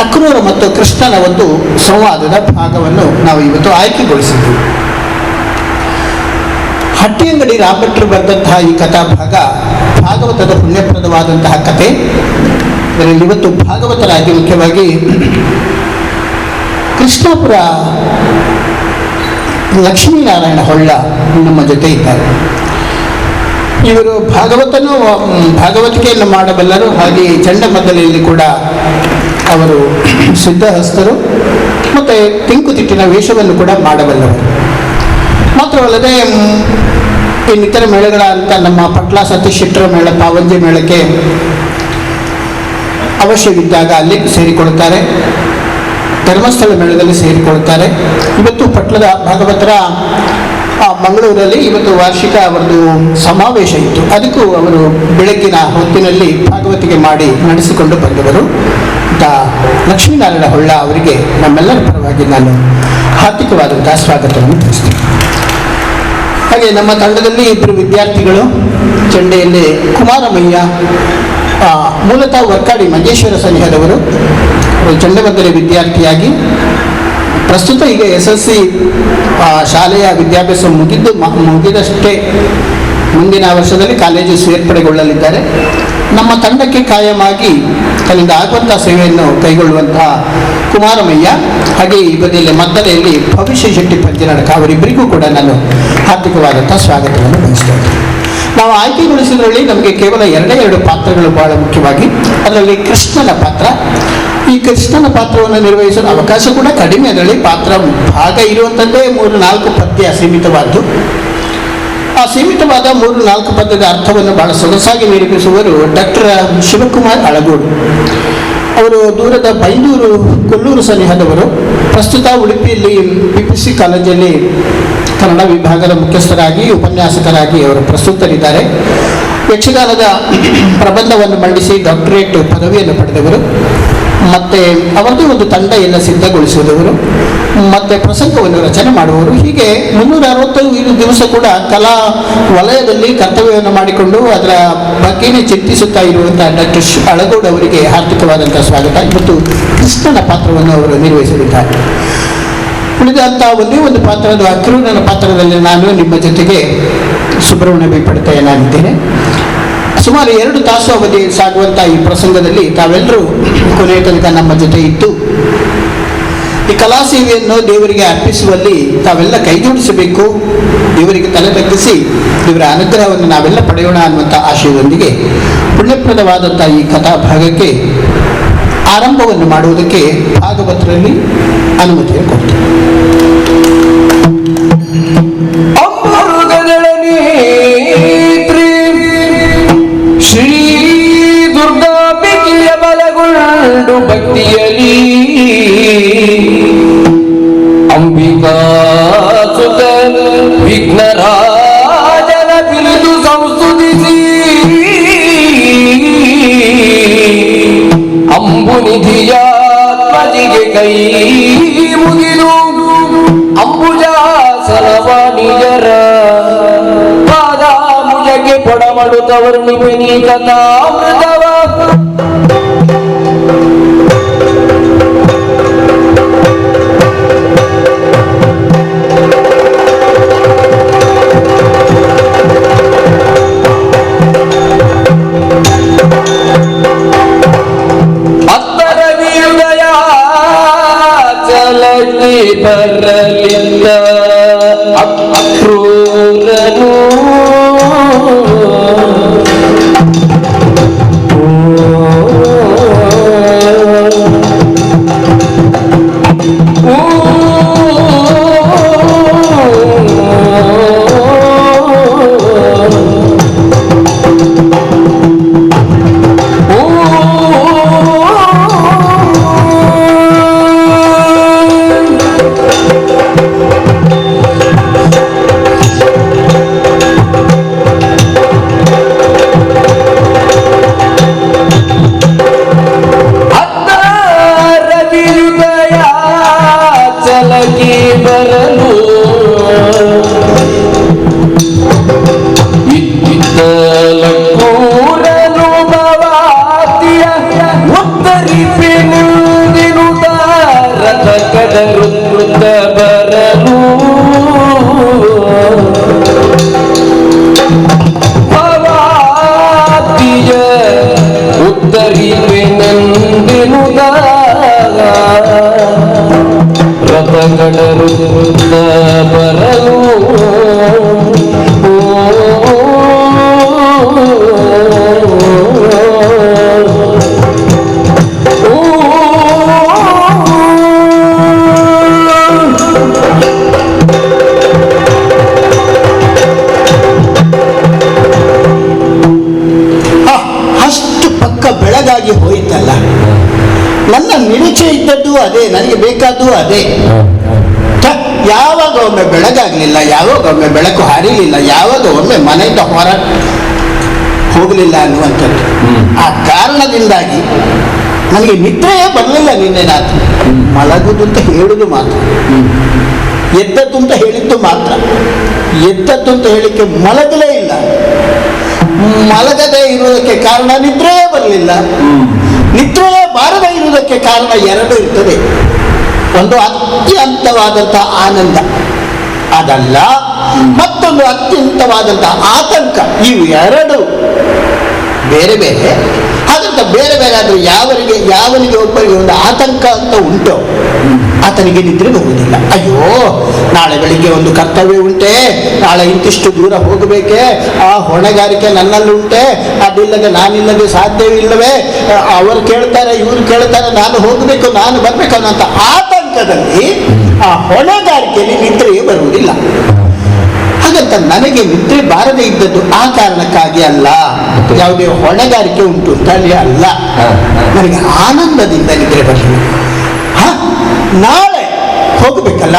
ಅಕ್ರೂರ ಮತ್ತು ಕೃಷ್ಣನ ಒಂದು ಸಂವಾದದ ಭಾಗವನ್ನು ನಾವು ಇವತ್ತು ಆಯ್ಕೆಗೊಳಿಸಿದ್ದೀವಿ. ಹಟ್ಟಿಯಂಗಡಿ ರಾಮಭಟ್ರು ಬರೆದಂತಹ ಈ ಕಥಾಭಾಗ ಭಾಗವತದ ಪುಣ್ಯಪ್ರದವಾದಂತಹ ಕಥೆ. ಇದರಲ್ಲಿ ಇವತ್ತು ಭಾಗವತರಾಗಿ ಮುಖ್ಯವಾಗಿ ಕೃಷ್ಣಾಪುರ ಲಕ್ಷ್ಮೀನಾರಾಯಣ ಹೊಳ್ಳ ನಮ್ಮ ಜೊತೆ ಇದ್ದಾರೆ. ಇವರು ಭಾಗವತಿಕೆಯನ್ನು ಮಾಡಬಲ್ಲರು, ಹಾಗೆ ಚಂಡಮದ್ದಲೆಯಲ್ಲಿ ಕೂಡ ಅವರು ಸಿದ್ಧಹಸ್ತರು ಮತ್ತು ತಿಂಕುತಿಟ್ಟಿನ ವೇಷವನ್ನು ಕೂಡ ಮಾಡಬಲ್ಲರು. ಮಾತ್ರವಲ್ಲದೆ ಇನ್ನಿತರ ಮೇಳಗಳಂತ ನಮ್ಮ ಪಟ್ಲ ಸತೀಶ್ ಶೆಟ್ಟರ ಮೇಳ, ಪಾವಂಜೆ ಮೇಳಕ್ಕೆ ಅವಶ್ಯವಿದ್ದಾಗ ಅಲ್ಲಿ ಸೇರಿಕೊಳ್ಳುತ್ತಾರೆ. ಧರ್ಮಸ್ಥಳ ಮೇಳದಲ್ಲಿ ಸೇರಿಕೊಳ್ಳುತ್ತಾರೆ. ಇವತ್ತು ಪಟ್ಲದ ಭಾಗವತರ ಮಂಗಳೂರಲ್ಲಿ ಇವತ್ತು ವಾರ್ಷಿಕ ಅವರದು ಸಮಾವೇಶ ಇತ್ತು. ಅದಕ್ಕೂ ಅವರು ಬೆಳಗ್ಗಿನ ಹೊತ್ತಿನಲ್ಲಿ ಭಾಗವತಿಗೆ ಮಾಡಿ ನಡೆಸಿಕೊಂಡು ಬಂದವರು. ಲಕ್ಷ್ಮೀನಾರಾಯಣ ಹೊಳ್ಳ ಅವರಿಗೆ ನಮ್ಮೆಲ್ಲರ ಪರವಾಗಿ ನಾನು ಹಾರ್ದಿಕವಾದಂತಹ ಸ್ವಾಗತವನ್ನು ತಿಳಿಸ್ತೀನಿ. ಹಾಗೆ ನಮ್ಮ ತಂಡದಲ್ಲಿ ಇಬ್ಬರು ವಿದ್ಯಾರ್ಥಿಗಳು, ಚಂಡೆಯಲ್ಲಿ ಕುಮಾರಮಯ್ಯ, ಮೂಲತಃ ವರ್ಕಾಡಿ ಮಂಜೇಶ್ವರ ಸನಿಹದವರು, ಚಂಡಮದ್ದಲೆ ವಿದ್ಯಾರ್ಥಿಯಾಗಿ ಪ್ರಸ್ತುತ ಈಗ SSC ಶಾಲೆಯ ವಿದ್ಯಾಭ್ಯಾಸ ಮುಗಿದಷ್ಟೇ ಮುಂದಿನ ವರ್ಷದಲ್ಲಿ ಕಾಲೇಜು ಸೇರ್ಪಡೆಗೊಳ್ಳಲಿದ್ದಾರೆ. ನಮ್ಮ ತಂಡಕ್ಕೆ ಕಾಯಮಾಗಿ ತನ್ನಿಂದ ಆಗುವಂತಹ ಸೇವೆಯನ್ನು ಕೈಗೊಳ್ಳುವಂತಹ ಕುಮಾರಮಯ್ಯ, ಹಾಗೆ ಈ ಬದಿಯಲ್ಲಿ ಮದ್ದಲೆಯಲ್ಲಿ ಭವಿಷ್ಯ ಶೆಟ್ಟಿ ಪಂಜನಡಕ, ಅವರಿಬ್ಬರಿಗೂ ಕೂಡ ನಾನು ಹಾರ್ದಿಕವಾದಂತಹ ಸ್ವಾಗತವನ್ನು ಬಯಸ್ತೇನೆ. ನಾವು ಆಯ್ಕೆಗೊಳಿಸಿದ್ರಲ್ಲಿ ನಮಗೆ ಕೇವಲ ಎರಡು ಪಾತ್ರಗಳು ಬಹಳ ಮುಖ್ಯವಾಗಿ. ಅದರಲ್ಲಿ ಕೃಷ್ಣನ ಪಾತ್ರ. ಈ ಕೃಷ್ಣನ ಪಾತ್ರವನ್ನು ನಿರ್ವಹಿಸಲು ಅವಕಾಶ ಕೂಡ ಕಡಿಮೆ. ಅದರಲ್ಲಿ ಪಾತ್ರ ಭಾಗ ಇರುವಂಥದ್ದೇ 3-4 ಪದ್ಯ ಸೀಮಿತವಾದ್ದು. ಆ ಸೀಮಿತವಾದ 3-4 ಪದ್ಯದ ಅರ್ಥವನ್ನು ಬಹಳ ಸೊಗಸಾಗಿ ನಿರೂಪಿಸುವರು ಡಾಕ್ಟರ್ ಶಿವಕುಮಾರ್ ಅಳಗೋಡು. ಅವರು ದೂರದ ಬೈಂದೂರು ಕೊಲ್ಲೂರು ಸನಿಹದವರು. ಪ್ರಸ್ತುತ ಉಡುಪಿಯಲ್ಲಿ PPC ಕಾಲೇಜಲ್ಲಿ ಕನ್ನಡ ವಿಭಾಗದ ಮುಖ್ಯಸ್ಥರಾಗಿ, ಉಪನ್ಯಾಸಕರಾಗಿ ಅವರು ಪ್ರಸ್ತುತರಿದ್ದಾರೆ. ಯಕ್ಷಗಾನದ ಪ್ರಬಂಧವನ್ನು ಮಂಡಿಸಿ ಡಾಕ್ಟರೇಟ್ ಪದವಿಯನ್ನು ಪಡೆದವರು. ಮತ್ತು ಅವರದೇ ಒಂದು ತಂಡ ಎಲ್ಲ ಸಿದ್ಧಗೊಳಿಸಿದವರು, ಮತ್ತು ಪ್ರಸಂಗವನ್ನು ರಚನೆ ಮಾಡುವವರು. ಹೀಗೆ 365 ದಿವಸ ಕೂಡ ಕಲಾ ವಲಯದಲ್ಲಿ ಕರ್ತವ್ಯವನ್ನು ಮಾಡಿಕೊಂಡು ಅದರ ಬಗ್ಗೆನೇ ಚಿಂತಿಸುತ್ತಾ ಇರುವಂತಹ ಡಾಕ್ಟರ್ ಅಳಗೋಡು ಅವರಿಗೆ ಹಾರ್ದಿಕವಾದಂತಹ ಸ್ವಾಗತ. ಇವತ್ತು ಕೃಷ್ಣನ ಪಾತ್ರವನ್ನು ಅವರು ನಿರ್ವಹಿಸಲಿದ್ದಾರೆ. ಉಳಿದಂಥ ಒಂದೇ ಒಂದು ಪಾತ್ರದ ಅಕ್ರೂರನ ಪಾತ್ರದಲ್ಲಿ ನಾನು ನಿಮ್ಮ ಜೊತೆಗೆ ಸುಬ್ರಹ್ಮಣ್ಯ ಬಿ. ನಾನಿದ್ದೇನೆ. ಸುಮಾರು 2 ತಾಸು ಅವಧಿ ಸಾಗುವಂಥ ಈ ಪ್ರಸಂಗದಲ್ಲಿ ತಾವೆಲ್ಲರೂ ಕೊನೆಯ ತನಕ ನಮ್ಮ ಜೊತೆ ಇದ್ದು ಈ ಕಲಾ ಸೇವೆಯನ್ನು ದೇವರಿಗೆ ಅರ್ಪಿಸುವಲ್ಲಿ ತಾವೆಲ್ಲ ಕೈಜೋಡಿಸಬೇಕು, ದೇವರಿಗೆ ತಲೆ ತಗ್ಗಿಸಿ ದೇವರ ಅನುಗ್ರಹವನ್ನು ನಾವೆಲ್ಲ ಪಡೆಯೋಣ ಅನ್ನುವಂಥ ಆಶಯದೊಂದಿಗೆ ಪುಣ್ಯಪ್ರದವಾದಂಥ ಈ ಕಥಾಭಾಗಕ್ಕೆ ಆರಂಭವನ್ನು ಮಾಡುವುದಕ್ಕೆ ಭಾಗವತರಲ್ಲಿ ಅನುಮತಿಯನ್ನು ಕೊಡ್ತೇವೆ. ಶ್ರೀ ದುರ್ಗಾಂಬಿಕೆಯ ಬಲಗೊಂಡು ಭಕ್ತಿಯಲಿ ಅಂಬಿಕಾ ಸುತ ವಿಘ್ನರಾಜನ ಬಿರುದು ಸಂಸ್ತುತಿಸಿ ಅಂಬುನಿಧಿಯಾತ್ಮಜಿಗೆ ಕೈ ಮುಗಿದು ಅಂಬುಜಾಸನವಾಣಿಯರ ಪಾದಾಮುಜಕ್ಕೆ ಪೊಡಮಡುತ್ತವರು ನಿಪನಿ ಕಥಾಮೃತವ ಬರಲಿಲ್ಲ ಅಕ್ರೂರನು ನಿಂದಿನುತ ರಥ ಕಡರುತ್ತ ಬರಲು ಭವಾತಿಯ ಉತ್ತರಿಪೆನೆಂದಿನುತ ರಥ ಕಡರುತ್ತ ಬರಲು ಅಷ್ಟು ಪಕ್ಕ ಬೆಳಗಾಗಿ ಹೋಯಿತಲ್ಲ. ನನ್ನ ನಿರೀಕ್ಷೆ ಇದ್ದದ್ದು ಅದೇ, ನನಗೆ ಬೇಕಾದ್ದು ಅದೇ. ಯಾವಾಗ ಒಮ್ಮೆ ಬೆಳಗಾಗಲಿಲ್ಲ, ಯಾವಾಗ ಒಮ್ಮೆ ಬೆಳಕು ಹರಿಲಿಲ್ಲ, ಯಾವಾಗ ಒಮ್ಮೆ ಮನೆಯಿಂದ ಹೊರ ಹೋಗಲಿಲ್ಲ ಅನ್ನುವಂಥದ್ದು. ಆ ಕಾರಣದಿಂದಾಗಿ ನನಗೆ ನಿದ್ರೆಯೇ ಬರಲಿಲ್ಲ. ನಿನ್ನೆ ರಾತ್ರಿ ಮಲಗುದು ಅಂತ ಹೇಳುದು ಮಾತ್ರ, ಎದ್ದದ್ದು ಅಂತ ಹೇಳಿದ್ದು ಮಾತ್ರ. ಎದ್ದದ್ದು ಅಂತ ಹೇಳಿಕ್ಕೆ ಮಲಗಲೇ ಇಲ್ಲ. ಮಲಗದೇ ಇರುವುದಕ್ಕೆ ಕಾರಣ ನಿದ್ರೆಯೇ ಬರಲಿಲ್ಲ. ನಿದ್ರೆಯೇ ಬಾರದೇ ಇರುವುದಕ್ಕೆ ಕಾರಣ ಎರಡು ಇರ್ತದೆ. ಒಂದು ಅತ್ಯಂತವಾದಂಥ ಆನಂದ ಅದಲ್ಲ, ಮತ್ತೊಂದು ಅತ್ಯಂತವಾದಂಥ ಆತಂಕ. ಇವು ಎರಡು ಬೇರೆ ಬೇರೆ. ಹಾಗಂತ ಬೇರೆ ಬೇರೆ ಆದರೂ ಯಾವನಿಗೆ ಒಬ್ಬರಿಗೆ ಒಂದು ಆತಂಕ ಅಂತ ಉಂಟು, ಆತನಿಗೆ ನಿದ್ರೆ ಬರುವುದಿಲ್ಲ. ಅಯ್ಯೋ, ನಾಳೆ ಬೆಳಿಗ್ಗೆ ಒಂದು ಕರ್ತವ್ಯ ಉಂಟೆ, ನಾಳೆ ಇಂತಿಷ್ಟು ದೂರ ಹೋಗಬೇಕೆ, ಆ ಹೊಣೆಗಾರಿಕೆ ನನ್ನಲ್ಲಿ ಉಂಟೆ, ಅದಿಲ್ಲದೆ ನಾನಿಲ್ಲದೆ ಸಾಧ್ಯವಿಲ್ಲವೇ, ಅವರು ಕೇಳ್ತಾರೆ ಇವರು ಕೇಳ್ತಾರೆ, ನಾನು ಹೋಗಬೇಕು ನಾನು ಬರಬೇಕು ಅನ್ನೋಂಥ ಆತಂಕದಲ್ಲಿ ಆ ಹೊಣೆಗಾರಿಕೆಯಲ್ಲಿ ನಿದ್ರೆಯೇ ಬರುವುದಿಲ್ಲ. ಹಾಗಂತ ನನಗೆ ನಿದ್ರೆ ಬಾರದೇ ಇದ್ದದ್ದು ಆ ಕಾರಣಕ್ಕಾಗಿ ಅಲ್ಲ, ಯಾವುದೇ ಹೊಣೆಗಾರಿಕೆ ಉಂಟು ಅಂತ ಅಲ್ಲಿ ಅಲ್ಲ. ನನಗೆ ಆನಂದದಿಂದ ನಿದ್ರೆ ಬರಲಿಲ್ಲ. ನಾಳೆ ಹೋಗಬೇಕಲ್ಲ,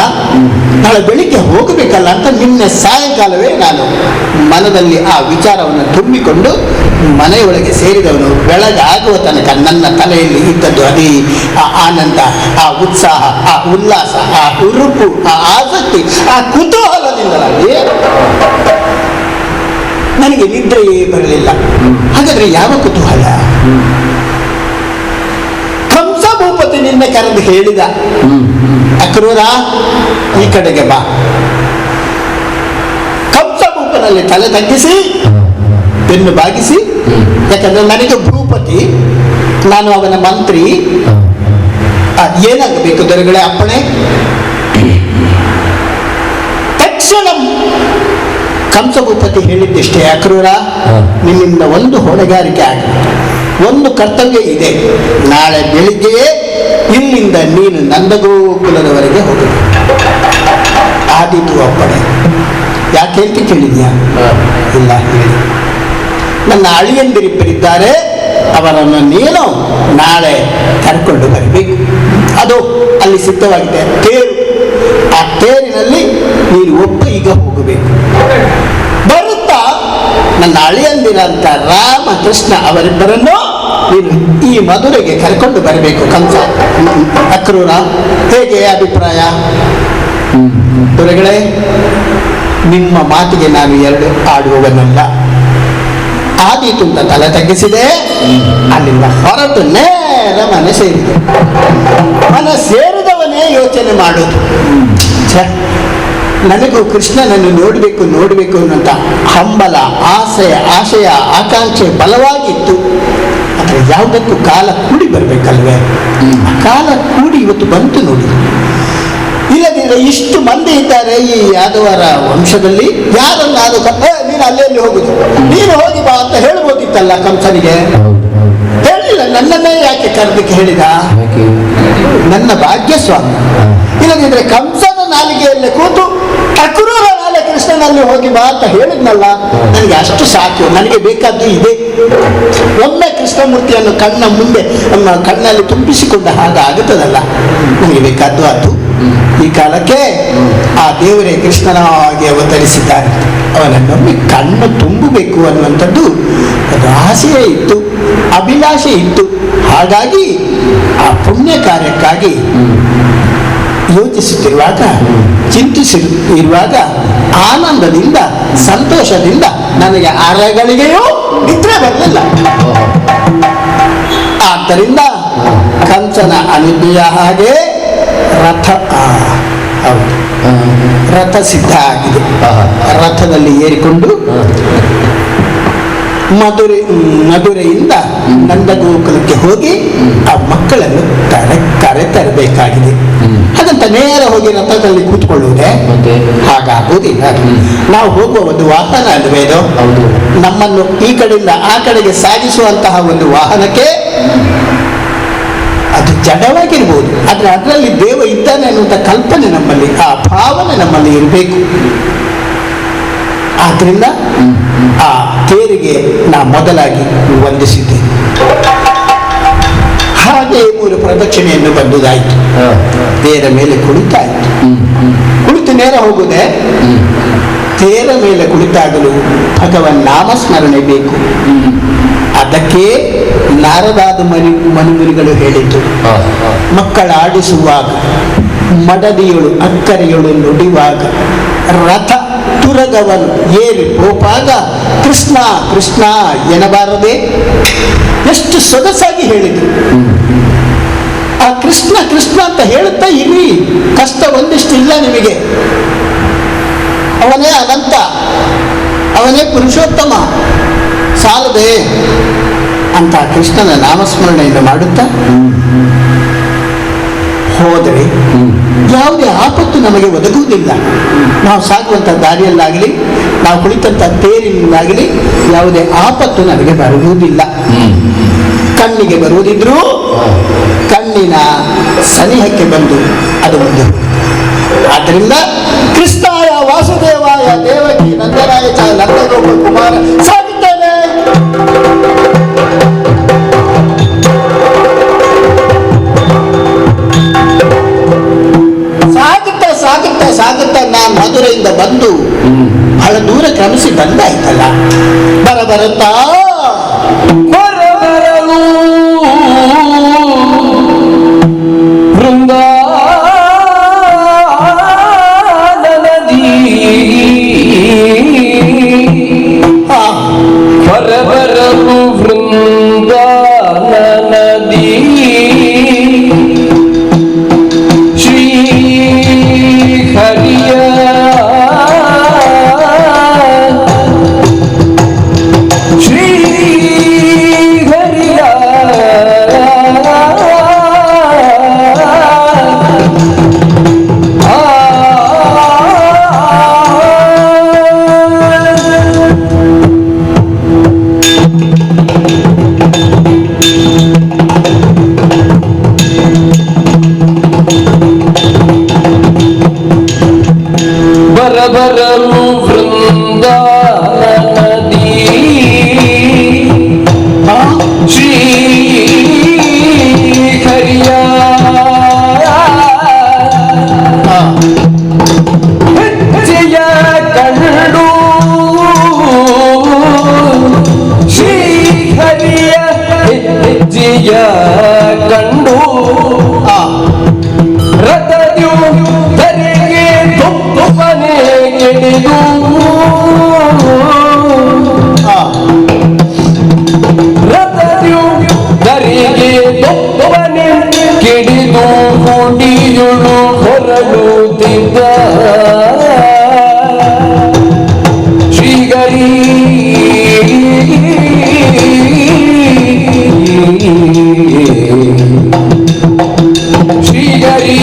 ನಾಳೆ ಬೆಳಿಗ್ಗೆ ಹೋಗಬೇಕಲ್ಲ ಅಂತ ನಿನ್ನೆ ಸಾಯಂಕಾಲವೇ ನಾನು ಮನದಲ್ಲಿ ಆ ವಿಚಾರವನ್ನು ತುಂಬಿಕೊಂಡು ಮನೆಯೊಳಗೆ ಸೇರಿದವನು. ಬೆಳಗಾಗುವ ತನಕ ನನ್ನ ತಲೆಯಲ್ಲಿ ಇದ್ದದ್ದು ಅದೇ ಆ ಆನಂದ, ಆ ಉತ್ಸಾಹ, ಆ ಉಲ್ಲಾಸ, ಆ ಹುರುಪು, ಆ ಆಸಕ್ತಿ, ಆ ಕುತೂಹಲದಿಂದಲಾಗಿ ನನಗೆ ನಿದ್ರೆಯೇ ಬರಲಿಲ್ಲ. ಹಾಗಾದ್ರೆ ಯಾವ ಕುತೂಹಲ? ಭೂಪತಿ ನಿನ್ನೆ ಕರೆದು ಹೇಳಿದ, ಅಕ್ರೂರ ಈ ಕಡೆಗೆ ಬಾ. ಕಂಸಭೂಪನಲ್ಲಿ ತಲೆ ತಗ್ಗಿಸಿ ಬೆನ್ನು ಬಾಗಿಸಿ, ಯಾಕಂದ್ರೆ ನನಗೆ ಭೂಪತಿ, ನಾನು ಅವನ ಮಂತ್ರಿ, ಏನಾಗಬೇಕು ದೊರೆಗಳೇ ಅಪ್ಪಣೆ. ತಕ್ಷಣ ಕಂಸಭೂಪತಿ ಹೇಳಿದ್ದಷ್ಟೇ, ಅಕ್ರೂರ ನಿನ್ನಿಂದ ಒಂದು ಹೊಣೆಗಾರಿಕೆ ಆಗಿದೆ, ಒಂದು ಕರ್ತವ್ಯ ಇದೆ. ನಾಳೆ ಬೆಳಿಗ್ಗೆಯೇ ಇಲ್ಲಿಂದ ನೀನು ನಂದಗೋಕುಲದವರೆಗೆ ಹೋಗಬೇಕು. ಆದೀತು ಅಪ್ಪಣೆ. ಯಾಕೆ ಅಂತ ಕೇಳಿದ್ಯಾ? ಇಲ್ಲ ಹೇಳಿ. ನನ್ನ ಅಳಿಯಂದಿರಿಬ್ಬರಿದ್ದಾರೆ, ಅವರನ್ನು ನೀನು ನಾಳೆ ಕರ್ಕೊಂಡು ಬರಬೇಕು. ಅದು ಅಲ್ಲಿ ಸಿದ್ಧವಾಗಿದೆ ತೇರು. ಆ ತೇರಿನಲ್ಲಿ ನೀನು ಒಬ್ಬ ಈಗ ಹೋಗಬೇಕು. ಬರುತ್ತಾ ನನ್ನ ಅಳಿಯಂದಿರಂತ ರಾಮ ಕೃಷ್ಣ ಅವರಿಬ್ಬರನ್ನು ನೀನು ಈ ಮಧುರೆಗೆ ಕರ್ಕೊಂಡು ಬರಬೇಕು. ಕಂಸ ಅಕ್ರೂರ ಹೇಗೆ ಅಭಿಪ್ರಾಯ? ದೊರೆಗಳೇ, ನಿಮ್ಮ ಮಾತಿಗೆ ನಾನು ಎರಡು ಆಡುವವನಲ್ಲ. ಆದೀತು ಅಂತ ತಲೆ ತಗ್ಗಿಸಿದೆ. ಅಲ್ಲಿಂದ ಹೊರಟು ನೇರ ಮನೆ ಸೇರಿದೆ. ಮನೆ ಸೇರಿದವನೇ ಯೋಚನೆ ಮಾಡೋದು, ನನಗೂ ಕೃಷ್ಣನನ್ನು ನೋಡಬೇಕು ಅನ್ನುವಂಥ ಹಂಬಲ, ಆಶಯ, ಆಕಾಂಕ್ಷೆ ಬಲವಾಗಿತ್ತು. ಆದರೆ ಯಾವುದಕ್ಕೂ ಕಾಲ ಕೂಡಿ ಬರಬೇಕಲ್ವೇ? ಕಾಲ ಕೂಡಿ ಇವತ್ತು ಬಂತು ನೋಡಿ. ಇಲ್ಲದಿದ್ರೆ ಇಷ್ಟು ಮಂದಿ ಇದ್ದಾರೆ ಈ ಯಾದವರ ವಂಶದಲ್ಲಿ, ಯಾರನ್ನಾದರೂ ನೀನು ಅಲ್ಲೆಲ್ಲಿ ಹೋಗುದು, ನೀನು ಹೋಗಿ ಬಾ ಅಂತ ಹೇಳ್ಬೋದಿತ್ತಲ್ಲ ಕಂಸನಿಗೆ. ಹೇಳಿಲ್ಲ. ನನ್ನನ್ನೇ ಯಾಕೆ ಕರೆದಕ್ಕೆ ಹೇಳಿದ? ನನ್ನ ಭಾಗ್ಯ ಸ್ವಾಮಿ. ಇಲ್ಲದಿದ್ರೆ ಕಂಸನ ನಾಲಿಗೆಯಲ್ಲೇ ಕೂತು ಅಕ್ರೂರ ನಾಳೆ ಕೃಷ್ಣನಲ್ಲಿ ಹೋಗಿ ಬಾ ಅಂತ ಹೇಳಿದ್ನಲ್ಲ, ನನಗೆ ಅಷ್ಟು ಸಾಕು. ನನಗೆ ಬೇಕಾದ್ದು ಇದೆ. ಒಮ್ಮೆ ಕೃಷ್ಣಮೂರ್ತಿಯನ್ನು ಕಣ್ಣ ಮುಂದೆ ಕಣ್ಣಲ್ಲಿ ತುಂಬಿಸಿಕೊಂಡ ಹಾಗಾಗುತ್ತದಲ್ಲ, ನನಗೆ ಬೇಕಾದ್ದು ಅದು. ಈ ಕಾಲಕ್ಕೆ ಆ ದೇವರೇ ಕೃಷ್ಣನಾಗಿ ಅವತರಿಸಿದ್ದಾರೆ. ಅವನನ್ನೊಮ್ಮೆ ಕಣ್ಣು ತುಂಬಬೇಕು ಅನ್ನುವಂಥದ್ದು ಅದು ಆಸೆಯೇ ಇತ್ತು, ಅಭಿಲಾಷೆ ಇತ್ತು. ಹಾಗಾಗಿ ಆ ಪುಣ್ಯ ಕಾರ್ಯಕ್ಕಾಗಿ ಯೋಚಿಸುತ್ತಿರುವಾಗ, ಚಿಂತಿಸಿರುವಾಗ ಆನಂದದಿಂದ, ಸಂತೋಷದಿಂದ ನನಗೆ ಅರೆಗಳಿಗೆಯೂ ನಿದ್ರೆ ಬರಲಿಲ್ಲ. ಆದ್ದರಿಂದ ಕಂಸನ ಅನುಜ್ಞೆಯ ಹಾಗೆ ರಥ ಹೌದು ರಥ ಸಿದ್ಧ ಆಗಿದೆ. ರಥದಲ್ಲಿ ಏರಿಕೊಂಡು ಮಧುರೆಯಿಂದ ನಂದಗೋಕುಲಕ್ಕೆ ಹೋಗಿ ಆ ಮಕ್ಕಳನ್ನು ಕರೆತರಬೇಕಾಗಿದೆ. ಹಾಗಂತ ನೇರ ಹೋಗಿ ರಥದಲ್ಲಿ ಕೂತ್ಕೊಳ್ಳುವುದೇ? ಹಾಗಾಗುವುದಿಲ್ಲ. ನಾವು ಹೋಗುವ ಒಂದು ವಾಹನ ಅಲ್ವೇ ಇದು? ನಮ್ಮನ್ನು ಈ ಕಡೆಯಿಂದ ಆ ಕಡೆಗೆ ಸಾಗಿಸುವಂತಹ ಒಂದು ವಾಹನಕ್ಕೆ ಅದು ಜಡವಾಗಿರ್ಬೋದು, ಆದರೆ ಅದರಲ್ಲಿ ದೇವ ಇದ್ದಾನೆ ಅನ್ನುವಂಥ ಕಲ್ಪನೆ ನಮ್ಮಲ್ಲಿ, ಆ ಭಾವನೆ ನಮ್ಮಲ್ಲಿ ಇರಬೇಕು. ಆದ್ರಿಂದ ಆ ತೇರಿಗೆ ನಾ ಮೊದಲಾಗಿ ವಂದಿಸಿದ್ದೇನೆ. ಹಾಗೆ 3 ಪ್ರದಕ್ಷಿಣೆಯನ್ನು ಬಂದುದಾಯಿತು. ತೇರ ಮೇಲೆ ಕುಳಿತಾಯಿತು. ಕುಳಿತು ನೇರ ಹೋಗುವುದೇ? ತೇರ ಮೇಲೆ ಕುಳಿತಾಗಲು ಭಗವನ್ ನಾಮಸ್ಮರಣೆ ಬೇಕು. ಅದಕ್ಕೆ ನಾರದಾದ ಮನುಮುನಿಗಳು ಹೇಳಿತು, ಮಕ್ಕಳ ಆಡಿಸುವಾಗ, ಮಡದಿಯಳು ಅಕ್ಕರೆಯಳು ನುಡಿವಾಗ, ರಥ ತುರಗವನು ಏರಿ ಹೋಪಾಗ ಕೃಷ್ಣ ಕೃಷ್ಣ ಎನ್ನಬಾರದೆ. ಎಷ್ಟು ಸೊಗಸಾಗಿ ಹೇಳಿದ್ರು. ಆ ಕೃಷ್ಣ ಕೃಷ್ಣ ಅಂತ ಹೇಳುತ್ತಾ ಇರಿ, ಕಷ್ಟ ಒಂದಿಷ್ಟಿಲ್ಲ ನಿಮಗೆ. ಅವನೇ ಅನಂತ, ಅವನೇ ಪುರುಷೋತ್ತಮ, ಸಾಲದೆ ಅಂತ ಕೃಷ್ಣನ ನಾಮಸ್ಮರಣೆಯನ್ನು ಮಾಡುತ್ತಾ ಹೋದರೆ ಯಾವುದೇ ಆಪತ್ತು ನಮಗೆ ಒದಗುವುದಿಲ್ಲ. ನಾವು ಸಾಗುವಂಥ ದಾರಿಯಲ್ಲಾಗಲಿ, ನಾವು ಕುಳಿತಂಥ ತೇರಿನಲ್ಲಾಗಲಿ ಯಾವುದೇ ಆಪತ್ತು ನಮಗೆ ಬರುವುದಿಲ್ಲ. ಕಣ್ಣಿಗೆ ಬರುವುದಿದ್ರೂ ಕಣ್ಣಿನ ಸನಿಹಕ್ಕೆ ಬಂದು ಅದು ಮುಂದೆ. ಆದ್ದರಿಂದ ಕೃಷ್ಣಾಯ ವಾಸುದೇವಾಯ ದೇವಕಿ ನಂದನಾಯ ಚ ನಂದಗೋಪ ಕುಮಾರ ಸಾಗುತ್ತೇನೆ. ಸಾಗುತ್ತಾ ನಾನು ಮಧುರೆಯಿಂದ ಬಂದು ಬಹಳ ದೂರ ಕ್ರಮಿಸಿ ಬಂದಾಯ್ತಲ್ಲ. ಬರುತ್ತಾ ಬರಬರಲು ವೃಂದಾವನದಿ, ಬರಬರಲು ವೃಂದಾವನದಿ, ಹರಿಯ ಶ್ರೀ ಹರಿಯ ಬರಬರಲು ವೃಂದಾವನದಿ, ಶ್ರೀ ಹರಿಯ ಹೆಜ್ಜೆಯ ಕಂಡು, ಶ್ರೀ ಹರಿಯ ಹೆಜ್ಜೆಯ ಕಂಡು, ರಥದ್ಯು ಧರೆಗೆ ತುಪ್ಪನೆ ಕೆಡಿದು, ರಥದ್ಯು ಧರೆಗೆ ತುಪ್ಪನೆ ಕೆಡಿದು ಕುಡಿಯುಳು ಹೊರಡುತ್ತಿದ್ದ ಶ್ರೀಗರಿ ಶ್ರೀಗರಿ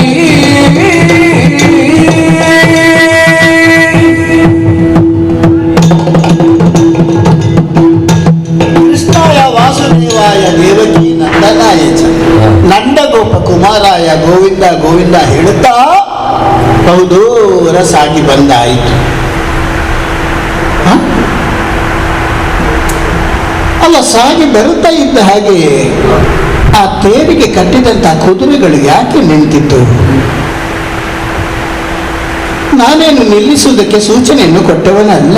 ಕೃಷ್ಣಾಯ ವಾಸುದೇವಾಯ ದೇವಕಿ ನಂದನಾಯ ಚ ನಂದಗೋಪ ಕುಮಾರಾಯ ಗೋವಿಂದ ಗೋವಿಂದ ಹೇಳುತ್ತಾ ಬಹುದೂರ ಸಾಗಿ ಬಂದಾಯಿತು. ಅಲ್ಲ, ಸಾಗಿ ಬರುತ್ತಾ ಇದ್ದ ಹಾಗೆ ಆ ತೇರಿಗೆ ಕಟ್ಟಿದಂತಹ ಕುದುರೆಗಳು ಯಾಕೆ ನಿಂತಿತ್ತು? ನಾನೇನು ನಿಲ್ಲಿಸುವುದಕ್ಕೆ ಸೂಚನೆಯನ್ನು ಕೊಟ್ಟವನಲ್ಲ.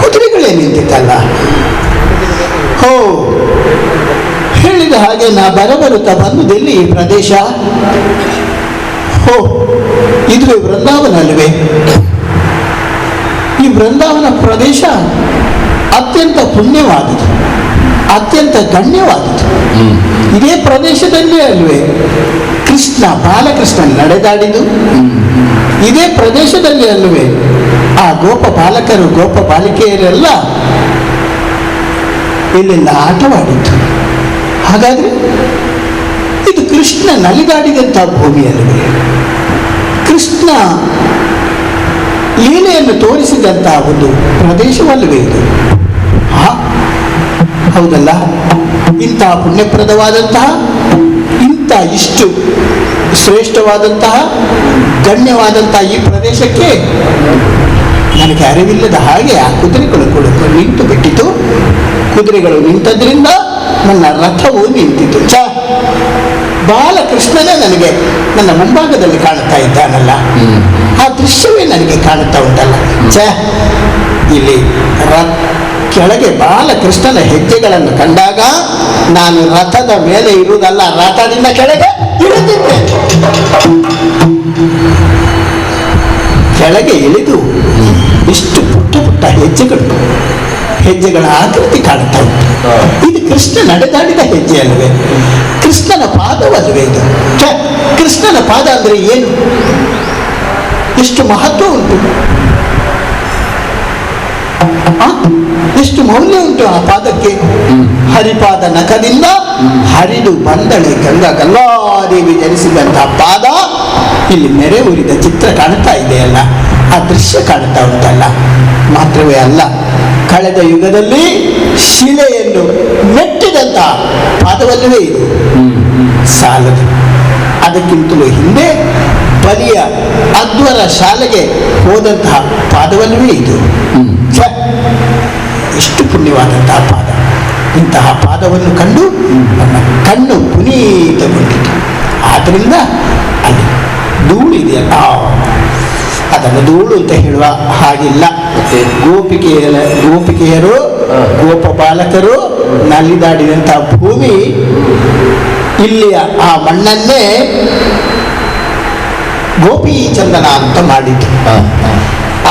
ಕುದುರೆಗಳೇ ನಿಂತಿತ್ತಲ್ಲ. ಹೋ, ಹೇಳಿದ ಹಾಗೆ ನಾ ಬರುತ್ತಾ ಬಂದುದೆಲ್ಲಿ ಈ ಪ್ರದೇಶ? ಹೋ, ಇದುವೇ ವೃಂದಾವನ ಅಲ್ವೇ? ಈ ವೃಂದಾವನ ಪ್ರದೇಶ ಅತ್ಯಂತ ಪುಣ್ಯವಾದುದು. ಅತ್ಯಂತ ಗಣ್ಯವಾದದ್ದು. ಇದೇ ಪ್ರದೇಶದಲ್ಲೇ ಅಲ್ವೇ ಕೃಷ್ಣ ಬಾಲಕೃಷ್ಣ ನಡೆದಾಡಿದು, ಇದೇ ಪ್ರದೇಶದಲ್ಲಿ ಅಲ್ವೇ ಆ ಗೋಪ ಬಾಲಕರು ಗೋಪ ಬಾಲಿಕೆಯರೆಲ್ಲ ಇಲ್ಲೆಲ್ಲ ಆಟವಾಡಿದ್ದು. ಹಾಗಾದ್ರೆ ಇದು ಕೃಷ್ಣ ನಲಿದಾಡಿದಂತಹ ಭೂಮಿ ಅಲ್ವೇ, ಕೃಷ್ಣ ಲೀಲೆಯನ್ನು ತೋರಿಸಿದಂತಹ ಒಂದು ಪ್ರದೇಶವಲ್ಲವೇ ಇದು? ಹೌದಲ್ಲ. ಇಂತಹ ಪುಣ್ಯಪ್ರದವಾದಂತಹ, ಇಂಥ ಇಷ್ಟು ಶ್ರೇಷ್ಠವಾದಂತಹ ಗಣ್ಯವಾದಂತಹ ಈ ಪ್ರದೇಶಕ್ಕೆ ನನಗೆ ಅರಿವಿಲ್ಲದ ಹಾಗೆ ಆ ಕುದುರೆಗಳು ನಿಂತು ಬಿಟ್ಟಿತು. ಕುದುರೆಗಳು ನಿಂತದ್ರಿಂದ ನನ್ನ ರಥವು ನಿಂತಿತು. ಬಾಲಕೃಷ್ಣನೇ ನನಗೆ ನನ್ನ ಮುಂಭಾಗದಲ್ಲಿ ಕಾಣುತ್ತಾ ಇದ್ದಾನಲ್ಲ, ಆ ದೃಶ್ಯವೇ ನನಗೆ ಕಾಣುತ್ತಾ ಉಂಟಲ್ಲ. ಇಲ್ಲಿ ಕೆಳಗೆ ಬಾಲಕೃಷ್ಣನ ಹೆಜ್ಜೆಗಳನ್ನು ಕಂಡಾಗ ನಾನು ರಥದ ಮೇಲೆ ಇರುವುದಲ್ಲ, ರಥದಿಂದ ಕೆಳಗೆ ಇಳಿದಿದ್ದೆ. ಕೆಳಗೆ ಇಳಿದು ಇಷ್ಟು ಪುಟ್ಟ ಪುಟ್ಟ ಹೆಜ್ಜೆಗಳ ಆಕೃತಿ ಕಾಣುತ್ತಾ ಉಂಟು. ಇದು ಕೃಷ್ಣ ನಡೆದಾಡಿದ ಹೆಜ್ಜೆ ಅಲ್ವೇ? ಕೃಷ್ಣನ ಪಾದವಲ್ವೇ ಇದು? ಕೃಷ್ಣನ ಪಾದ ಅಂದ್ರೆ ಏನು? ಎಷ್ಟು ಮಹತ್ವ ಉಂಟು, ಎಷ್ಟು ಮೌಲ್ಯ ಉಂಟು ಆ ಪಾದಕ್ಕೆ. ಹರಿಪಾದ ನಖದಿಂದ ಹರಿದು ಬಂದಳೆ ಗಂಗಾದೇವಿ ಜನಿಸಿದಂತಹ ಪಾದ ಇಲ್ಲಿ ನೆರೆ ಉರಿದ ಚಿತ್ರ ಕಾಣುತ್ತಾ ಇದೆಯಲ್ಲ, ಆ ದೃಶ್ಯ ಕಾಣುತ್ತಾ ಉಂಟಲ್ಲ. ಮಾತ್ರವೇ ಅಲ್ಲ, ಕಳೆದ ಯುಗದಲ್ಲಿ ಶಿಲೆಯನ್ನು ಮೆಟ್ಟಿದಂತಹ ಪಾದವಲ್ಲವೇ ಇದು? ಸಾಲದು. ಅದಕ್ಕಿಂತಲೂ ಹಿಂದೆ ಬಲಿಯ ಅದ್ವರ ಶಾಲೆಗೆ ಹೋದಂತಹ ಪಾದವಲ್ಲವೇ ಇದು? ಎಷ್ಟು ಪುಣ್ಯವಾದಂತಹ ಪಾದ. ಇಂತಹ ಪಾದವನ್ನು ಕಂಡು ನನ್ನ ಕಣ್ಣು ಪುನೀತಗೊಂಡಿತು. ಆದ್ದರಿಂದ ಅಲ್ಲಿ ಧೂಳು ಇದೆಯಲ್ಲ, ಅದನ್ನು ಧೂಳು ಅಂತ ಹೇಳುವ ಹಾಗಿಲ್ಲ. ಗೋಪಿಕೆಯರು ಗೋಪ ಬಾಲಕರು ನಲಿದಾಡಿದಂತಹ ಭೂಮಿ ಇಲ್ಲಿಯ ಆ ಮಣ್ಣನ್ನೇ ಗೋಪಿ ಚಂದನ ಅಂತ ಮಾಡಿತು.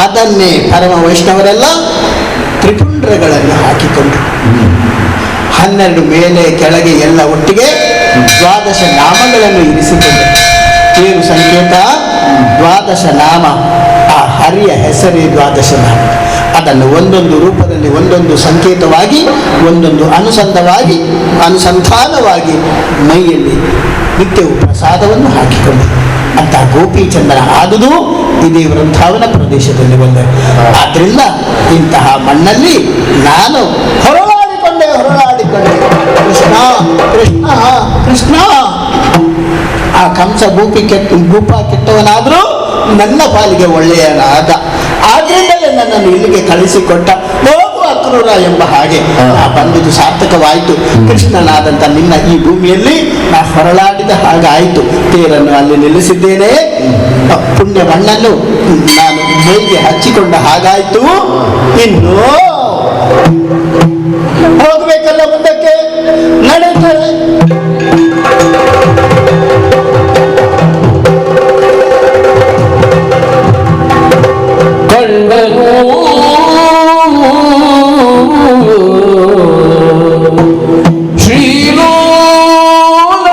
ಅದನ್ನೇ ಪರಮ ವೈಷ್ಣವರೆಲ್ಲ ತ್ರಿಪುಂಡ್ರಗಳನ್ನು ಹಾಕಿಕೊಂಡು 12 ಮೇಲೆ ಕೆಳಗೆ ಎಲ್ಲ ಒಟ್ಟಿಗೆ 12 ನಾಮಗಳನ್ನು ಇರಿಸಿಕೊಂಡು, ಏನು ಸಂಕೇತ? 12 ನಾಮ. ಆ ಹರಿಯ ಹೆಸರೇ 12 ನಾಮ. ಅದನ್ನು ಒಂದೊಂದು ರೂಪದಲ್ಲಿ ಒಂದೊಂದು ಸಂಕೇತವಾಗಿ, ಒಂದೊಂದು ಅನುಸಂಧಾನವಾಗಿ ಮೈಯಲ್ಲಿ ನಿತ್ಯವೂ ಪ್ರಸಾದವನ್ನು ಹಾಕಿಕೊಂಡು ಅಂತ ಗೋಪಿ ಚಂದನ ಆದುದು ಇದೇ ವೃಂದಾವನ ಪ್ರದೇಶದಲ್ಲಿ ಬಂದೆ. ಆದ್ರಿಂದ ಇಂತಹ ಮಣ್ಣಲ್ಲಿ ನಾನು ಹೊರಳಾಡಿಕೊಂಡೆ. ಕೃಷ್ಣ ಕೃಷ್ಣ ಕೃಷ್ಣ. ಆ ಕಂಸ ಭೂಪ ಕೆಟ್ಟವನಾದರೂ ನನ್ನ ಪಾಲಿಗೆ ಒಳ್ಳೆಯನಾದ. ಆದ್ರಿಂದಲೇ ನನ್ನನ್ನು ಇಲ್ಲಿಗೆ ಕಳಿಸಿಕೊಟ್ಟ. ಹೋಗು ಅಕ್ರೂರ ಎಂಬ ಹಾಗೆ ಬಂದುದು ಸಾರ್ಥಕವಾಯಿತು. ಕೃಷ್ಣನಾದಂಥ ನಿನ್ನ ಈ ಭೂಮಿಯಲ್ಲಿ ನಾ ಹೊರಳಾಡಿದ ಹಾಗಾಯಿತು. ತೇರನ್ನು ಅಲ್ಲಿ ನಿಲ್ಲಿಸಿದ್ದೇನೆ. ಪುಣ್ಯ ಮಣ್ಣನ್ನು ನಾನು ಮೈಗೆ ಹಚ್ಚಿಕೊಂಡ ಹಾಗಾಯಿತು. ಇನ್ನು ಹೋಗಬೇಕಲ್ಲ ಮುಂದಕ್ಕೆ, ನಡೆಯುತ್ತದೆ. ಶ್ರೀಲೋಲ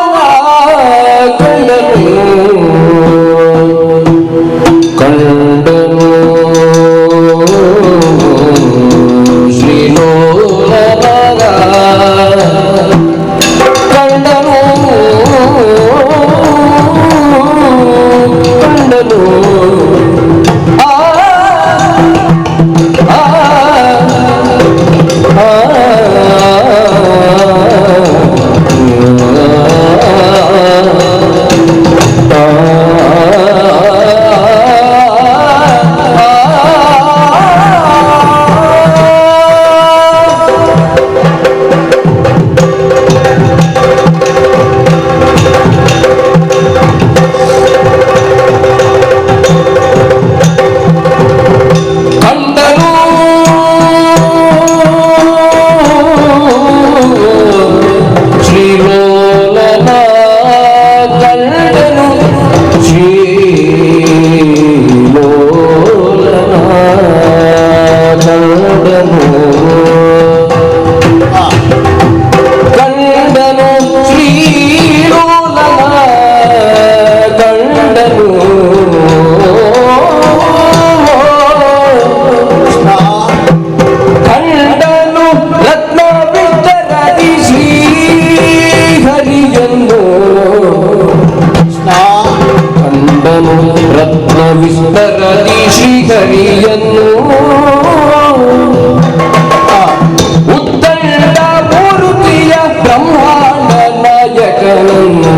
ನಾಯಕನನ್ನು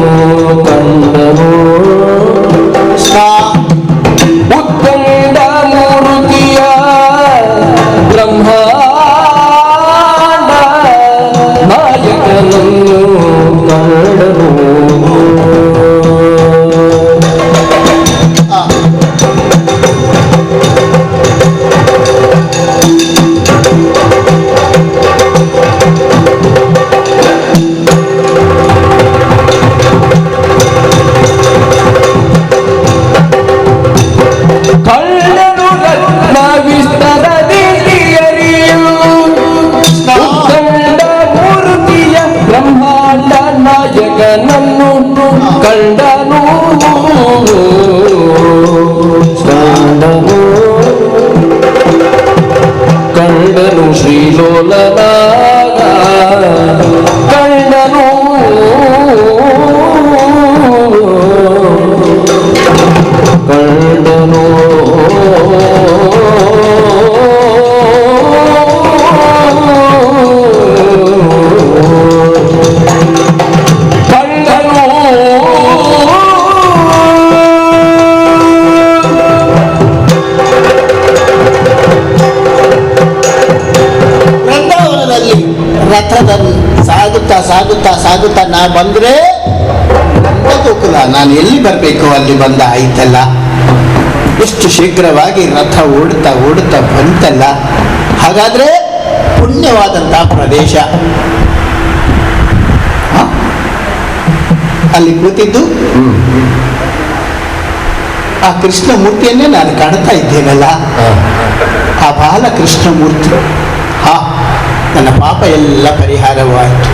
ಕಂಡನು ಉತ್ತಂಡ ಮೂರ್ತಿಯ ಬ್ರಹ್ಮಾಂಡ ನಾಯಕನನ್ನು ಕಂಡನು ಕಳ್ಳನು ರತ್ನ ವಿಸ್ತರದಿಯರಿಯು ಉತ್ತಂಡ ಮೂರ್ತಿಯ ಬ್ರಹ್ಮಾಂಡ ನಾಯಕನನ್ನು ಕಂಡನು ಕಂಡನು ಶ್ರೀಲೋಲನಾಗ ಕಂಡನು ಕಂಡನು ವೃಂದಾವನದಲ್ಲಿ ರಥದಲ್ಲಿ ಸಾಗುತ್ತಾ ಸಾಗುತ್ತಾ ಸಾಗುತ್ತಾ ನಾ ಬಂದ್ರೆ ಗೋಕುಲ, ನಾನು ಎಲ್ಲಿ ಬರಬೇಕು ಅಲ್ಲಿ ಬಂದ ಆಯ್ತಲ್ಲ. ಎಷ್ಟು ಶೀಘ್ರವಾಗಿ ರಥ ಓಡುತ್ತಾ ಓಡುತ್ತಾ ಬಂತಲ್ಲ. ಹಾಗಾದ್ರೆ ಪುಣ್ಯವಾದಂತಹ ಪ್ರದೇಶ. ಅಲ್ಲಿ ಕೂತಿದ್ದು ಆ ಕೃಷ್ಣ ಮೂರ್ತಿಯನ್ನೇ ನಾನು ಕಾಣ್ತಾ ಇದ್ದೇನಲ್ಲ, ಆ ಬಾಲ ಕೃಷ್ಣ ಮೂರ್ತಿ. ನನ್ನ ಪಾಪ ಎಲ್ಲ ಪರಿಹಾರವಾಯಿತು.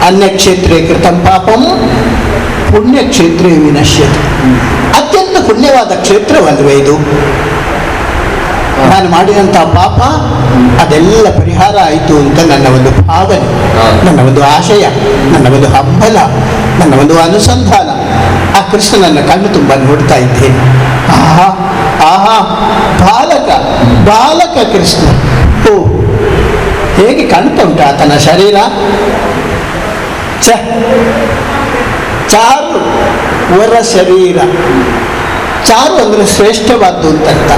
ಅನ್ಯಕ್ಷೇತ್ರೇ ಕೃತಂ ಪಾಪಂ ಪುಣ್ಯಕ್ಷೇತ್ರೇ ವಿನಶ್ಯತೆ. ಅತ್ಯಂತ ಪುಣ್ಯವಾದ ಕ್ಷೇತ್ರವಲ್ವೇ ಇದು? ನಾನು ಮಾಡಿದಂತಹ ಪಾಪ ಅದೆಲ್ಲ ಪರಿಹಾರ ಆಯಿತು ಅಂತ ನನ್ನ ಒಂದು ಭಾವನೆ, ನನ್ನ ಒಂದು ಆಶಯ, ನನ್ನ ಒಂದು ಹಂಬಲ, ನನ್ನ ಒಂದು ಅನುಸಂಧಾನ. ಆ ಕೃಷ್ಣನನ್ನ ಕಣ್ಣು ತುಂಬ ನೋಡ್ತಾ ಇದ್ದೇನೆ. ಆಹಾ ಆಹಾ, ಬಾಲಕ ಬಾಲಕ ಕೃಷ್ಣ. ಓ, ಹೇಗೆ ಕಾಣ್ತಾ ಉಂಟು ಆತನ ಶರೀರ. ಚಾರು ವರ ಶರೀರ. ಚಾರು ಅಂದರೆ ಶ್ರೇಷ್ಠವಾದ್ದು ಅಂತರ್ಥ.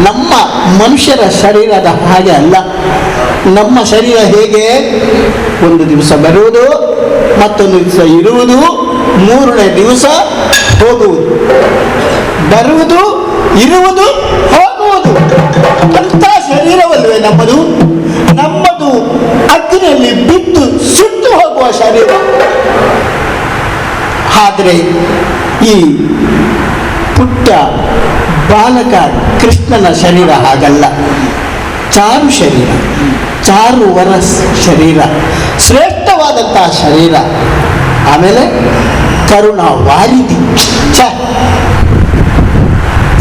ನಮ್ಮ ಮನುಷ್ಯರ ಶರೀರದ ಹಾಗೆ ಅಲ್ಲ. ನಮ್ಮ ಶರೀರ ಹೇಗೆ ಒಂದು ದಿವಸ ಬರುವುದು, ಮತ್ತೊಂದು ದಿವಸ ಇರುವುದು, ಮೂರನೇ ದಿವಸ ಹೋಗುವುದು, ಬರುವುದು, ಇರುವುದು, ಹೋಗುವುದು. ಅಂಥ ಶರೀರವಲ್ವೇ ನಮ್ಮದು? ನಮ್ಮದು ಅಗ್ನಿಯಲ್ಲಿ ಬಿದ್ದು ಸುಟ್ಟು ಹೋಗುವ ಶರೀರ. ಆದರೆ ಈ ಪುಟ್ಟ ಬಾಲಕ ಕೃಷ್ಣನ ಶರೀರ ಹಾಗಲ್ಲ. ಚಾರು ಶರೀರ, ಚಾರು ವರ ಶರೀರ, ಶ್ರೇಷ್ಠವಾದಂತಹ ಶರೀರ. ಆಮೇಲೆ ಕರುಣಾ ವಾರಿಧಿ.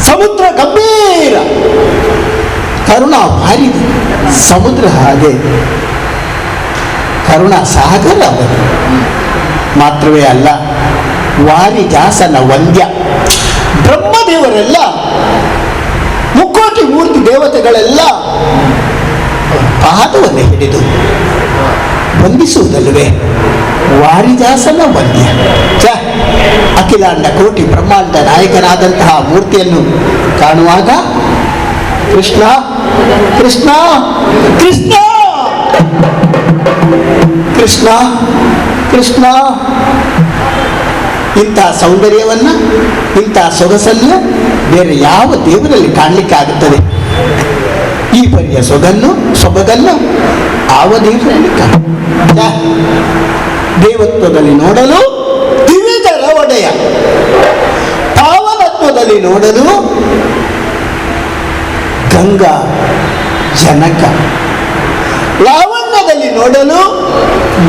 ಸಮುದ್ರ ಗಂಭೀರ, ಕರುಣಾ ವಾರಿಧಿ. ಸಮುದ್ರ ಹಾಗೆ ಕರುಣಾ ಸಾಗರ ಅವರು. ಮಾತ್ರವೇ ಅಲ್ಲ, ವಾರಿಜಾಸನ ವಂದ್ಯ. ಬ್ರಹ್ಮದೇವರೆಲ್ಲ, ಮುಕ್ಕೋಟಿ ಮೂರ್ತಿ ದೇವತೆಗಳೆಲ್ಲ ಪಾದವನ್ನು ಹಿಡಿದು ವಂದಿಸುವುದಲ್ವೇ? ವಾರಿಜಾಸನ ವಂದ್ಯ. ಅಖಿಲಾಂಡ ಕೋಟಿ ಬ್ರಹ್ಮಾಂಡ ನಾಯಕನಾದಂತಹ ಮೂರ್ತಿಯನ್ನು ಕಾಣುವಾಗ ಕೃಷ್ಣ ಕೃಷ್ಣ ಕೃಷ್ಣ ಕೃಷ್ಣ ಕೃಷ್ಣ, ಇಂಥ ಸೌಂದರ್ಯವನ್ನ, ಇಂಥ ಸೊಗಸನ್ನು ಬೇರೆ ಯಾವ ದೇವರಲ್ಲಿ ಕಾಣಲಿಕ್ಕಾಗುತ್ತದೆ? ಈ ಪರಿಯ ಸೊಬಗನ್ನು ಯಾವ ದೇವರಲ್ಲಿ ದೇವತ್ವದಲ್ಲಿ ನೋಡಲು ದಿವ್ಯಜಲ ಒಡೆಯ, ಪಾವನತ್ವದಲ್ಲಿ ನೋಡಲು ಗಂಗಾ ಜನಕ, ಲಾವಣ್ಯದಲ್ಲಿ ನೋಡಲು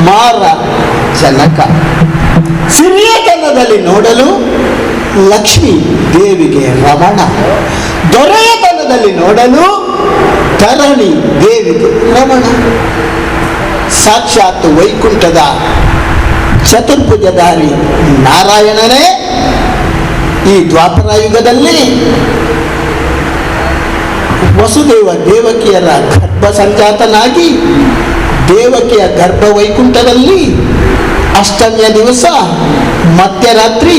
ಮಾರ ಜನಕ, ಸಿರಿಯತನದಲ್ಲಿ ನೋಡಲು ಲಕ್ಷ್ಮೀ ದೇವಿಗೆ ರಮಣ, ದೊರೆಯತನದಲ್ಲಿ ನೋಡಲು ಧರಣಿ ದೇವಿಗೆ ರಮಣ. ಸಾಕ್ಷಾತ್ ವೈಕುಂಠದ ಚತುರ್ಭುಜಧಾರಿ ನಾರಾಯಣನೇ ಈ ದ್ವಾಪರ ಯುಗದಲ್ಲಿ ವಸುದೇವ ದೇವಕಿಯರ ಗರ್ಭ ಸಂಜಾತನಾಗಿ ದೇವಕಿಯ ಗರ್ಭ ವೈಕುಂಠದಲ್ಲಿ ಅಷ್ಟಮಿಯ ದಿವಸ ಮಧ್ಯರಾತ್ರಿ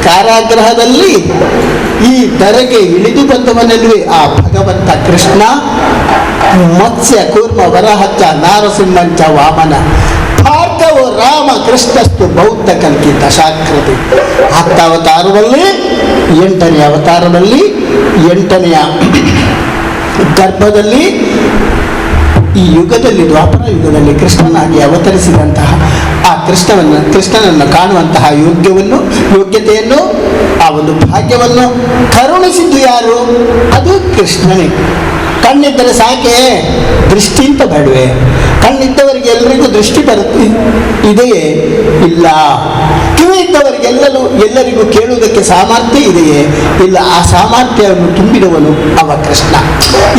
ಕಾರಾಗೃಹದಲ್ಲಿ ಈ ಧರೆಗೆ ಇಳಿದು ಬಂದವನಲ್ವೇ ಆ ಭಗವಂತ ಕೃಷ್ಣ ಮತ್ಸ್ಯ ಕೂರ್ಮ ವರಹಚ್ಚ ನಾರಸಿಂಹಂಚ ವಾಮನ ಭಾರ್ಗವ ರಾಮ ಕೃಷ್ಣಸ್ತು ಬೌದ್ಧ ಕಲ್ಕಿ ದಶಾಕೃತಿ. 10 ಅವತಾರದಲ್ಲಿ 8ನೇ ಅವತಾರದಲ್ಲಿ 8ನೆಯ ಗರ್ಭದಲ್ಲಿ ಈ ಯುಗದಲ್ಲಿ ದ್ವಾಪರ ಯುಗದಲ್ಲಿ ಕೃಷ್ಣನಾಗಿ ಅವತರಿಸಿದಂತಹ ಆ ಕೃಷ್ಣನನ್ನು ಕಾಣುವಂತಹ ಯೋಗ್ಯತೆಯನ್ನು ಆ ಒಂದು ಭಾಗ್ಯವನ್ನು ಕರುಣಿಸಿದ್ದು ಯಾರು? ಅದು ಕೃಷ್ಣನೇ. ಕಣ್ಣಿದ್ದರೆ ಸಾಕೆ, ದೃಷ್ಟಿ ಅಂತ ಬೇಡವೆ? ಕಣ್ಣಿದ್ದವರಿಗೆ ಎಲ್ಲರಿಗೂ ದೃಷ್ಟಿ ಇದೆಯೇ? ಇಲ್ಲ. ಕಿವಿ ಇದ್ದವರಿಗೆ ಎಲ್ಲರಿಗೂ ಕೇಳುವುದಕ್ಕೆ ಸಾಮರ್ಥ್ಯ ಇದೆಯೇ? ಇಲ್ಲ. ಆ ಸಾಮರ್ಥ್ಯವನ್ನು ತುಂಬಿದವನು ಅವ ಕೃಷ್ಣ.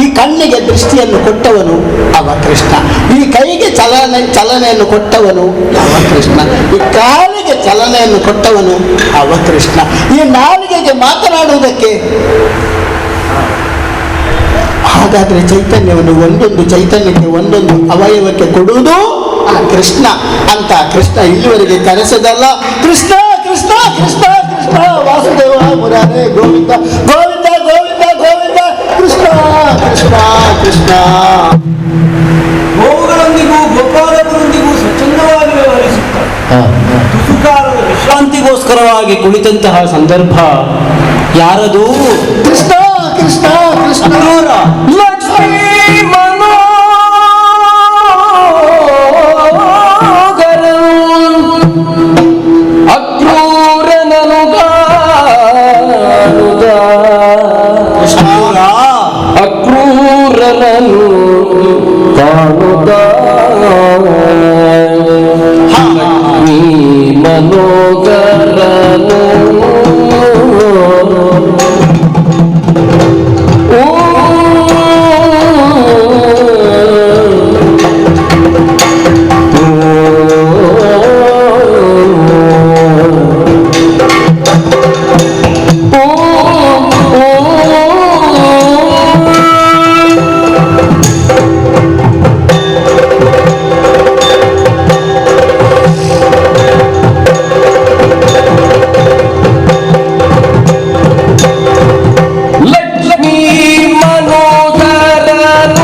ಈ ಕಣ್ಣಿಗೆ ದೃಷ್ಟಿಯನ್ನು ಕೊಟ್ಟವನು ಅವ ಕೃಷ್ಣ. ಈ ಕೈಗೆ ಚಲನೆಯನ್ನು ಕೊಟ್ಟವನು ಅವ ಕೃಷ್ಣ. ಈ ಕಾಲಿಗೆ ಚಲನೆಯನ್ನು ಕೊಟ್ಟವನು ಅವ ಕೃಷ್ಣ. ಈ ನಾಲಿಗೆಗೆ ಮಾತನಾಡುವುದಕ್ಕೆ. ಹಾಗಾದ್ರೆ ಚೈತನ್ಯವನ್ನು ಒಂದೊಂದು ಚೈತನ್ಯಕ್ಕೆ ಒಂದೊಂದು ಅವಯವಕ್ಕೆ ಕೊಡುವುದು ಆ ಕೃಷ್ಣ ಅಂತ. ಕೃಷ್ಣ ಇಲ್ಲಿವರೆಗೆ ಕರೆಸದಲ್ಲ. ಕೃಷ್ಣ ಕೃಷ್ಣ ಕೃಷ್ಣ ಕೃಷ್ಣ ವಾಸುದೇವ ಮುರಾರೇ ಗೋವಿಂದ ಗೋವಿಂದ ಗೋವಿಂದ ಗೋವಿಂದ ಕೃಷ್ಣ ಕೃಷ್ಣ ಕೃಷ್ಣ. ಗೋವುಗಳೊಂದಿಗೂ ಗೋಪಾಲಕರೊಂದಿಗೂ ಸ್ವಚ್ಛಂದವಾಗಿ ವ್ಯವಹರಿಸುತ್ತಾರೆ. ತುಸುಕಾಲದ ವಿಶ್ರಾಂತಿಗೋಸ್ಕರವಾಗಿ ಕುಳಿತಂತಹ ಸಂದರ್ಭ ಯಾರದು? ಕೃಷ್ಣ ಕೃಷ್ಣ ಕೃಷ್ಣ. ಲಕ್ಷ್ಮೀ ಮನೋಗರ ಅಕ್ರೂರನನು ಕಾಣುಗ. ಅಕ್ರೂರನನು ಕಾಣುಗ. ಲಕ್ಷ್ಮೀ ಮನೋಗರನು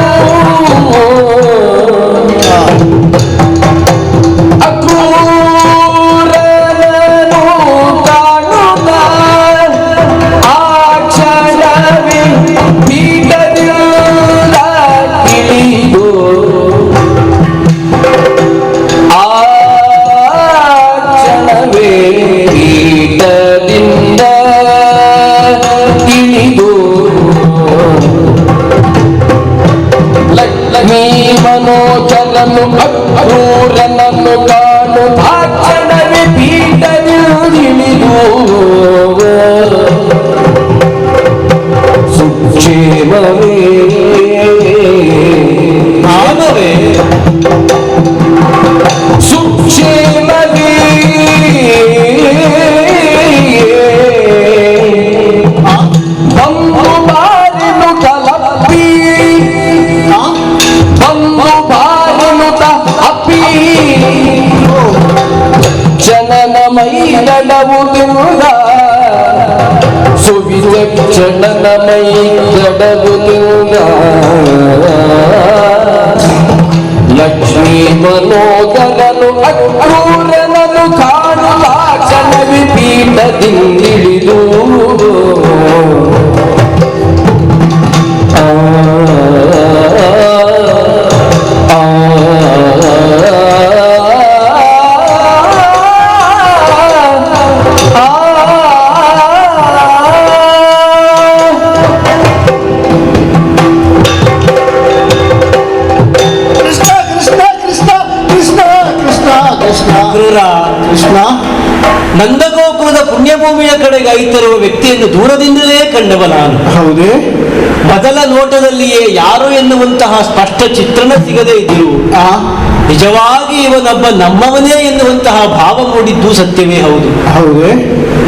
ಅಕ್ರೂರನನ್ನು ಕಾಣು ಭಾಕ್ಷಣವೇ ಪೀಠವಿಳಿದು ಸುಕ್ಷೇಮವೇ ಮಾನವೇ ಸುಕ್ಷೇಮವೇ ಬಂದು ಬಾರಿನು ಕಲಪಿ ಬಂದು ಬಾರಿನು ಅಪ್ಪಿ ಜನನ ಮೈಗಡವುದಿಲ್ಲ ಸುವಿಚಕ್ಷಣನ ಮೈಗಡವುದಿಲ್ಲ ಲಕ್ಷ್ಮೀ ಮನೋಗರನು ಅಕ್ರೂರನನು ಕಾಣುವ ಕ್ಷಣವಿ ಪೀಠದಿಂದಿಳಿದು ಕೃಷ್ಣ ನಂದಗೋಕುಲದ ಪುಣ್ಯಭೂಮಿಯ ಕಡೆಗೆ ಐತರುವ ವ್ಯಕ್ತಿಯನ್ನು ದೂರದಿಂದಲೇ ಕಂಡವ ನಾನು. ಹೌದೇ? ಮೊದಲ ನೋಟದಲ್ಲಿಯೇ ಯಾರು ಎನ್ನುವಂತಹ ಸ್ಪಷ್ಟ ಚಿತ್ರಣ ಸಿಗದೇ ಇದ್ದರು. ನಿಜವಾಗಿ ಇವನೊಬ್ಬ ನಮ್ಮವನೇ ಎನ್ನುವಂತಹ ಭಾವ ಮೂಡಿದ್ದು ಸತ್ಯವೇ ಹೌದು. ಹೌದೇ?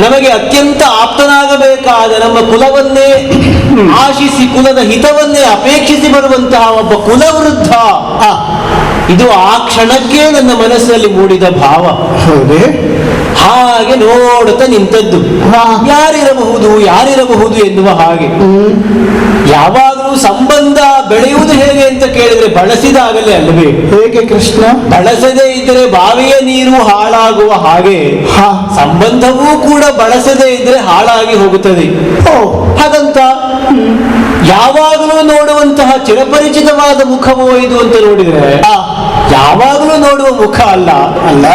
ನಮಗೆ ಅತ್ಯಂತ ಆಪ್ತನಾಗಬೇಕಾದ ನಮ್ಮ ಕುಲವನ್ನೇ ಆಶಿಸಿ ಕುಲದ ಹಿತವನ್ನೇ ಅಪೇಕ್ಷಿಸಿ ಬರುವಂತಹ ಒಬ್ಬ ಕುಲವೃದ್ಧ ಇದು ಆ ಕ್ಷಣಕ್ಕೆ ನನ್ನ ಮನಸ್ಸಿನಲ್ಲಿ ಮೂಡಿದ ಭಾವ. ಹೌದೇ? ಹಾಗೆ ನೋಡುತ್ತಾ ನಿಂತದ್ದು. ಹಾ. ಯಾರಿರಬಹುದು ಎನ್ನುವ ಹಾಗೆ. ಯಾವಾಗಲೂ ಸಂಬಂಧ ಬೆಳೆಯುವುದು ಹೇಗೆ ಅಂತ ಕೇಳಿದ್ರೆ ಬಳಸಿದಾಗಲೇ ಅಲ್ಲವೇ? ಹೇಗೆ ಕೃಷ್ಣ? ಬಳಸದೇ ಇದ್ದರೆ ಬಾವಿಯ ನೀರು ಹಾಳಾಗುವ ಹಾಗೆ ಹಾ. ಸಂಬಂಧವೂ ಕೂಡ ಬಳಸದೇ ಇದ್ರೆ ಹಾಳಾಗಿ ಹೋಗುತ್ತದೆ. ಓ, ಹಾಗಂತ ಯಾವಾಗಲೂ ನೋಡುವಂತಹ ಚಿರಪರಿಚಿತವಾದ ಮುಖವೋ ಇದು ಅಂತ ನೋಡಿದ್ರೆ ಯಾವಾಗಲೂ ನೋಡುವ ಮುಖ ಅಲ್ಲ.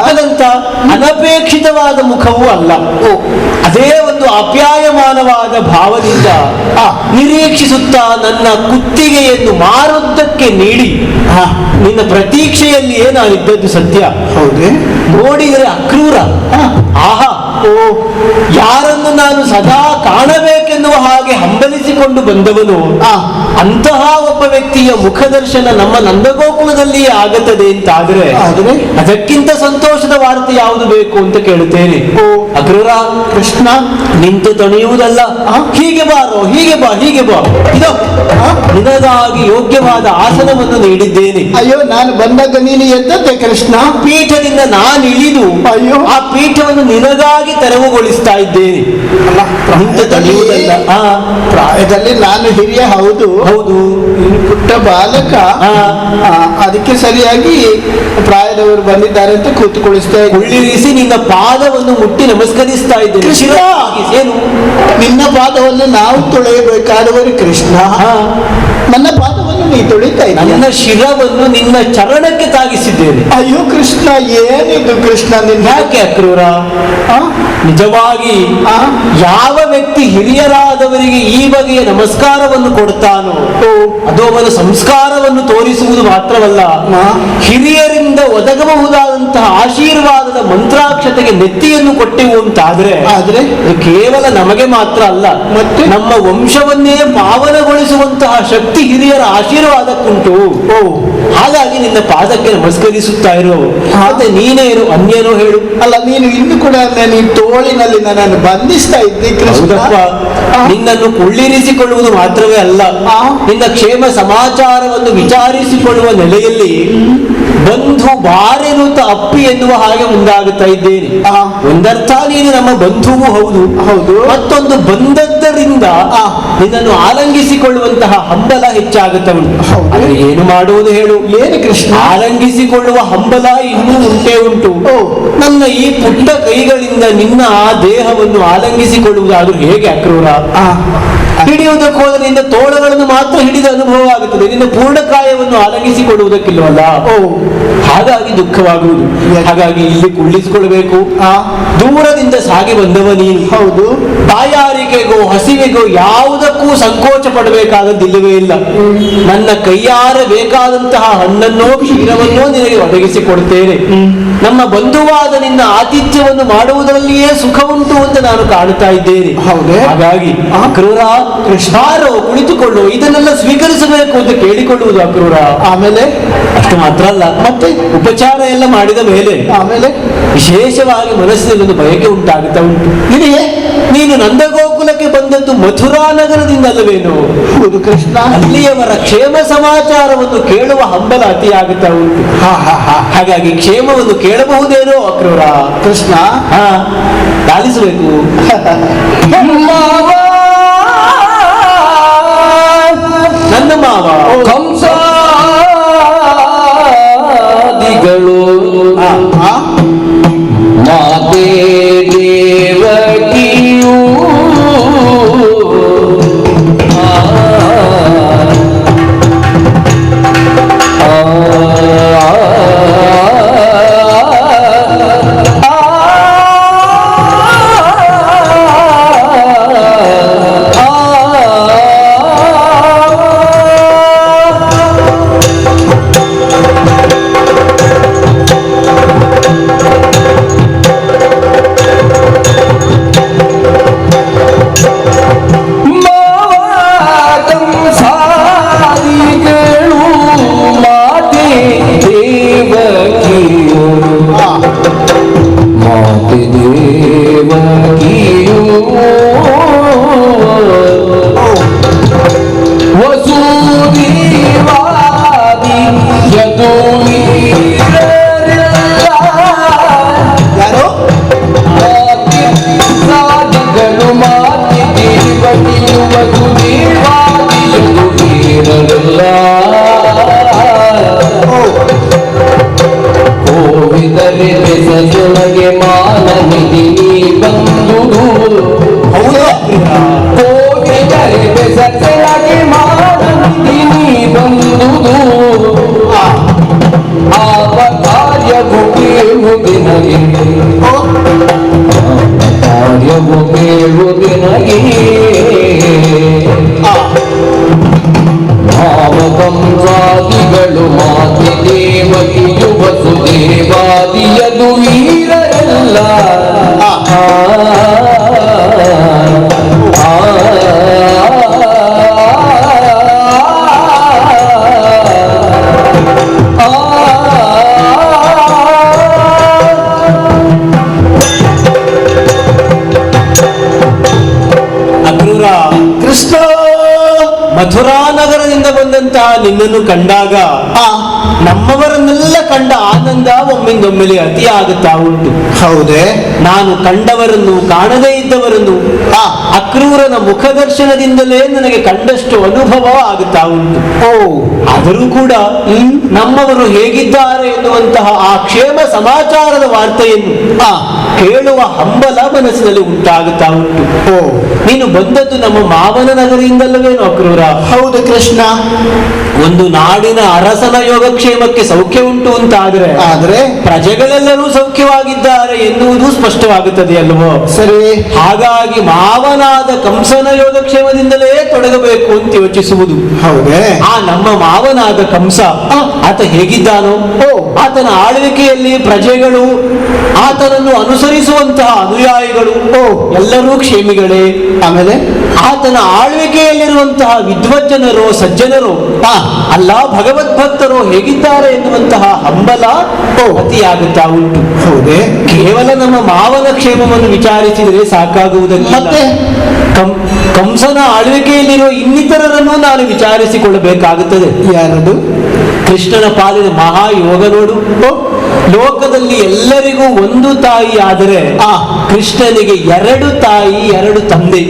ಹಾಗಂತ ಅನಪೇಕ್ಷಿತವಾದ ಮುಖವೂ ಅಲ್ಲ. ಅದೇ ಒಂದು ಅಪ್ಯಾಯಮಾನವಾದ ಭಾವದಿಂದ ನಿರೀಕ್ಷಿಸುತ್ತಾ ನನ್ನ ಕುತ್ತಿಗೆಯನ್ನು ಮಾರುದ್ದಕ್ಕೆ ನೀಡಿ ನಿನ್ನ ಪ್ರತೀಕ್ಷೆಯಲ್ಲಿಯೇ ನಾನಿದ್ದದ್ದು ಸತ್ಯ. ಹೌದೇ? ನೋಡಿದರೆ ಅಕ್ರೂರ. ಆಹಾ, ಯಾರನ್ನು ನಾನು ಸದಾ ಕಾಣಬೇಕೆನ್ನುವ ಹಾಗೆ ಹಂಬಲಿಸಿಕೊಂಡು ಬಂದವನು ಅಂತಹ ಒಬ್ಬ ವ್ಯಕ್ತಿಯ ಮುಖದರ್ಶನ ನಮ್ಮ ನಂದಗೋಕುಲದಲ್ಲಿಯೇ ಆಗತ್ತದೆ ಅಂತಾದ್ರೆ ಅದಕ್ಕಿಂತ ಸಂತೋಷದ ವಾರ್ತೆ ಯಾವುದು ಬೇಕು ಅಂತ ಕೇಳುತ್ತೇನೆ. ಅಕ್ರೂರ, ಕೃಷ್ಣ ನಿಂತು ತಣಿಯುವುದಲ್ಲ, ಹೀಗೆ ಬಾರೋ, ಹೀಗೆ ಬಾ, ಹೀಗೆ ಬಾ. ಇದೋ ನಿನಗಾಗಿ ಯೋಗ್ಯವಾದ ಆಸನವನ್ನು ನೀಡಿದ್ದೇನೆ. ಅಯ್ಯೋ, ನಾನು ಬಂದಾಗ ನೀನು ಎದ್ದದ್ದೆ ಕೃಷ್ಣ. ಪೀಠದಿಂದ ನಾನು ಇಳಿದು ಅಯ್ಯೋ ಆ ಪೀಠವನ್ನು ನಿನಗಾಗಿ ತೆರವುಗೊಳಿಸ್ತಾ ಇದ್ದೇನೆ. ನಿಂತು ತಣಿಯುವುದಲ್ಲ. ಪ್ರಾಯದಲ್ಲಿ ನಾನು ಹಿರಿಯ, ಹೌದು ಹೌದು, ನೀನು ಪುಟ್ಟ ಬಾಲಕ. ಅದಕ್ಕೆ ಸರಿಯಾಗಿ ಪ್ರಾಯದವರು ಬಂದಿದ್ದಾರೆ ಅಂತ ಕೂತುಕೊಳಿಸ್ತಾ ಉಳ್ಳಿರಿಸಿ ನಿನ್ನ ಪಾದವನ್ನು ಮುಟ್ಟಿ ನಮಸ್ಕರಿಸ್ತಾ ಇದ್ದೇನೆ. ಏನು ನಿನ್ನ ಪಾದವನ್ನು ನಾವು ತೊಳೆಯಬೇಕಾದವರು ಕೃಷ್ಣ. ನನ್ನ ಪಾದವನ್ನು ನೀ ತೊಳಿತಾ ಇದ್ದೀಯ. ನನ್ನ ಶಿರವನ್ನು ನಿನ್ನ ಚರಣಕ್ಕೆ ತಾಗಿಸಿದ್ದೇನೆ. ಅಯ್ಯೋ ಕೃಷ್ಣ, ಏನಿದು ಕೃಷ್ಣ ನಿನ್ನ? ಯಾಕೆ ಅಕ್ರೂರ? ನಿಜವಾಗಿ ಯಾವ ವ್ಯಕ್ತಿ ಹಿರಿಯರಾದವರಿಗೆ ಈ ಬಗೆಯ ನಮಸ್ಕಾರವನ್ನು ಕೊಡ್ತಾನೋ ಅದು ಅವನ ಸಂಸ್ಕಾರವನ್ನು ತೋರಿಸುವುದು ಮಾತ್ರವಲ್ಲ, ಹಿರಿಯರಿಂದ ಒದಗಬಹುದಾದಂತಹ ಆಶೀರ್ವಾದದ ಮಂತ್ರಾಕ್ಷತೆಗೆ ನೆತ್ತಿಯನ್ನು ಕೊಟ್ಟೆವು ಅಂತಾದ್ರೆ ಅದು ಕೇವಲ ನಮಗೆ ಮಾತ್ರ ಅಲ್ಲ, ಮತ್ತೆ ನಮ್ಮ ವಂಶವನ್ನೇ ಪಾವನಗೊಳಿಸುವಂತಹ ಶಕ್ತಿ ಹಿರಿಯರ ಆಶೀರ್ವಾದಕ್ಕುಂಟು. ಹಾಗಾಗಿ ನಿನ್ನ ಪಾದಕ್ಕೆ ನಮಸ್ಕರಿಸುತ್ತಾ ಇರೋ. ಮತ್ತೆ ನೀನೇನು ಅನ್ಯನೋ ಹೇಳು. ಅಲ್ಲ, ನೀನು ಇನ್ನು ಕೂಡ ನೀನು ತೋಳಿನಲ್ಲಿ ನನ್ನನ್ನು ಬಂಧಿಸ್ತಾ ಇದ್ದಿ ಕೃಷ್ಣ. ನಿನ್ನನ್ನು ಕುಳ್ಳಿರಿಸಿಕೊಳ್ಳುವುದು ಮಾತ್ರವೇ ಅಲ್ಲ, ನಿನ್ನ ಕ್ಷೇಮ ಸಮಾಚಾರವನ್ನು ವಿಚಾರಿಸಿಕೊಳ್ಳುವ ನೆಲೆಯಲ್ಲಿ ಬಂಧು ಬಾರೆನುತ ಅಪ್ಪಿ ಎನ್ನುವ ಹಾಗೆ ಮುಂದಾಗುತ್ತಾ ಇದ್ದೇನೆ. ಒಂದರ್ಥ ನೀನು ನಮ್ಮ ಬಂಧುವು ಹೌದು, ಹೌದು. ಮತ್ತೊಂದು ಬಂದದ್ದರಿಂದ ನಿನ್ನನ್ನು ಆಲಂಗಿಸಿಕೊಳ್ಳುವಂತಹ ಹಂಬಲ ಹೆಚ್ಚಾಗುತ್ತಾ ಉಂಟು. ಏನು ಮಾಡುವುದು ಹೇಳು? ಏನು ಕೃಷ್ಣ? ಆಲಂಗಿಸಿಕೊಳ್ಳುವ ಹಂಬಲ ಇನ್ನೂ ಉಂಟೇ ಉಂಟು. ನನ್ನ ಈ ಪುಟ್ಟ ಕೈಗಳಿಂದ ನಿನ್ನ ಆ ದೇಹವನ್ನು ಆಲಂಗಿಸಿಕೊಳ್ಳುವುದಾದ್ರೂ ಹೇಗೆ ಅಕ್ರೂರ? ಹಿಡಿಯುವುದಕ್ಕೆ ಹೋದರೆ ನಿನ್ನ ತೋಳಗಳನ್ನು ಮಾತ್ರ ಹಿಡಿದ ಅನುಭವ ಆಗುತ್ತದೆ, ನಿನ್ನ ಪೂರ್ಣಕಾಯವನ್ನು ಆಲಂಗಿಸಿಕೊಳ್ಳುವುದಕ್ಕಿಲ್ಲವಲ್ಲ. ಹಾಗಾಗಿ ದುಃಖವಾಗುವುದು. ಹಾಗಾಗಿ ಇಲ್ಲಿ ಕುಳ್ಳಿಸಿಕೊಳ್ಳಬೇಕು. ದೂರದಿಂದ ಸಾಗಿ ಬಂದವ ನೀನು, ಹೌದು. ಬಾಯಾರಿಕೆಗೋ ಹಸಿವೆಗೋ ಯಾವುದಕ್ಕೂ ಸಂಕೋಚ ಪಡಬೇಕಾದದ್ದಿಲ್ಲವೇ ಇಲ್ಲ. ನನ್ನ ಕೈಯಾರ ಬೇಕಾದಂತಹ ಹಣ್ಣನ್ನೋ ಕ್ಷೀರವನ್ನೋ ನಿನಗೆ ಒದಗಿಸಿಕೊಡುತ್ತೇನೆ. ನಮ್ಮ ಬಂಧುವಾದ ನಿನ್ನ ಆತಿಥ್ಯವನ್ನು ಮಾಡುವುದರಲ್ಲಿಯೇ ಸುಖ ಉಂಟು ಅಂತ ನಾನು ಕಾಣುತ್ತಾ ಇದ್ದೇನೆ. ಹಾಗಾಗಿ ಅಕ್ರೂರ, ಕೃಷ್ಣಾರೋ ಕುಳಿತುಕೊಳ್ಳು, ಇದನ್ನೆಲ್ಲ ಸ್ವೀಕರಿಸಬೇಕು ಅಂತ ಕೇಳಿಕೊಳ್ಳುವುದು ಅಕ್ರೂರ. ಆಮೇಲೆ ಅಷ್ಟು ಮಾತ್ರ ಅಲ್ಲ, ಮತ್ತೆ ಉಪಚಾರ ಎಲ್ಲ ಮಾಡಿದ ಮೇಲೆ ಆಮೇಲೆ ವಿಶೇಷವಾಗಿ ಮನಸ್ಸಿನಲ್ಲಿ ಒಂದು ಬಯಕೆ ಉಂಟಾಗುತ್ತಾ ಉಂಟು. ನಿನಗೆ ನೀನು ನಂದಗೋಕುಲಕ್ಕೆ ಬಂದದ್ದು ಮಥುರಾ ನಗರದಿಂದ ಅಲ್ಲವೇನು? ಹೌದು ಕೃಷ್ಣ. ಅಲ್ಲಿಯವರ ಕ್ಷೇಮ ಸಮಾಚಾರವನ್ನು ಕೇಳುವ ಹಂಬಲ ಅತಿಯಾಗುತ್ತಾ ಉಂಟು. ಹಾಗಾಗಿ ಕ್ಷೇಮವನ್ನು ಕೇಳಬಹುದೇನೋ ಅಕ್ರೂರ? ಕೃಷ್ಣ ಲಾಲಿಸಬೇಕು. ನನ್ನ ಮಾವ ಕಂಸಾದಿಗಳು ಮಾತೆ ದೇವಕಿಯೂ ವಸುದೇವಾದಿ ಯದುವೀ ಇಲ್ಲ ಅಕ್ರೂರ, ಕೃಷ್ಣ, ಮಥುರಾ ನಗರದಿಂದ ಬಂದಂತಹ ನಿನ್ನನ್ನು ಕಂಡಾಗ ನಮ್ಮವರನ್ನೆಲ್ಲ ಕಂಡ ಆನಂದ ಒಮ್ಮಿಂದೊಮ್ಮೆಲೆ ಅತಿಯಾಗುತ್ತಾ ಉಂಟು. ಹೌದೇ? ನಾನು ಕಂಡವರನ್ನು ಕಾಣದೇ ಇದ್ದವರನ್ನು ಅಕ್ರೂರನ ಮುಖದರ್ಶನದಿಂದಲೇ ನನಗೆ ಕಂಡಷ್ಟು ಅನುಭವ ಆಗುತ್ತಾ ಉಂಟು. ಆದರೂ ಕೂಡ ನಮ್ಮವರು ಹೇಗಿದ್ದಾರೆ ಎನ್ನುವಂತಹ ಆ ಕ್ಷೇಮ ಸಮಾಚಾರದ ವಾರ್ತೆಯನ್ನು ಕೇಳುವ ಹಂಬಲ ಮನಸ್ಸಿನಲ್ಲಿ ಉಂಟಾಗುತ್ತಾ ಉಂಟು. ನೀನು ಬಂದದ್ದು ನಮ್ಮ ಮಾವನ ನಗರಿಯಿಂದಲ್ಲವೇನು ಅಕ್ರೂರ? ಹೌದು ಕೃಷ್ಣ. ಒಂದು ನಾಡಿನ ಅರಸನ ಯೋಗಕ್ಷೇಮಕ್ಕೆ ಸೌಖ್ಯ ಉಂಟು ಅಂತಾದ್ರೆ ಆದ್ರೆ ಪ್ರಜೆಗಳೆಲ್ಲರೂ ಸೌಖ್ಯವಾಗಿದ್ದಾರೆ ಎನ್ನುವುದು ಸ್ಪಷ್ಟವಾಗುತ್ತದೆ ಅಲ್ವೋ? ಸರಿ. ಹಾಗಾಗಿ ಮಾವನಾದ ಕಂಸನ ಯೋಗಕ್ಷೇಮದಿಂದಲೇ ತೊಡಗಬೇಕು ಅಂತ ಯೋಚಿಸುವುದು. ಹೌದೇ? ಆ ನಮ್ಮ ಮಾವನಾದ ಕಂಸ ಆತ ಹೇಗಿದ್ದಾನೋ, ಆತನ ಆಳ್ವಿಕೆಯಲ್ಲಿ ಪ್ರಜೆಗಳು, ಆತನನ್ನು ಅನುಸರಿಸುವಂತಹ ಅನುಯಾಯಿಗಳು ಎಲ್ಲರೂ ಕ್ಷೇಮಿಗಳೇ. ಆಮೇಲೆ ಆತನ ಆಳ್ವಿಕೆಯಲ್ಲಿರುವಂತಹ ವಿದ್ವಜ್ಜನರು, ಸಜ್ಜನರು, ಅಲ್ಲ ಭಗವದ್ಭಕ್ತರು ಹೇಗಿದ್ದಾರೆ ಎನ್ನುವಂತಹ ಹಂಬಲ ಅತಿಯಾಗುತ್ತಾ ಉಂಟು. ಹೌದೇ? ಕೇವಲ ನಮ್ಮ ಮಾವನ ಕ್ಷೇಮವನ್ನು ವಿಚಾರಿಸಿದರೆ ಸಾಕಾಗುವುದಕ್ಕೆ ಮತ್ತೆ ಕಂಸನ ಆಳ್ವಿಕೆಯಲ್ಲಿರುವ ಇನ್ನಿತರರನ್ನು ನಾನು ವಿಚಾರಿಸಿಕೊಳ್ಳಬೇಕಾಗುತ್ತದೆ. ಯಾರದು? ಕೃಷ್ಣನ ಪಾಲಿನ ಮಹಾಯೋಗ ನೋಡು. ಲೋಕದಲ್ಲಿ ಎಲ್ಲರಿಗೂ ಒಂದು ತಾಯಿ ಆದರೆ ಕೃಷ್ಣನಿಗೆ ಎರಡು ತಾಯಿ, ಎರಡು ತಂದೆ.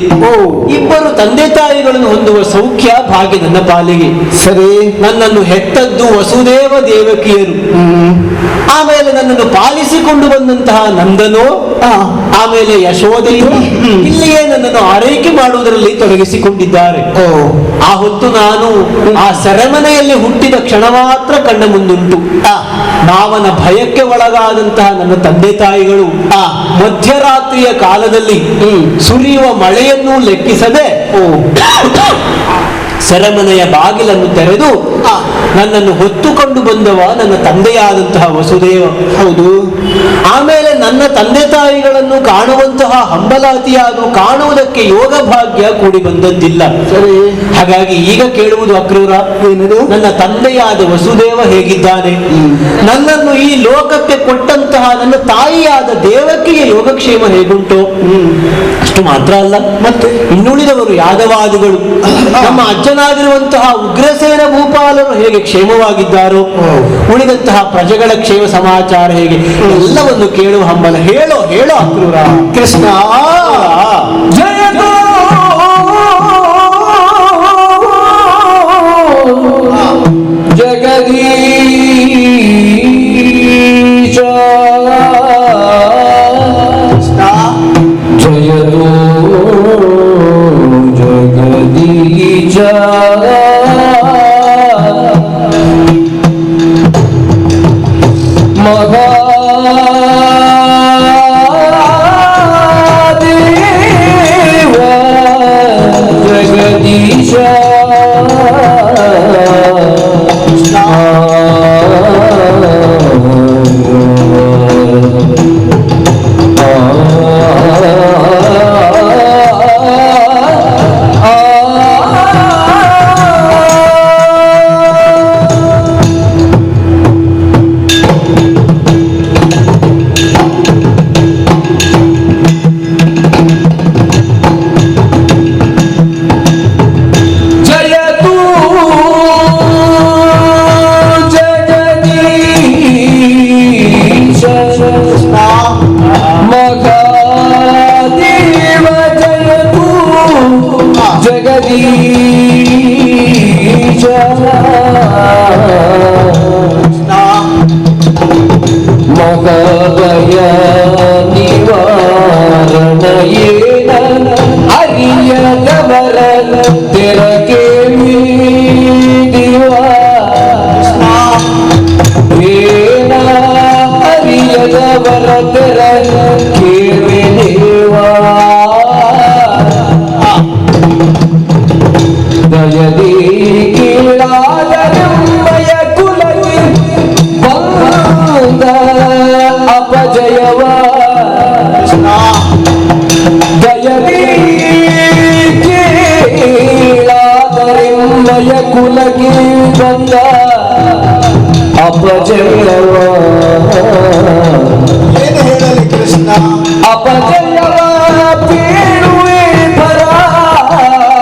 ಇಬ್ಬರು ತಂದೆ ತಾಯಿಗಳನ್ನು ಹೊಂದುವ ಸೌಖ್ಯ ಭಾಗ್ಯ ನನ್ನ ಪಾಲಿಗೆ. ಸರಿ. ನನ್ನನ್ನು ಹೆತ್ತದ್ದು ವಸುದೇವ ದೇವಕಿಯರು, ಆಮೇಲೆ ನನ್ನನ್ನು ಪಾಲಿಸಿಕೊಂಡು ಬಂದಂತಹ ನಂದನೋ, ಆಮೇಲೆ ಯಶೋದೆಯು ಇಲ್ಲಿಯೇ ನನ್ನನ್ನು ಆರೈಕೆ ಮಾಡುವುದರಲ್ಲಿ ತೊಡಗಿಸಿಕೊಂಡಿದ್ದಾರೆ. ಆ ಹೊತ್ತು ನಾನು ಆ ಸೆರೆಮನೆಯಲ್ಲಿ ಹುಟ್ಟಿದ ಕ್ಷಣ ಮಾತ್ರ ಕಣ್ಣ ಮುಂದುಂಟು. ಮಾವನ ಭಯಕ್ಕೆ ಒಳಗಾದಂತಹ ನನ್ನ ತಂದೆ ತಾಯಿಗಳು ಮಧ್ಯರಾತ್ರಿಯ ಕಾಲದಲ್ಲಿ ಸುರಿಯುವ ಮಳೆಯನ್ನು ಲೆಕ್ಕಿಸದೆ ಸೆರೆಮನೆಯ ಬಾಗಿಲನ್ನು ತೆರೆದು ನನ್ನನ್ನು ಹೊತ್ತುಕೊಂಡು ಬಂದವ ನನ್ನ ತಂದೆಯಾದಂತಹ ವಸುದೇವ. ಹೌದು. ಆಮೇಲೆ ನನ್ನ ತಂದೆ ತಾಯಿಗಳನ್ನು ಕಾಣುವಂತಹ ಹಂಬಲಾತಿಯಾದ ಕಾಣುವುದಕ್ಕೆ ಯೋಗ ಭಾಗ್ಯ ಕೂಡಿ ಬಂದದ್ದಿಲ್ಲ. ಸರಿ. ಹಾಗಾಗಿ ಈಗ ಕೇಳುವುದು ಅಕ್ರೂರ, ಏನದು? ನನ್ನ ತಂದೆಯಾದ ವಸುದೇವ ಹೇಗಿದ್ದಾನೆ? ನನ್ನನ್ನು ಈ ಲೋಕಕ್ಕೆ ಕೊಟ್ಟಂತಹ ನನ್ನ ತಾಯಿಯಾದ ದೇವಕಿಗೆ ಯೋಗಕ್ಷೇಮ ಹೇಗುಂಟು? ಅಷ್ಟು ಮಾತ್ರ ಅಲ್ಲ, ಮತ್ತೆ ಇನ್ನುಳಿದವರು ಯಾದವಾದಿಗಳು, ನಮ್ಮ ಅಜ್ಜನಾಗಿರುವಂತಹ ಉಗ್ರಸೇನ ಭೂಪಾಲರು ಹೇಗೆ ಕ್ಷೇಮವಾಗಿದ್ದಾರೋ, ಉಳಿದಂತಹ ಪ್ರಜೆಗಳ ಕ್ಷೇಮ ಸಮಾಚಾರ ಹೇಗೆ, ಎಲ್ಲವನ್ನು ಕೇಳುವ ಹಂಬಲ. ಹೇಳೋ ಹೇಳೋ ಅಕ್ರೂರ. ಕೃಷ್ಣ ಜಯತು ಜಗದೀಶ ಜಯತು ಜಗದೀಶ ಮಹಾದೇವ ಜಗದೀಶ ಮಗಭಯ ನಿವಾರಣಯೇನ ಅರಿಯದವರ ತೆರಕೆ ಮೀದಿವ ಏನ ಅರಿಯದವರ ತೆರಕೆ ಮೀದಿವ ದಯದಿ ಕೀಳಾದರೆಂಬಯ ಕುಲಗಿ ಬಂದ ಅಪಜಯವ ಜದಿ ಕೇಳಾದರೆಂಬಯ ಕುಲಕ್ಕೆ ಬಂದ ಅಪಜಯವ ಏನು ಹೇಳಲಿ ಕೃಷ್ಣ? ಅಪಜಯವ ಬೀಳುವೆ ಪರಾಭವ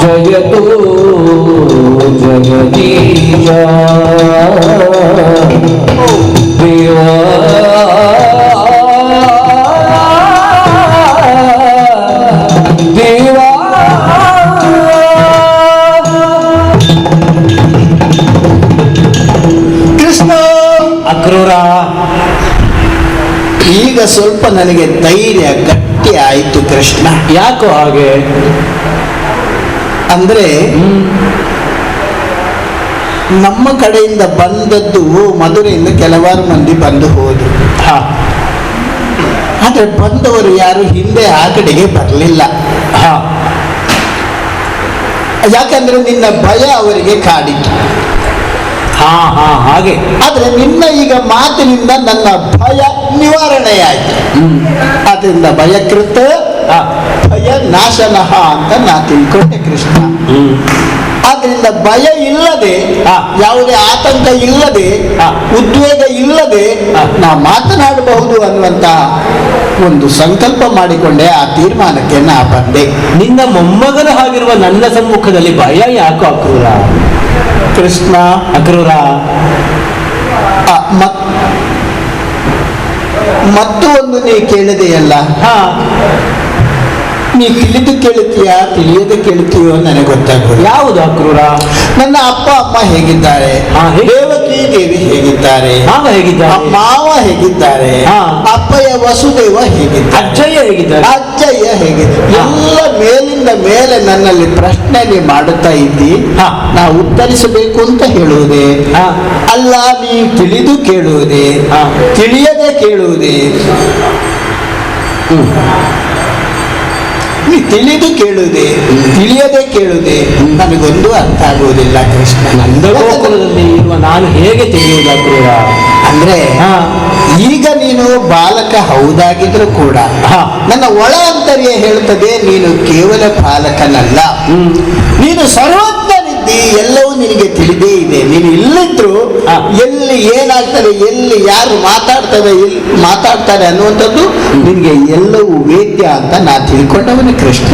ಜಯತು ಜಗದೀಶ ದೇವ ದೇವ ಕೃಷ್ಣ, ಅಕ್ರೂರ, ಈಗ ಸ್ವಲ್ಪ ನನಗೆ ಧೈರ್ಯ ಗಟ್ಟಿ ಆಯಿತು ಕೃಷ್ಣ. ಯಾಕೋ ಹಾಗೆ? ಅಂದ್ರೆ ನಮ್ಮ ಕಡೆಯಿಂದ ಬಂದದ್ದು ಮಧುರೆಯಿಂದ ಕೆಲವಾರು ಮಂದಿ ಬಂದು ಹೋದ್ರು. ಹಾ ಆದ್ರೆ ಬಂದವರು ಯಾರು ಹಿಂದೆ ಆ ಕಡೆಗೆ ಬರಲಿಲ್ಲ. ಹಾ ಯಾಕಂದ್ರೆ ನಿನ್ನ ಭಯ ಅವರಿಗೆ ಕಾಡಿತು. ಹಾ ಹಾ ಹಾಗೆ. ಆದ್ರೆ ನಿನ್ನ ಈಗ ಮಾತಿನಿಂದ ನನ್ನ ಭಯ ನಿವಾರಣೆಯಾಯಿತು. ಆದ್ರಿಂದ ಭಯಕೃತ ಹಾ ಭಯ ನಾಶನಃ ಅಂತ ನಾ ತಿಳ್ಕೊಂಡೆ ಕೃಷ್ಣ. ಆದ್ರಿಂದ ಭಯ ಇಲ್ಲದೆ, ಹಾ. ಯಾವುದೇ ಆತಂಕ ಇಲ್ಲದೆ, ಹಾ. ಉದ್ವೇಗ ಇಲ್ಲದೆ ಹಾ. ನಾ ಮಾತನಾಡಬಹುದು ಅನ್ನುವಂತ ಒಂದು ಸಂಕಲ್ಪ ಮಾಡಿಕೊಂಡೆ. ಆ ತೀರ್ಮಾನಕ್ಕೆ ನಾ ಬಂದೆ. ನಿನ್ನ ಮೊಮ್ಮಗನ ಹಾಗಿರುವ ನನ್ನ ಸಮ್ಮುಖದಲ್ಲಿ ಭಯ ಯಾಕೋ ಅಕ್ರೂರ? ಕೃಷ್ಣ, ಅಕ್ರೂರ, ಆ, ಮತ್ತು ಒಂದು ನೀ ಕೇಳಿದೆಯಲ್ಲ, ಹಾ ನೀ ತಿಳಿದು ಕೇಳುತ್ತೀಯಾ ತಿಳಿಯದೆ ಕೇಳುತ್ತೀಯೋ ನನಗೆ ಗೊತ್ತಾಗೋದು. ಯಾವುದು ಅಕ್ರೂರ? ನನ್ನ ಅಪ್ಪ ಅಮ್ಮ ಹೇಗಿದ್ದಾರೆ? ಹಾ, ದೇವಕಿ ದೇವಿ ಹೇಗಿದ್ದಾರೆ? ಮಾವ ಹೇಗಿದ್ದಾರೆ? ಮಾವ ಹೇಗಿದ್ದಾರೆ? ಹಾ. ಅಪ್ಪಯ್ಯ ವಸುದೇವ ಹೇಗಿದ್ದಾರೆ? ಅಜ್ಜಯ್ಯ ಹೇಗಿದ್ದಾರೆ? ಅಜ್ಜಯ್ಯ ಹೇಗಿದ್ದಾರೆ? ಹಾ. ಎಲ್ಲ ಮೇಲಿಂದ ಮೇಲೆ ನನ್ನಲ್ಲಿ ಪ್ರಶ್ನೆ ಮಾಡುತ್ತಾ ಇದ್ದಿ. ಹಾ. ನಾ ಉತ್ತರಿಸಬೇಕು ಅಂತ ಹೇಳುವುದೇ? ಹಾ. ಅಲ್ಲ, ನೀ ತಿಳಿದು ಕೇಳುವುದೇ? ಹಾ. ತಿಳಿಯದೆ ಕೇಳುವುದೇ? ನೀ ತಿಳಿದು ಕೇಳುವುದೇ ತಿಳಿಯದೆ ಕೇಳುವುದೇ ನನಗೊಂದು ಅರ್ಥ ಆಗುವುದಿಲ್ಲ ಕೃಷ್ಣ. ನಂದಗೋಕುಲದಲ್ಲಿ ಇರುವ ನಾನು ಹೇಗೆ ತಿಳಿಯುವುದು ಅಕ್ರೂರ? ಅಂದ್ರೆ ಹಾ. ಈಗ ನೀನು ಬಾಲಕ ಹೌದಾಗಿದ್ರು ಕೂಡ ಹಾ. ನನ್ನ ಒಳ ಅಂತರ್ಯ ಹೇಳ್ತದೆ, ನೀನು ಕೇವಲ ಬಾಲಕನಲ್ಲ, ನೀನು ಸರ್ವಜ್ಞನಿದ್ದಿ, ಎಲ್ಲವೂ ನಿನಗೆ ತಿಳಿದೇ ಇದೆ. ನೀನು ಇಲ್ಲಿದ್ರು ಹಾ. ಎಲ್ಲಿ ಏನಾಗ್ತದೆ, ಎಲ್ಲಿ ಯಾರು ಮಾತಾಡ್ತಾರೆ ಅನ್ನುವಂಥದ್ದು ನಿನಗೆ ಎಲ್ಲವೂ ವೇದ್ಯ ಅಂತ ನಾ ತಿಳ್ಕೊಂಡವನು ಕೃಷ್ಣ.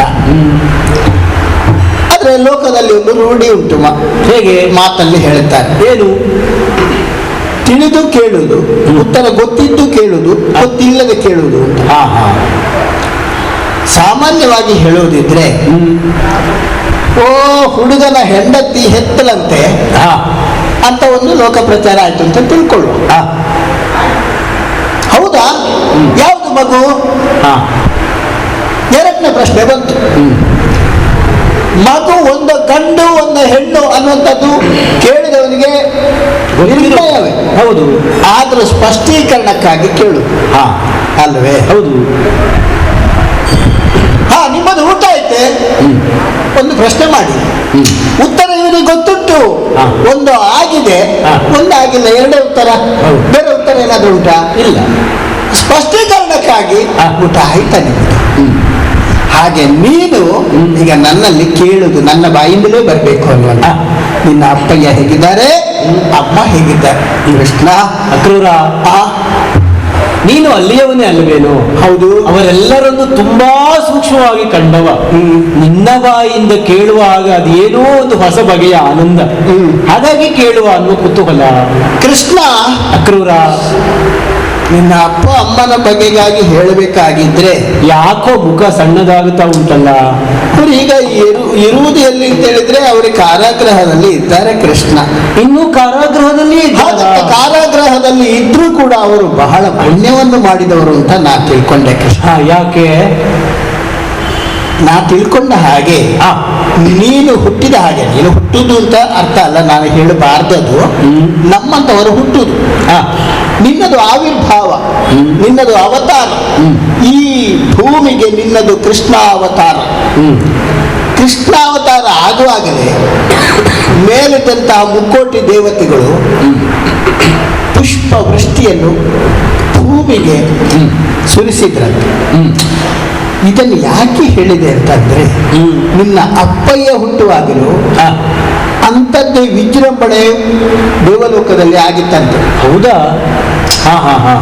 ಆದ್ರೆ ಲೋಕದಲ್ಲಿ ಒಂದು ರೂಢಿ ಉಂಟು, ಹೇಗೆ? ಮಾತಲ್ಲಿ ಹೇಳ್ತಾರೆ, ಏನು? ತಿಳಿದು ಕೇಳುವುದು, ಉತ್ತರ ಗೊತ್ತಿದ್ದು ಕೇಳುವುದು, ಗೊತ್ತಿಲ್ಲದೆ ಕೇಳುವುದು ಅಂತ. ಹಾ ಹಾ ಸಾಮಾನ್ಯವಾಗಿ ಹೇಳುವುದಿದ್ರೆ, ಓ ಹುಡುಗನ ಹೆಂಡತಿ ಹೆತ್ತಲಂತೆ ಹಾ ಅಂತ ಒಂದು ಲೋಕ ಪ್ರಚಾರ ಆಯ್ತು ಅಂತ ತಿಳ್ಕೊಳ್ಳು. ಹಾ ಹೌದಾ? ಯಾವುದು ಮಗು? ಹಾ ಎರಡನೇ ಪ್ರಶ್ನೆ ಬಂತು. ಮಗು ಒಂದು ಗಂಡು ಒಂದು ಹೆಣ್ಣು ಅನ್ನುವಂಥದ್ದು ಕೇಳಿದವನಿಗೆ ನಿರ್ಣಯವೇ. ಹೌದು. ಆದ್ರೂ ಸ್ಪಷ್ಟೀಕರಣಕ್ಕಾಗಿ ಕೇಳು. ಹಾ ಅಲ್ವೇ? ಹೌದು. ಹಾ, ನಿಮ್ಮದು ಊಟ ಐತೆ? ಒಂದು ಪ್ರಶ್ನೆ ಮಾಡಿ. ಉತ್ತರ ಇವನಿಗೆ ಗೊತ್ತುಂಟು. ಹಾ. ಒಂದು ಆಗಿದೆ, ಹಾ. ಒಂದು ಆಗಿಲ್ಲ, ಎರಡೇ ಉತ್ತರ. ಹೌದು. ಬೇರೆ ಉತ್ತರ ಏನಾದ್ರೂ ಉಂಟಾ? ಇಲ್ಲ. ಸ್ಪಷ್ಟೀಕರಣಕ್ಕಾಗಿ ಹಾ. ಊಟ ಆಯ್ತಾ ನಿಮ್ಮದು? ಹಾಗೆ ನೀನು ಈಗ ನನ್ನಲ್ಲಿ ಕೇಳುದು ನನ್ನ ಬಾಯಿಂದಲೇ ಬರಬೇಕು ಅನ್ನುವಂತ. ನಿನ್ನ ಅಪ್ಪಯ್ಯ ಹೇಗಿದ್ದಾರೆ, ಅಮ್ಮ ಹೇಗಿದ್ದಾರೆ? ಕೃಷ್ಣ, ಅಕ್ರೂರ, ಆ ನೀನು ಅಲ್ಲಿಯವನೇ ಅಲ್ಲವೇನು? ಹೌದು. ಅವರೆಲ್ಲರನ್ನು ತುಂಬಾ ಸೂಕ್ಷ್ಮವಾಗಿ ಕಂಡವ. ನಿನ್ನ ಬಾಯಿಂದ ಕೇಳುವಾಗ ಅದೇನೋ ಒಂದು ಹೊಸ ಬಗೆಯ ಆನಂದ, ಹಾಗಾಗಿ ಕೇಳುವ ಅನ್ನೋ ಕುತೂಹಲ. ಕೃಷ್ಣ, ಅಕ್ರೂರ, ನಿನ್ನ ಅಪ್ಪ ಅಮ್ಮನ ಬಗೆಗಾಗಿ ಹೇಳಬೇಕಾಗಿದ್ರೆ ಯಾಕೋ ಮುಖ ಸಣ್ಣದಾಗುತ್ತಾ ಉಂಟಲ್ಲ? ಅವರು ಈಗ ಇರುವುದು ಎಲ್ಲಿ ಅಂತ ಹೇಳಿದ್ರೆ ಅವರು ಕಾರಾಗೃಹದಲ್ಲಿ ಇದ್ದಾರೆ ಕೃಷ್ಣ. ಇನ್ನೂ ಕಾರಾಗೃಹದಲ್ಲಿ ಇದ್ದಾರಾ? ಕಾರಾಗೃಹದಲ್ಲಿ ಇದ್ರೂ ಕೂಡ ಅವರು ಬಹಳ ಪುಣ್ಯವನ್ನು ಮಾಡಿದವರು ಅಂತ ನಾ ತಿಳ್ಕೊಂಡೆ ಕೃಷ್ಣ. ಹಾ, ಯಾಕೆ? ನಾ ತಿಳ್ಕೊಂಡ ಹಾಗೆ ನೀನು ಹುಟ್ಟಿದ ಹಾಗೆ, ನೀನು ಹುಟ್ಟುದು ಅಂತ ಅರ್ಥ ಅಲ್ಲ, ನಾನು ಹೇಳಬಾರ್ದದು. ನಮ್ಮಂತವರು ಹುಟ್ಟುದು, ನಿನ್ನದು ಆವಿರ್ಭಾವ, ನಿನ್ನದು ಅವತಾರ. ಈ ಭೂಮಿಗೆ ನಿನ್ನದು ಕೃಷ್ಣ ಅವತಾರ. ಕೃಷ್ಣಾವತಾರ ಆಗುವಾಗಲೇ ಮೇಲಿದ್ದಂತಹ ಮುಕ್ಕೋಟಿ ದೇವತೆಗಳು ಪುಷ್ಪ ವೃಷ್ಟಿಯನ್ನು ಭೂಮಿಗೆ ಸುರಿಸಿದ್ರಂತೆ. ಇದನ್ನು ಯಾಕೆ ಹೇಳಿದೆ ಅಂತಂದ್ರೆ, ನಿನ್ನ ಅಪ್ಪಯ್ಯ ಹುಟ್ಟುವಾಗಲೂ ಅಂಥದ್ದೇ ವಿಜೃಂಭಣೆ ದೇವಲೋಕದಲ್ಲಿ ಆಗಿತ್ತಂತೆ. ಹೌದಾ? ಹಾ ಹಾ ಹಾ.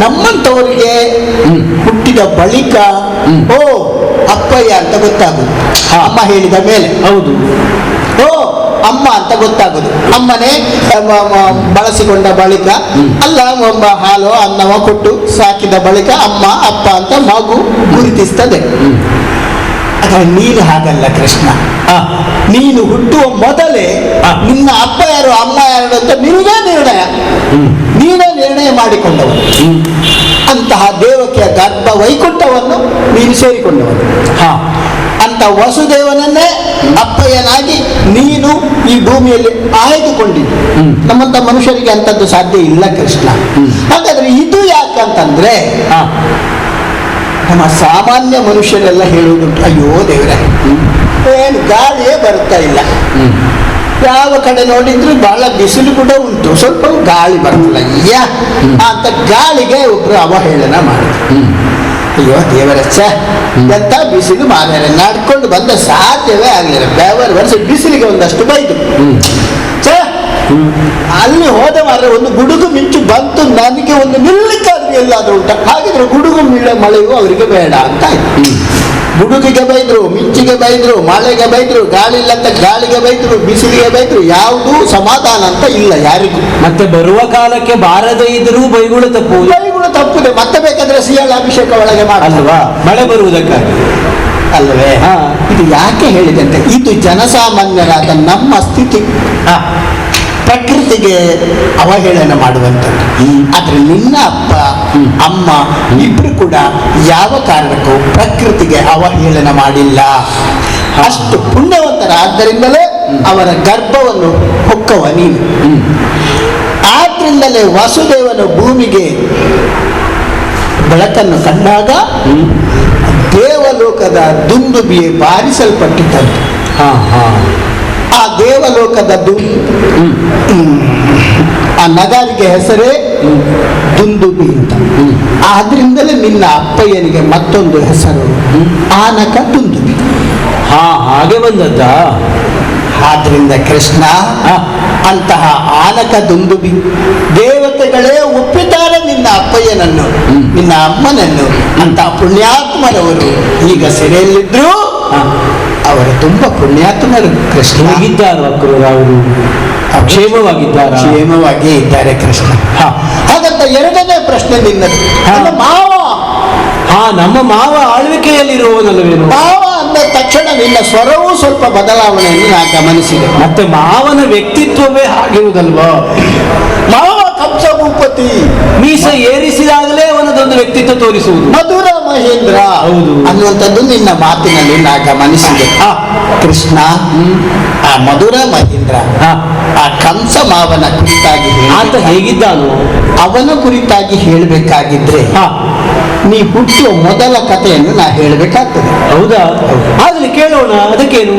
ನಮ್ಮಂಥವರಿಗೆ ಹುಟ್ಟಿದ ಬಳಿಕ ಓ ಅಪ್ಪಯ್ಯ ಅಂತ ಗೊತ್ತಾಗುದು, ಅಮ್ಮ ಹೇಳಿದ ಮೇಲೆ. ಹೌದು. ಓ ಅಮ್ಮ ಅಂತ ಗೊತ್ತಾಗುದು. ಅಮ್ಮನೇ ಬಳಸಿಕೊಂಡ ಬಳಿಕ ಅಲ್ಲ, ಹಾಲು ಅನ್ನವ ಕೊಟ್ಟು ಸಾಕಿದ ಬಳಿಕ ಅಮ್ಮ ಅಪ್ಪ ಅಂತ ಮಗು ಗುರುತಿಸ್ತದೆ. ಆದರೆ ನೀನು ಹಾಗಲ್ಲ ಕೃಷ್ಣ. ನೀನು ಹುಟ್ಟುವ ಮೊದಲೇ ನಿನ್ನ ಅಪ್ಪ ಯಾರು ಅಮ್ಮ ಯಾರು ಅಂತ ನೀನೇ ನಿರ್ಣಯ ಮಾಡಿಕೊಂಡವನು. ಅಂತಹ ದೇವಕಿಯ ಗರ್ಭ ವೈಕುಂಠವನ್ನು ನೀನು ಸೇರಿಕೊಂಡವನು. ಅಂತ ವಸುದೇವನನ್ನೇ ಅಪ್ಪಯ್ಯನಾಗಿ ನೀನು ಈ ಭೂಮಿಯಲ್ಲಿ ಆಯ್ದುಕೊಂಡಿದ್ದು. ನಮ್ಮಂತ ಮನುಷ್ಯರಿಗೆ ಅಂತದ್ದು ಸಾಧ್ಯ ಇಲ್ಲ ಕೃಷ್ಣ. ಹಾಗಾದ್ರೆ ಇದು ಯಾಕಂತಂದ್ರೆ, ನಮ್ಮ ಸಾಮಾನ್ಯ ಮನುಷ್ಯರೆಲ್ಲ ಹೇಳುವುದುಂಟು, ಅಯ್ಯೋ ದೇವರೇ ಏನು ಗಾಳಿಯೇ ಬರ್ತಾ ಇಲ್ಲ, ಯಾವ ಕಡೆ ನೋಡಿದ್ರು ಬಹಳ ಬಿಸಿಲು ಕೂಡ ಉಂಟು, ಸ್ವಲ್ಪ ಗಾಳಿ ಬರ್ತಲ್ಲ ಅಯ್ಯ ಅಂತ ಗಾಳಿಗೆ ಒಬ್ರು ಅವಹೇಳನ ಮಾಡಿದ್ರು. ಅಯ್ಯೋ ದೇವರಚ್ಚ ಎಂತ ಬಿಸಿಲು ಮಾರ್ಯಾರೆ, ನಡ್ಕೊಂಡು ಬಂದ ಸಾಧ್ಯವೇ ಆಗಲಿಲ್ಲ, ಬೆವರು ವರ್ಷ ಬಿಸಿಲಿಗೆ ಒಂದಷ್ಟು ಬೈದು ಅಲ್ಲಿ ಹೋದ ಮಾರ್ರೆ ಒಂದು ಗುಡುಗು ಮಿಂಚು ಬಂತು, ನನಗೆ ಒಂದು ನಿಲ್ಲಕ್ಕಾದ್ರೂ ಎಲ್ಲಾದ್ರೂ ಉಂಟ, ಹಾಗಿದ್ರೆ ಗುಡುಗು ಮಳೆಯೂ ಅವರಿಗೆ ಬೇಡ ಅಂತ ಆಯ್ತು. ಗುಡುಗಿಗೆ ಬೈದ್ರು, ಮಿಂಚಿಗೆ ಬೈದ್ರು, ಮಳೆಗೆ ಬೈದ್ರು, ಗಾಳಿ ಇಲ್ಲ ಅಂತ ಗಾಳಿಗೆ ಬೈದ್ರು, ಬಿಸಿಲಿಗೆ ಬೈದ್ರು, ಯಾವುದೂ ಸಮಾಧಾನ ಅಂತ ಇಲ್ಲ ಯಾರಿಗೂ. ಮತ್ತೆ ಬರುವ ಕಾಲಕ್ಕೆ ಬಾರದೇ ಇದ್ರೂ ಬೈಗುಳು ತಪ್ಪುದೆ. ಮತ್ತೆ ಬೇಕಾದ್ರೆ ಸಿಯಾಳ ಅಭಿಷೇಕ ಒಳಗೆ ಮಾಡಲ್ವಾ, ಮಳೆ ಬರುವುದಕ್ಕಾಗಿ ಅಲ್ವೇ? ಇದು ಯಾಕೆ ಹೇಳಿದೆ ಅಂತ, ಇದು ಜನಸಾಮಾನ್ಯರಾದ ನಮ್ಮ ಸ್ಥಿತಿ. ಪ್ರಕೃತಿಗೆ ಅವಹೇಳನ ಮಾಡುವಂಥದ್ದು. ಆದ್ರೆ ನಿನ್ನ ಅಪ್ಪ ಅಮ್ಮ ಇಬ್ರು ಕೂಡ ಯಾವ ಕಾರಣಕ್ಕೂ ಪ್ರಕೃತಿಗೆ ಅವಹೇಳನ ಮಾಡಿಲ್ಲ. ಅಷ್ಟು ಪುಣ್ಯವಂತರಾದ್ದರಿಂದಲೇ ಅವರ ಗರ್ಭವನ್ನು ಹೊಕ್ಕವ ನೀನು. ಆದ್ರಿಂದಲೇ ವಸುದೇವನು ಭೂಮಿಗೆ ಬೆಳಕನ್ನು ಕಂಡಾಗ ದೇವಲೋಕದ ದುಂದುಬಿಯೇ ಬಾರಿಸಲ್ಪಟ್ಟಿದ್ದಂತೆ. ಆ ದೇವಲೋಕದ ಆ ನಗಾರಿಗೆ ಹೆಸರೇ ದುಂದುಬಿ ಅಂತ. ಆದ್ರಿಂದಲೇ ನಿನ್ನ ಅಪ್ಪಯ್ಯನಿಗೆ ಮತ್ತೊಂದು ಹೆಸರು ಆನಕ ದುಂದುಬಿ. ಹಾಗೆ ಬಂದದ್ದ. ಆದ್ರಿಂದ ಕೃಷ್ಣ, ಅಂತಹ ಆನಕ ದುಂದುಬಿ ದೇವತೆಗಳೇ ಒಪ್ಪಿದ್ದಾರೆ ನಿನ್ನ ಅಪ್ಪಯ್ಯನನ್ನು, ನಿನ್ನ ಅಮ್ಮನನ್ನು. ಅಂತಹ ಪುಣ್ಯಾತ್ಮರವರು ಈಗ ಸೆರೆಯಲ್ಲಿದ್ರು ಅವರು ತುಂಬಾ ಪುಣ್ಯಾತ್ಮರು ಕೃಷ್ಣ. ಹೇಗಿದ್ದಾರು ಅಕ್ರೂರವರು? ಕ್ಷೇಮವಾಗಿದ್ದಾರೆ? ಕ್ಷೇಮವಾಗಿ ಇದ್ದಾರೆ ಕೃಷ್ಣ. ಹಾಗಂತ ಎರಡನೇ ಪ್ರಶ್ನೆ ನಿನ್ನದು. ಮಾವ, ನಮ್ಮ ಮಾವ ಆಳ್ವಿಕೆಯಲ್ಲಿರುವವನಲ್ಲವೇನು? ಮಾವ ಅಂದ ತಕ್ಷಣ ನಿನ್ನ ಸ್ವರವೂ ಸ್ವಲ್ಪ ಬದಲಾವಣೆಯನ್ನು ನಾ ಗಮನಿಸಿದೆ. ಮತ್ತೆ ಮಾವನ ವ್ಯಕ್ತಿತ್ವವೇ ಆಗಿರುವುದಲ್ವಾ? ಮಾವ ಕಂಸ ಭೂಪತಿ, ಮೀಸ ಏರಿಸಿದಾಗಲೇ ಅವನದೊಂದು ವ್ಯಕ್ತಿತ್ವ ತೋರಿಸುವುದು. ಮಧುರ ಮಹೇಂದ್ರ ಹೌದು ಅನ್ನುವಂಥದ್ದು ನಿನ್ನ ಮಾತಿನಲ್ಲಿ ನಾ ಗಮನಿಸಿದೆ ಕೃಷ್ಣ. ಆ ಮಧುರ ಮಹೇಂದ್ರ ಆ ಕಂಸ ಮಾವನ ಕುರಿತಾಗಿ ಆತ ಹೇಗಿದ್ದಾನು ಅವನ ಕುರಿತಾಗಿ ಹೇಳಬೇಕಾಗಿದ್ರೆ ನೀ ಹುಟ್ಟುವ ಮೊದಲ ಕಥೆಯನ್ನು ನಾ ಹೇಳಬೇಕಾಗ್ತದೆ. ಹೌದಾ? ಆಗಲಿ ಕೇಳೋಣ, ಅದಕ್ಕೇನು.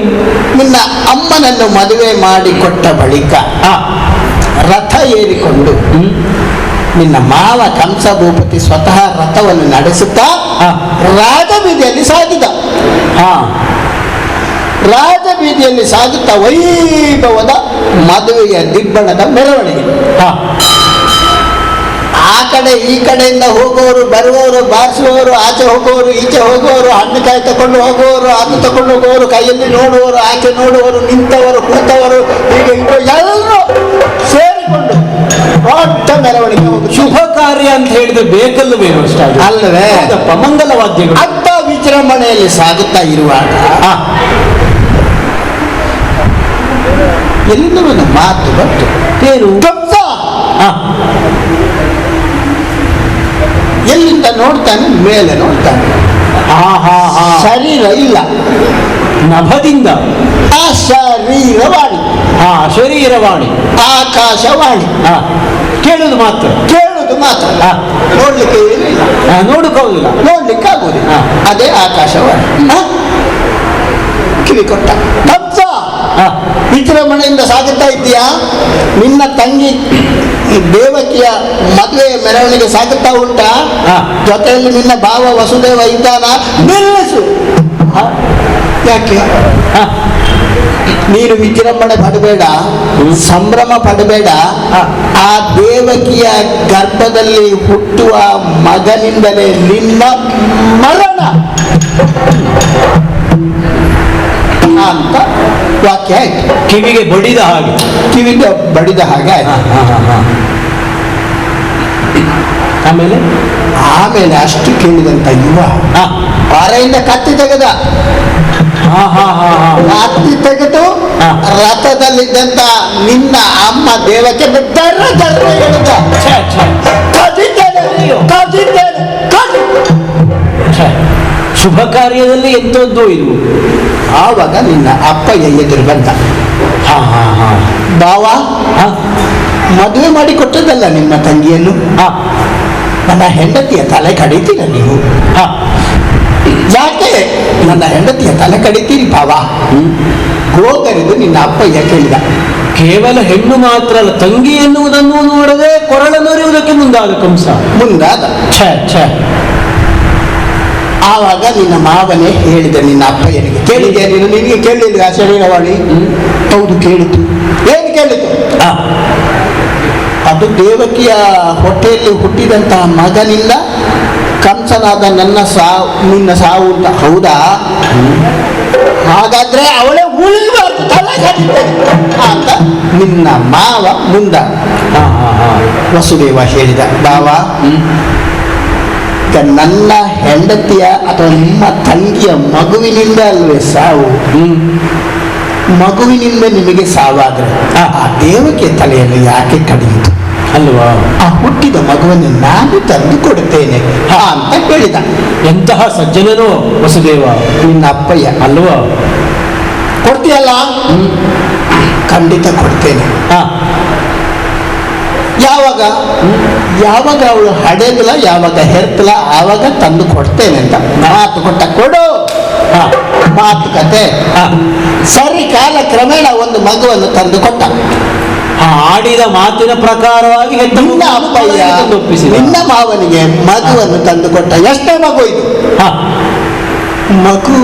ನಿನ್ನ ಅಮ್ಮನನ್ನು ಮದುವೆ ಮಾಡಿಕೊಟ್ಟ ಬಳಿಕ ರಥ ಏರಿಕೊಂಡು ನಿನ್ನ ಮಾವ ಕಂಸ ಭೂಪತಿ ಸ್ವತಃ ರಥವನ್ನು ನಡೆಸುತ್ತಾ ರಾಜಬೀದಿಯಲ್ಲಿ ಸಾಗಿದ. ರಾಜಬೀದಿಯಲ್ಲಿ ಸಾಗುತ್ತಾ ವೈಭವದ ಮದುವೆಯ ದಿಬ್ಬಣದ ಮೆರವಣಿಗೆ. ಆ ಕಡೆ ಈ ಕಡೆಯಿಂದ ಹೋಗುವವರು ಬರುವವರು, ಬಾರಿಸುವವರು, ಆಚೆ ಹೋಗುವವರು, ಈಚೆ ಹೋಗುವವರು, ಹಣ್ಣುಕಾಯಿ ತಕೊಂಡು ಹೋಗುವವರು, ಅದು ತಕೊಂಡು ಹೋಗುವವರು, ಕೈಯಲ್ಲಿ ನೋಡುವವರು, ಆಚೆ ನೋಡುವವರು, ನಿಂತವರು, ಕೂತವರು, ಹೀಗೆ ಎಲ್ಲರೂ ಸೇರಿಕೊಂಡು ದೊಡ್ಡ ಮೆರವಣಿಗೆ ಹೋಗುದು. ಶುಭ ಕಾರ್ಯ ಅಂತ ಹೇಳಿದ್ರೆ ಬೇಕಲ್ಲವೇನು ಅಷ್ಟ ಅಲ್ಲವೇ? ಮಂಗಲವಾದ್ಯಗಳು ಅಂತ ವಿಜೃಂಭಣೆಯಲ್ಲಿ ಸಾಗುತ್ತಾ ಇರುವಾಗ ಎಲ್ಲಿಂದ ಒಂದು ಮಾತು ಬಂತು. ಏನು? ಕಂಸ ಎಲ್ಲಿಂದ ನೋಡ್ತಾನೆ? ಮೇಲೆ ನೋಡ್ತಾನೆ. ಶರೀರ ಇಲ್ಲ, ನಭದಿಂದ ಶರೀರವಾಣಿ. ಶರೀರವಾಣಿ, ಆಕಾಶವಾಣಿ. ಕೇಳುದು ಮಾತ್ರ, ಕೇಳುದು ಮಾತ್ರ, ನೋಡ್ಲಿಕ್ಕೆ ಏನಿಲ್ಲ, ನೋಡಕ್ಕಾಗುದಿಲ್ಲ, ನೋಡ್ಲಿಕ್ಕೆ ಆಗುದಿಲ್ಲ. ಅದೇ ಆಕಾಶವಾಣಿ. ಕಿವಿ ಕೊಟ್ಟ ಕಂಸ ವಿಜೃಂಭಣೆಯಿಂದ ಸಾಗುತ್ತಾ ಇದ್ದೀಯಾ? ನಿನ್ನ ತಂಗಿ ಈ ದೇವಕಿಯ ಮದುವೆ ಮೆರವಣಿಗೆ ಸಾಗುತ್ತಾ ಉಂಟಾ? ಹಾ. ಜೊತೆಯಲ್ಲಿ ನಿನ್ನ ಭಾವ ವಸುದೇವ ಇದ್ದಾನ? ನಿಲ್ಲಿಸು. ಯಾಕೆ? ಹ. ನೀನು ವಿಜೃಂಭಣೆ ಪಡಬೇಡ, ಸಂಭ್ರಮ ಪಡಬೇಡ. ಆ ದೇವಕಿಯ ಗರ್ಭದಲ್ಲಿ ಹುಟ್ಟುವ ಮಗನಿಂದಲೇ ನಿನ್ನ ಮರಣ ಅಂತ ವಾಕ್ಯ ಆಯ್ತು. ಕಿವಿಗೆ ಬಡಿದ ಹಾಗೆ. ಕಿವಿಗೆ ಬಡಿದ ಹಾಗೆ ಆಯ್ತು. ಆಮೇಲೆ ಆಮೇಲೆ ಅಷ್ಟು ಕೇಳಿದಂತ ಯುವ ಹ. ಹೊರೆಯಿಂದ ಕತ್ತಿ ತೆಗೆದ. ಹಾ ಹಾ ಹಾ ಹಾ. ಕತ್ತಿ ತೆಗೆದು ಹಾ. ರಥದಲ್ಲಿದ್ದಂತ ನಿನ್ನ ಅಮ್ಮ ದೇವಕ್ಕೆ ದರ್ರ ದರ್ರ ಹೇಳಿದ. ಛೆ, ಛೆ, ಕದಿದ್ದೇನೆ, ಕದಿದ್ದೇನೆ, ಛೆ. ಶುಭ ಕಾರ್ಯದಲ್ಲಿ ಎಂತದ್ದು ಇದು. ಆವಾಗ ನಿನ್ನ ಅಪ್ಪಯ್ಯ ಎದುರು ಬಂದ. ಹಾ ಹಾ ಹಾ. ಬಾವ, ಹ. ಮದುವೆ ಮಾಡಿ ಕೊಟ್ಟದಲ್ಲ ನಿಮ್ಮ ತಂಗಿಯನ್ನು, ಹ. ನನ್ನ ಹೆಂಡತಿಯ ತಲೆ ಕಡಿತೀರ ನೀವು? ಹ. ಯಾಕೆ ನನ್ನ ಹೆಂಡತಿಯ ತಲೆ ಕಡಿತೀರಿ ಭಾವ? ಗೋಗರೆದು ನಿನ್ನ ಅಪ್ಪಯ್ಯ ಕೇಳಿದ. ಕೇವಲ ಹೆಣ್ಣು ಮಾತ್ರ ಅಲ್ಲ, ತಂಗಿ ಎನ್ನುವುದನ್ನು ನೋಡದೆ ಕೊರಳನ್ನೊರೆಯುವುದಕ್ಕೆ ಮುಂದಾದ ಕಂಸ. ಮುಂದಾದ. ಛೆ ಛೆ. ಆವಾಗ ನಿನ್ನ ಮಾವನೇ ಹೇಳಿದ ನಿನ್ನ ಅಪ್ಪಯ್ಯನಿಗೆ, ಕೇಳಿದೆ ನೀನು? ನಿನಗೆ ಕೇಳಿದ ಶರೀರವಾಣಿ? ಹೌದು ಕೇಳಿತು. ಏನು ಕೇಳಿತು? ಹ. ಅದು ದೇವಕಿಯ ಹೊಟ್ಟೆಯಲ್ಲಿ ಹುಟ್ಟಿದಂತಹ ಮಗನಿಂದ ಕಂಸನಾದ ನಿನ್ನ ಸಾವು ಅಂತ. ಹೌದಾ? ಹಾಗಾದ್ರೆ ಅವಳೇ ಉಳಿಬಾರ್ದು, ತಲೆ ಕಡಿತೇನೆ ಅಂತ ನಿನ್ನ ಮಾವ ಮುಂದ ಹ ಹ ಹ. ವಸುದೇವ ಹೇಳಿದ. ಬಾವ, ಈಗ ನನ್ನ ಹೆಂಡತಿಯ ಅಥವಾ ನಿಮ್ಮ ತಂಗಿಯ ಮಗುವಿನಿಂದ ಅಲ್ವೇ ಸಾವು? ಮಗುವಿನಿಂದ ನಿಮಗೆ ಸಾವಾದ್ರೆ ಆ ದೇವಕಿಯ ತಲೆಯನ್ನು ಯಾಕೆ ಕಡಿಯಿತು ಅಲ್ವಾ? ಆ ಹುಟ್ಟಿದ ಮಗುವನ್ನು ನಾನು ತಂದು ಕೊಡುತ್ತೇನೆ ಅಂತ ಹೇಳಿದ. ಎಂತಹ ಸಜ್ಜನನೋ ವಸುದೇವ ನಿನ್ನ ಅಪ್ಪಯ್ಯ. ಅಲ್ವಾ? ಕೊಡ್ತೀಯಲ್ಲ? ಖಂಡಿತ ಕೊಡ್ತೇನೆ. ಹ. ಯಾವಾಗ? ಯಾವಾಗ ಅವಳು ಹಡೆದಲ, ಯಾವಾಗ ಹೆರ್ತಲ, ಆವಾಗ ತಂದು ಕೊಡ್ತೇನೆ ಅಂತ ಮಾತು ಕೊಟ್ಟ. ಕೊಡು. ಹ. ಮಾತುಕತೆ. ಹ. ಸರಿ, ಕಾಲ ಕ್ರಮೇಣ ಒಂದು ಮಗುವನ್ನು ತಂದು ಕೊಟ್ಟ. ಆಡಿದ ಮಾತಿನ ಪ್ರಕಾರವಾಗಿ ಹೆತ್ತ ನಿನ್ನ ಅಪ್ಪಯ್ಯ ಒಪ್ಪಿಸಿದ. ನಿನ್ನ ಮಾವನಿಗೆ ಮಗುವನ್ನು ತಂದು ಕೊಟ್ಟ. ಎಷ್ಟೇ ಮಗು ಇದು? ಹ. ಮಗು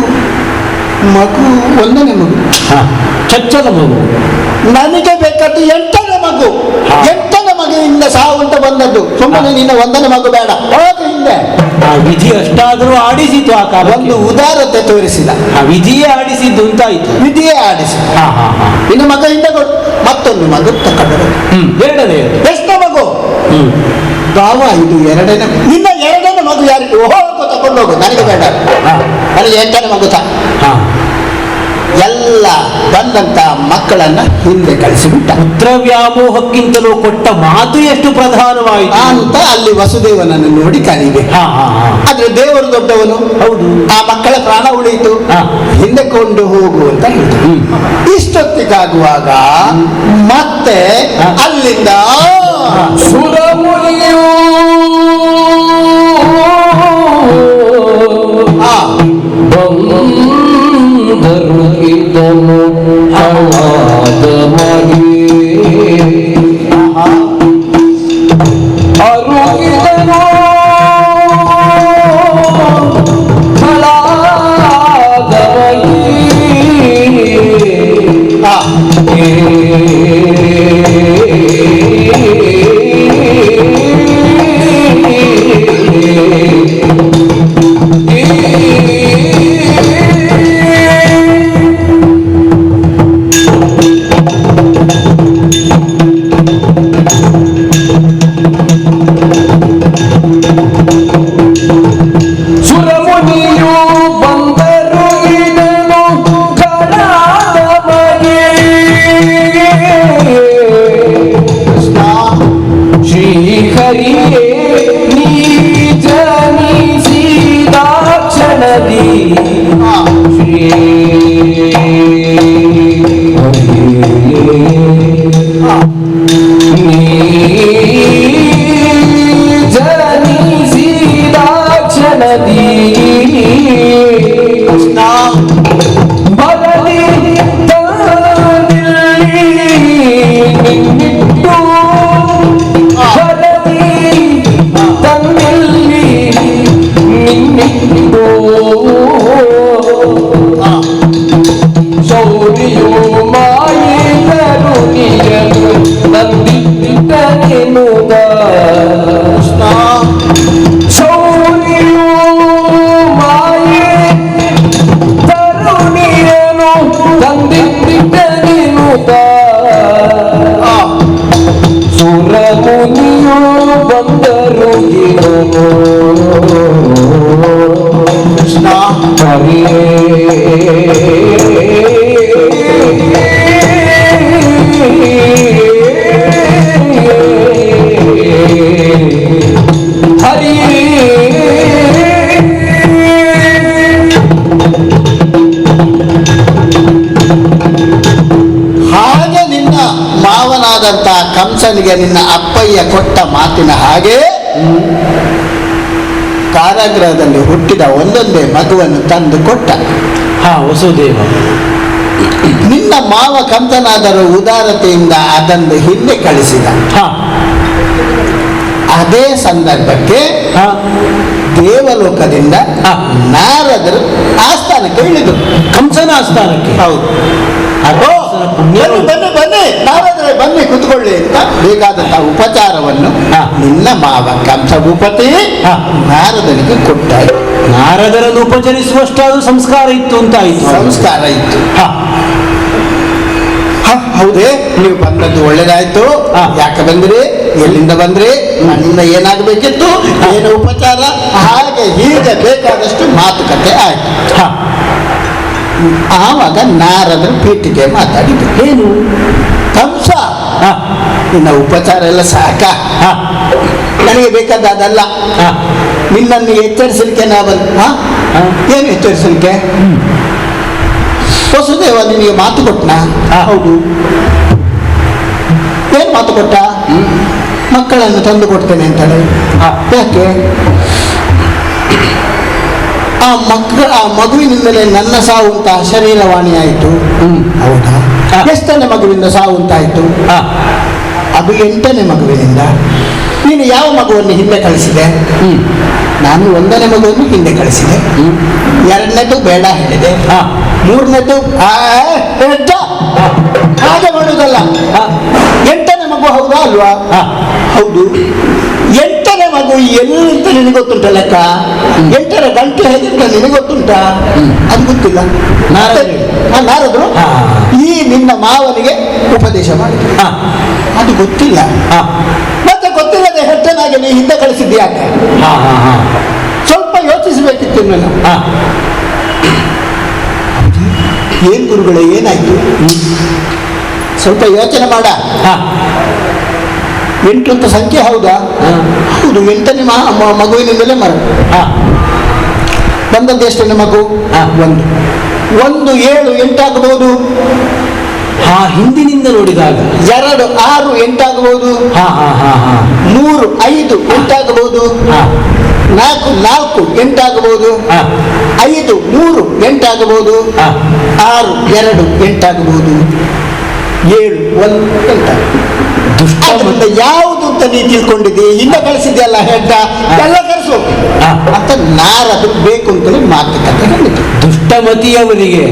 ಒಂದನೇ ಮಗು. ಹ. ಚೊಚ್ಚಲ ಮಗು. ನನಗೆ ಬೇಕಾದ್ದು 8ನೇ ಮಗು. ಹಾ. 8ನೇ ಮಗುವಿಂದ ಸಾವು ಅಂತ ಬಂದದ್ದು. ಸುಮ್ಮನೆ ನಿನ್ನ 1ನೇ ಮಗು ಬೇಡ, ಹೋಗು ಹಿಂದೆ. ಆ ವಿಧಿ ಅಷ್ಟಾದರೂ ಆಡಿಸಿತು ಆ ಕಾಲ. ಒಂದು ಉದಾರತೆ ತೋರಿಸಿದ. ಆ ವಿಧಿಯೇ ಆಡಿಸಿದ್ದು ಅಂತಾಯ್ತು. ವಿಧಿಯೇ ಆಡಿಸಿದ. ಹಾ ಹಾ ಹಾ. ಇನ್ನು ಮಗ ಹಿಂದೆ ಕೊಡು. ಮತ್ತೊಂದು ಮಗು ತಕೊಂಡರು. ಎರಡನೇ. ಎಷ್ಟನೇ ಮಗು? ಬಾವ, ಇದು 2ನೇ. ನಿನ್ನ 2ನೇ ಮಗು ಯಾರಿಗೆ? ಹೋಗು, ತಗೊಂಡೋಗು, ನನಗೆ ಬೇಡ. ನನಗೆ 8ನೇ ಮಗು ತ. ಎಲ್ಲ ಬಂದಂತ ಮಕ್ಕಳನ್ನ ಹಿಂದೆ ಕಳಿಸಿಬಿಟ್ಟ. ಪುತ್ರ ವ್ಯಾಮೋಹಕ್ಕಿಂತಲೂ ಕೊಟ್ಟ ಮಾತು ಎಷ್ಟು ಪ್ರಧಾನವಾಯಿತು ಅಂತ ಅಲ್ಲಿ ವಸುದೇವನನ್ನು ನೋಡಿ ಕಲಿಬೇಕು. ಹಾ ಹಾ ಹಾ. ಆದ್ರೆ ದೇವರು ದೊಡ್ಡವನು. ಹೌದು. ಆ ಮಕ್ಕಳ ಪ್ರಾಣ ಉಳಿಯಿತು. ಹಾ. ಹಿಂದೆ ಕೊಂಡು ಹೋಗು ಅಂತ ಹೇಳಿದ್ರು. ಇಷ್ಟೊತ್ತಿಗಾಗುವಾಗ ಮತ್ತೆ ಅಲ್ಲಿಂದ ಸುರಮುನಿಯು ಬಂದರು ಇದನು ಹಳಾದ ಮಗೆ ಅರುಗಿದನು ಹಳಾದ ಸುರಮುನಿಯು ಬಂದರು ಇದನು ಗಳಾದ ಮಗೆ ಶ್ರೀಹರಿಯೇ ನೀ ಜನಿಸಿದ ಕ್ಷಣದಿ ಶ್ರೀ ಜನಿಸಿದ ಕ್ಷಣದಿ ಬರಲಿ ತಂದಿಲ್ಲಿ ನಿನ್ನಿಟ್ಟು ಕಂಸನಿಗೆ ನಿನ್ನ ಅಪ್ಪಯ್ಯ ಕೊಟ್ಟ ಮಾತಿನ ಹಾಗೆ ಕಾರಾಗೃಹದಲ್ಲಿ ಹುಟ್ಟಿದ ಒಂದೊಂದೇ ಮಗುವನ್ನು ತಂದು ಕೊಟ್ಟ. ಹಾ, ವಸುದೇವ. ನಿನ್ನ ಮಾವ ಕಂಸನಾದರೂ ಉದಾರತೆಯಿಂದ ಅದನ್ನು ಹಿಂದೆ ಕಳಿಸಿದ. ಹಾ, ಅದೇ ಸಂದರ್ಭಕ್ಕೆ ಹಾ, ದೇವಲೋಕದಿಂದ ನಾರದರು ಆಸ್ಥಾನಕ್ಕೆ ಇಳಿದರು. ಕಂಸನ ಆಸ್ಥಾನಕ್ಕೆ. ಹೌದು. ಅಗೋ, ಬನ್ನಿ ಬನ್ನಿ ಬನ್ನಿ, ನಾರದರೆ ಬನ್ನಿ ಕುತ್ಕೊಳ್ಳಿ ಅಂತ ಬೇಕಾದಂತಹ ಉಪಚಾರವನ್ನು ನಿನ್ನ ಮಾವ ಕಂಸ ಭೂಪತಿ ನಾರದನಿಗೆ ಕೊಟ್ಟ. ನಾರದರನ್ನು ಉಪಚರಿಸುವಷ್ಟಾದ ಸಂಸ್ಕಾರ ಇತ್ತು ಅಂತ ಆಯ್ತು. ಸಂಸ್ಕಾರ ಇತ್ತು. ಹೌದೇ, ನೀವು ಬಂದದ್ದು ಒಳ್ಳೇದಾಯ್ತು. ಯಾಕೆ ಬಂದ್ರಿ, ಎಲ್ಲಿಂದ ಬಂದ್ರಿ, ನನ್ನಿಂದ ಏನಾಗಬೇಕಿತ್ತು, ಏನು ಉಪಚಾರ, ಹಾಗೆ ಹೀಗೆ ಬೇಕಾದಷ್ಟು ಮಾತುಕತೆ ಆಯ್ತು. ಆವಾಗ ನಾರದರು ಪೀಠಿಗೆ ಮಾತಾಡಿದ್ರು. ಏನು? ಕಂಸ, ನಿನ್ನ ಉಪಚಾರ ಎಲ್ಲ ಸಾಕ, ನನಗೆ ಬೇಕಾದ ಅದಲ್ಲ, ನಿನ್ನನ್ನು ಎಚ್ಚರಿಸಲಿಕ್ಕೆ ನಾ ಏನು ಎಚ್ಚರಿಸಲಿಕ್ಕೆ? ವಸುದೇವ ನಿನಗೆ ಮಾತು ಕೊಟ್ಟನಾ? ಹೌದು. ಏನು ಮಾತು ಕೊಟ್ಟ? ಮಕ್ಕಳನ್ನು ತಂದು ಕೊಡ್ತೇನೆ ಅಂತಾನೆ. ಯಾಕೆ? ಆ ಮಗುವಿನಿಂದಲೇ ನನ್ನ ಸಾವು ಅಂತ ಶರೀರವಾಣಿ ಆಯಿತು. ಹೌದಾ? ಎಷ್ಟನೇ ಮಗುವಿಂದ ಸಾವು ಅಂತಾಯಿತು? ಅದು 8ನೇ ಮಗುವಿನಿಂದ. ನೀನು ಯಾವ ಮಗುವನ್ನು ಹಿಂದೆ ಕಳಿಸಿದೆ? ನಾನು 1ನೇ ಮಗುವನ್ನು ಹಿಂದೆ ಕಳಿಸಿದೆ. 2ನೇದು ಬೇಡ ಹೇಳಿದೆ. 3ನೇದು ಹಾಗೆ ಮಾಡುವುದಲ್ಲ. 8ನೇ ಮಗು ಹೌದಾ ಅಲ್ವಾ? ಹೌದು. 8ನೇ ಮಗು ಎಲ್ಲಿ ಅಂತ ನಿನಗೆ ಗೊತ್ತುಂಟ ಲೆಕ್ಕ? 8ರ ಗಂಟೆ ಹೇಗಿಂತ ನಿನಗೆ ಗೊತ್ತುಂಟಾ? ಅದು ಗೊತ್ತಿಲ್ಲ. ನಾರದರು ಈ ನಿನ್ನ ಮಾವನಿಗೆ ಉಪದೇಶ ಮಾಡಿ ಅದು ಗೊತ್ತಿಲ್ಲ. ಮತ್ತೆ ಗೊತ್ತಿಲ್ಲದೆ ಹೆಟ್ಟನಾಗಿ ನೀ ಹಿಂದೆ ಕಳಿಸಿದ್ಯಾಕೆ? ಸ್ವಲ್ಪ ಯೋಚಿಸಬೇಕಿತ್ತು ನಾನು. ಏನ್ ಗುರುಗಳೇ, ಏನಾಯ್ತು? ಸ್ವಲ್ಪ ಯೋಚನೆ ಮಾಡ. 8 ಅಂತ ಸಂಖ್ಯೆ ಹೌದಾ? ಹೌದು. 8ನೇ ಮಗುವಿನಿಂದಲೇ ಬಂದದ್ದು. ಎಷ್ಟನೇ ಮಗು? 1. 1 7 8 ಆಗಬಹುದು. ಹಿಂದಿನಿಂದ ನೋಡಿದಾಗ 2 6 8 ಆಗಬಹುದು. 3 5 8 ಆಗಬಹುದು. 4 4 8 ಆಗಬಹುದು. 5 3 8 ಆಗಬಹುದು. 6 2 8 ಆಗಬಹುದು. 7 1 8. ದುಷ್ಟ ಯಾವುದು ಅಂತ ನೀ ತಿಳ್ಕೊಂಡಿದ್ದಿ? ಹಿಂದೆ ಕಳಿಸಿದ್ಯಲ್ಲ ಹೆಡ್ಡ, ಎಲ್ಲ ಕಳಿಸು ಅಂತ ನಾರದ್ರು ಬೇಕು ಅಂತಲೇ ಮಾತುಕತೆ ಹೇಳಿದ್ರು. ದುಷ್ಟಮತಿಯವರಿಗೆ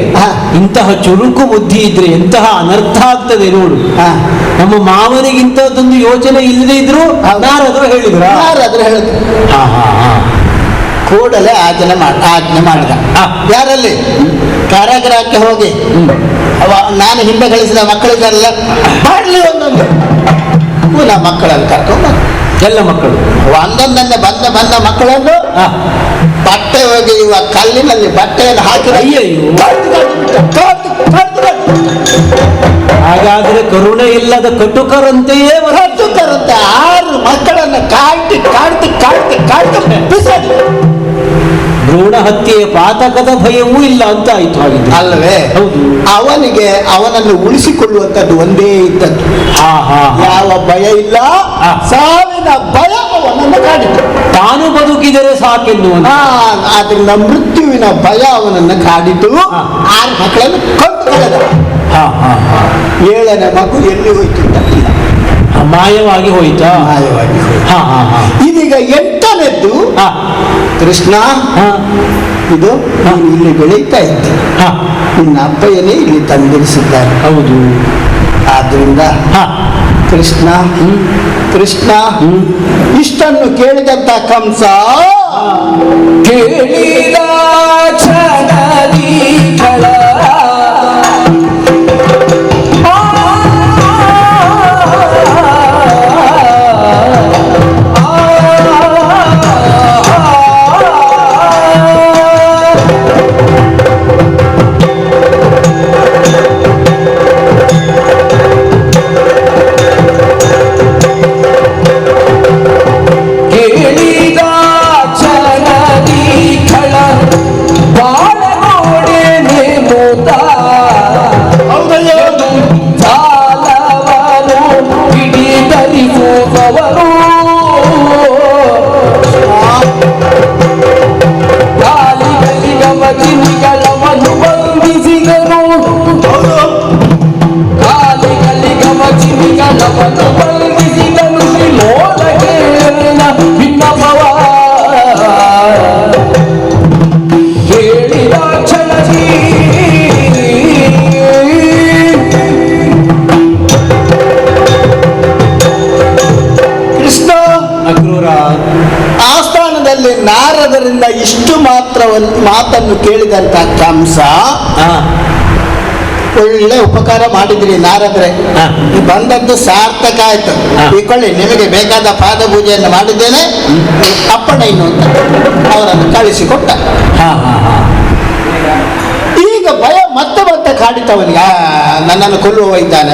ಇಂತಹ ಚುರುಕು ಬುದ್ಧಿ ಇದ್ರೆ ಎಂತಹ ಅನರ್ಥ ಆಗ್ತದೆ ನೋಡು. ನಮ್ಮ ಮಾವನಿಗೆ ಇಂಥದ್ದೊಂದು ಯೋಚನೆ ಇಲ್ಲದೆ ಇದ್ರು ನಾರದ್ರು ಹೇಳಿದ್ರು. ನಾರದ್ರು ಹೇಳಿದ್ರು. ಕೂಡಲೇ ಆಜ್ಞೆ ಮಾಡಿದ. ಯಾರಲ್ಲಿ? ಕಾರಾಗೃಹಕ್ಕೆ ಹೋಗಿ ನಾನು ಹಿಂದೆ ಕಳಿಸಿದ ಮಕ್ಕಳಿಗೆಲ್ಲ ಮಾಡಲಿ ಒಂದೊಂದು ಪುನಃ ಮಕ್ಕಳನ್ನು ಕರ್ಕೊಂಡು ಎಲ್ಲ ಮಕ್ಕಳು ಒಂದೊಂದನ್ನೇ ಬಂದ ಮಕ್ಕಳನ್ನು ಬಟ್ಟೆ ಒಗೆಯುವ ಕಲ್ಲಿನಲ್ಲಿ ಬಟ್ಟೆಯನ್ನು ಹಾಕಿ ಹಾಗಾದ್ರೆ ಕರುಣೆ ಇಲ್ಲದ ಕಟುಕರಂತೆಯೇ ಕಟುಕರಂತೆ 6 ಮಕ್ಕಳನ್ನು ಕಾಡ್ತಿ ಬಿಸಾಡಿ. ಭ್ರೂಣ ಹತ್ಯೆಯ ಪಾತಕದ ಭಯವೂ ಇಲ್ಲ ಅಂತ ಆಯ್ತು. ಹಾಗಿದ್ರೆ ಅಲ್ಲವೇ? ಹೌದು. ಅವನಿಗೆ ಅವನನ್ನು ಉಳಿಸಿಕೊಳ್ಳುವಂಥದ್ದು ಒಂದೇ ಇದ್ದದ್ದು. ಯಾವ ಭಯ ಇಲ್ಲ, ಸಾವಿನ ಭಯ ಅವನನ್ನು ಕಾಡಿತು. ತಾನು ಬದುಕಿದರೆ ಸಾಕೆನ್ನುವ ಆದ್ರಿಂದ ಮೃತ್ಯುವಿನ ಭಯ ಅವನನ್ನು ಕಾಡಿತು. 6 ಮಕ್ಕಳನ್ನು ಕೊಂದು ಕಳೆದ. 7ನೇ ಮಗು ಎಲ್ಲಿ ಹೋಯ್ತು ಇಲ್ಲ, ಮಾಯವಾಗಿ ಹೋಯ್ತಾ? ಮಾಯವಾಗಿ ಹೋಯ್ತು. ಇದೀಗ 8ನೇದ್ದು ಕೃಷ್ಣ, ಇದು ಇಲ್ಲಿ ಬೆಳೀತಾ ಇದ್ದೆ, ನಿನ್ನ ಅಪ್ಪಯ್ಯನೇ ಇಲ್ಲಿ ತಂದಿರಿಸಿದ್ದಾರೆ. ಹೌದು. ಆದ್ರಿಂದ ಕೃಷ್ಣ ಕೃಷ್ಣ ಇಷ್ಟನ್ನು ಕೇಳಿದಂತ ಕಂಸ ಕೇಳಿದ ಕ್ಷಣದಿ ಫಲ ಬಾಳ ಭಿನ್ನವರು ಗಾಲಿಗಳಿಗಮಚಿನಿಗಳವನು ಬಂಧಿಸಿದರು ಗಾಲಿಗಳಿಗಮಚಿನಿಗಳವನು ಬಂಧಿಸಿದನು ಶ್ರೀಲೋಲಕೇನ ಭಿನ್ನಭವ ಹೇಳಿದ ಕ್ಷಣದಿ ಕೃಷ್ಣ ಅಕ್ರೂರ ಆಸ್ಥಾನದಲ್ಲಿ ನಾರದರಿಂದ ಇಷ್ಟು ಮಾತ್ರ ಮಾತನ್ನು ಕೇಳಿದಂತ ಕಂಸ ಒಳ್ಳೆ ಉಪಕಾರ ಮಾಡಿದ್ರಿ ನಾರದ್ರೆ, ಹಾ. ಬಂದದ್ದು ಸಾರ್ಥಕ ಆಯ್ತು, ಹಾ. ಇಕೊಳ್ಳಿ ನಿಮಗೆ ಬೇಕಾದ ಪಾದ ಪೂಜೆಯನ್ನು ಮಾಡಿದ್ದೇನೆ, ಅಪ್ಪಣೆ ಇನ್ನು ಅಂತ ಅವರನ್ನು ಕಳಿಸಿಕೊಟ್ಟ. ಈಗ ಭಯ ಮತ್ತೆ ಮತ್ತೆ ಕಾಡಿತವನಿಗೆ, ನನ್ನನ್ನು ಕೊಲ್ಲುವ ಇದ್ದಾನೆ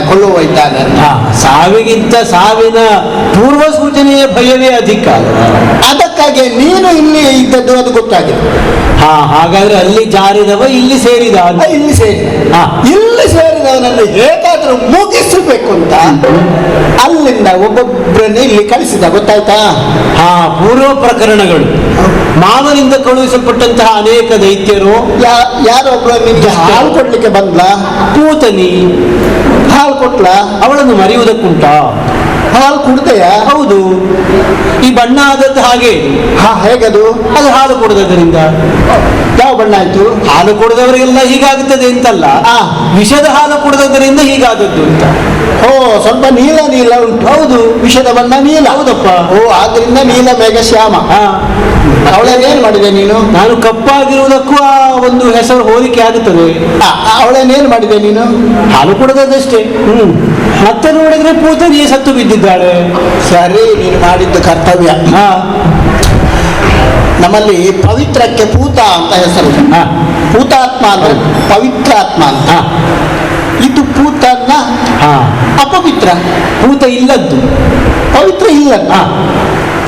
ಅಂತ. ಸಾವಿಗಿಂತ ಸಾವಿನ ಪೂರ್ವ ಸೂಚನೆಯ ಭಯವೇ ಅಧಿಕ. ಅದಕ್ಕಾಗಿ ನೀನು ಇಲ್ಲಿ ಇದ್ದದ್ದು ಅದು ಗೊತ್ತಾಗಿದೆ. ಹಾಗಾದ್ರೆ ಅಲ್ಲಿ ಜಾರಿದವ ಇಲ್ಲಿ ಸೇರಿದ ಇಲ್ಲಿ ಸೇರಿದವನನ್ನು ಹೇಗಾದ್ರೂ ಮುಗಿಸಬೇಕು ಅಂತ ಅಲ್ಲಿಂದ ಒಬ್ಬೊಬ್ಬರನ್ನೇ ಇಲ್ಲಿ ಕಳಿಸಿದ, ಗೊತ್ತಾಯ್ತಾ? ಪೂರ್ವ ಪ್ರಕರಣಗಳು ಮಾವನಿಂದ ಕಳುಹಿಸಲ್ಪಟ್ಟಂತಹ ಅನೇಕ ದೈತ್ಯರು. ಯಾರೊಬ್ಬರು ನಿಮಗೆ ಹಾಲು ಕೊಡ್ಲಿಕ್ಕೆ ಬಂದ್ಲ? ಪೂತನಿ ಹಾಲು ಕೊಟ್ಲ? ಅವಳನ್ನು ಮರೆಯುವುದಕ್ಕುಂಟ? ಹಾಲು ಕುಡ್ದೆಯ? ಹೌದು. ಈ ಬಣ್ಣ ಆದದ್ದು ಹಾಗೆ. ಹೇಗದು? ಅದು ಹಾಲು ಕೊಡೋದ್ರಿಂದ. ಯಾವ ಬಣ್ಣ ಆಯ್ತು? ಹಾಲು ಕೊಡದವರಿಗೆಲ್ಲ ಹೀಗಾಗುತ್ತದೆ ಅಂತಲ್ಲ, ವಿಷದ ಹಾಲು ಕೊಡೋದ್ರಿಂದ ಹೀಗಾದದ್ದು ಅಂತ. ಸ್ವಲ್ಪ ನೀಲ ಉಂಟು. ಹೌದು, ವಿಷದ ಬಣ್ಣ ನೀಲ. ಹೌದಪ್ಪ. ಆದ್ರಿಂದ ನೀಲ ಮೇಘ ಶ್ಯಾಮ. ಅವಳನ್ನೇನ್ ಮಾಡಿದೆ ನೀನು? ನಾನು ಕಪ್ಪಾಗಿರುವುದಕ್ಕೂ ಆ ಒಂದು ಹೆಸರು ಹೋಲಿಕೆ ಆಗುತ್ತದೆ. ಅವಳನ್ನೇನ್ ಮಾಡಿದೆ ನೀನು? ಹಾಲು ಕೊಡೋದಷ್ಟೇ. ಮತ್ತೆ ನೋಡಿದ್ರೆ ಪೂತನಿಯೇ ಸತ್ತು ಬಿದ್ದಿದ್ದಾಳೆ. ಸರಿ, ನೀನು ಮಾಡಿದ್ದು ಕರ್ತವ್ಯ. ನಮ್ಮಲ್ಲಿ ಪವಿತ್ರಕ್ಕೆ ಪೂತ ಅಂತ ಹೆಸರು. ಪೂತಾತ್ಮ ಅಂದ್ರೆ ಪವಿತ್ರಾತ್ಮ ಅಂತ. ಇದು ಪೂತನ್ನ ಅಪವಿತ್ರ. ಪೂತ ಇಲ್ಲದ್ದು ಪವಿತ್ರ ಇಲ್ಲದ.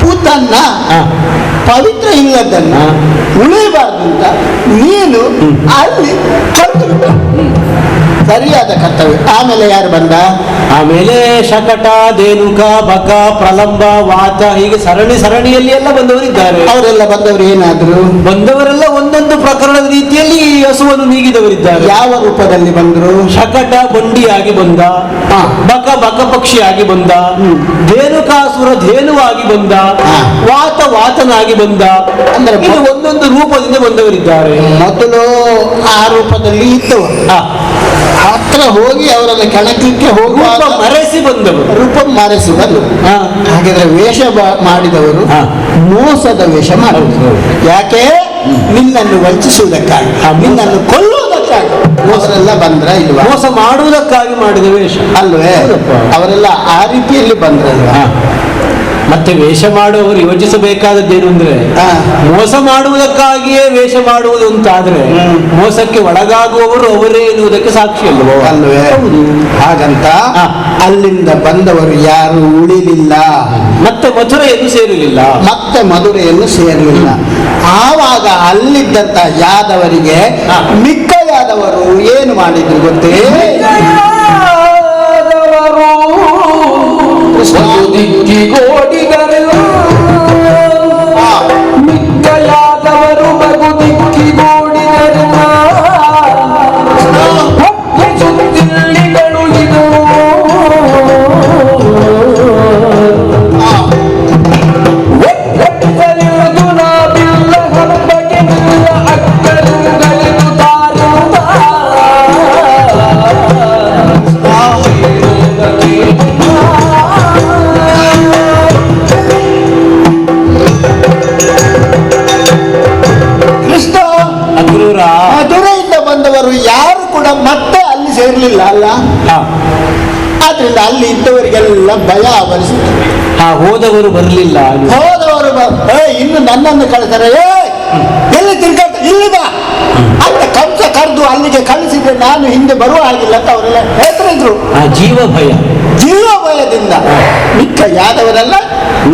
ಪೂತನ್ನ ಪವಿತ್ರ ಇಲ್ಲದನ್ನ ಉಳಿಯಬಾರ್ದು ಅಂತ ನೀನು ಅಲ್ಲಿ ಕರೆದು ಸರಿಯಾದ ಕರ್ತವ್ಯ. ಆಮೇಲೆ ಯಾರು ಬಂದ? ಆಮೇಲೆ ಶಕಟ, ಧೇನುಕ, ಬಕ, ಪ್ರಲಂಬ, ವಾತ, ಹೀಗೆ ಸರಣಿಯಲ್ಲಿ ಎಲ್ಲ ಬಂದವರಿದ್ದಾರೆ. ಅವರೆಲ್ಲ ಬಂದವರು ಏನಾದ್ರು? ಬಂದವರೆಲ್ಲ ಒಂದೊಂದು ಪ್ರಕರಣದ ರೀತಿಯಲ್ಲಿ ಹಸುವನ್ನು ನೀಗಿದವರಿದ್ದಾರೆ. ಯಾವ ರೂಪದಲ್ಲಿ ಬಂದರು? ಶಕಟ ಬಂಡಿಯಾಗಿ ಬಂದ, ಬಕ ಪಕ್ಷಿಯಾಗಿ ಬಂದ, ಧೇನುಕಾಸುರ ಧೇನುವಾಗಿ ಬಂದ, ವಾತನಾಗಿ ಬಂದ. ಅಂದ್ರೆ ಇದು ಒಂದೊಂದು ರೂಪದಿಂದ ಬಂದವರಿದ್ದಾರೆ. ಮೊದಲು ಆ ರೂಪದಲ್ಲಿ ಇದ್ದವರು ಹತ್ರ ಹೋಗಿ ಅವರನ್ನು ಕೆಣಕಲಿಕ್ಕೆ ಹೋಗುವಾಗ ಮರೆಸಿ ಬಂದವರು. ರೂಪ ಮರೆಸಿ ಬಂದರು. ಹಾಗಿದ್ರೆ ವೇಷ ಮಾಡಿದವರು ಮೋಸದ ವೇಷ ಮಾಡುವುದು. ಯಾಕೆ? ನಿನ್ನನ್ನು ವಂಚಿಸುವುದಕ್ಕಾಗಿ, ನಿನ್ನನ್ನು ಕೊಲ್ಲುವುದಕ್ಕಾಗಿ ಅವರೆಲ್ಲ ಬಂದ್ರ ಇಲ್ವಾ? ಮೋಸ ಮಾಡುವುದಕ್ಕಾಗಿ ಮಾಡಿದ ವೇಷ ಅಲ್ವೇ? ಅವರೆಲ್ಲ ಆ ರೀತಿಯಲ್ಲಿ ಬಂದ್ರಲ್ವಾ? ಮತ್ತೆ ವೇಷ ಮಾಡುವವರು ಯೋಚಿಸಬೇಕಾದದ್ದೇನು ಅಂದ್ರೆ, ಮೋಸ ಮಾಡುವುದಕ್ಕಾಗಿಯೇ ವೇಷ ಮಾಡುವುದು ಅಂತಾದ್ರೆ ಮೋಸಕ್ಕೆ ಒಳಗಾಗುವವರು ಅವರೇ ಎನ್ನುವುದಕ್ಕೆ ಸಾಕ್ಷಿ ಅಲ್ವೋ? ಅಲ್ವೇ? ಹಾಗಂತ ಅಲ್ಲಿಂದ ಬಂದವರು ಯಾರು ಉಳಿಲಿಲ್ಲ. ಮತ್ತೆ ಮಧುರೆಯನ್ನು ಸೇರಲಿಲ್ಲ. ಆವಾಗ ಅಲ್ಲಿದ್ದಂತ ಯಾದವರಿಗೆ ಮಿಕ್ಕ ಯಾದವರು ಏನು ಮಾಡಿದ್ರು ಗೊತ್ತೇ? ದಿಕ್ಕಿಗೋಡಿದರು ಮಿಕ್ಕಲಾದವರು ಮಗು ದಿಕ್ಕಿಗೋಡಿದರು. ಸುತ್ತಿಲ್ಲಿಗಳು ಇದು ಒಟ್ಟಲಿರುವುದು ನಾವಿಲ್ಲ ಹಬ್ಬಗೆ ನಿಲ್ಲ ಅಕ್ಕರುಗಳಿದು ತಾರುವ ಮಧುರೆಯಿಂದ ಬಂದವರು ಯಾರು ಕೂಡ ಮತ್ತೆ ಅಲ್ಲಿ ಸೇರ್ಲಿಲ್ಲ ಅಲ್ಲ. ಆದ್ರಿಂದ ಅಲ್ಲಿ ಇದ್ದವರಿಗೆಲ್ಲ ಭಯ ಆವರಿಸಿತು. ಹೋದವರು ಬರಲಿಲ್ಲ. ಹೋದವರು ಇನ್ನು ನನ್ನನ್ನು ಕಳಿಸ್ತಾರೆ, ಎಲ್ಲಿ ತಿರ್ಗಾಟ, ಇಲ್ಲಿ ಬಾ ಅಂತ ಕಂಸ ಕರೆದು ಅಲ್ಲಿಗೆ ಕಳಿಸಿದ್ರೆ ನಾನು ಹಿಂದೆ ಬರುವ ಹಾಗಿಲ್ಲ ಅಂತ ಅವರೆಲ್ಲ ಹೇಳ್ತಿದ್ರು. ಜೀವ ಭಯದಿಂದ ಮಿಕ್ಕ ಯಾದವರೆಲ್ಲ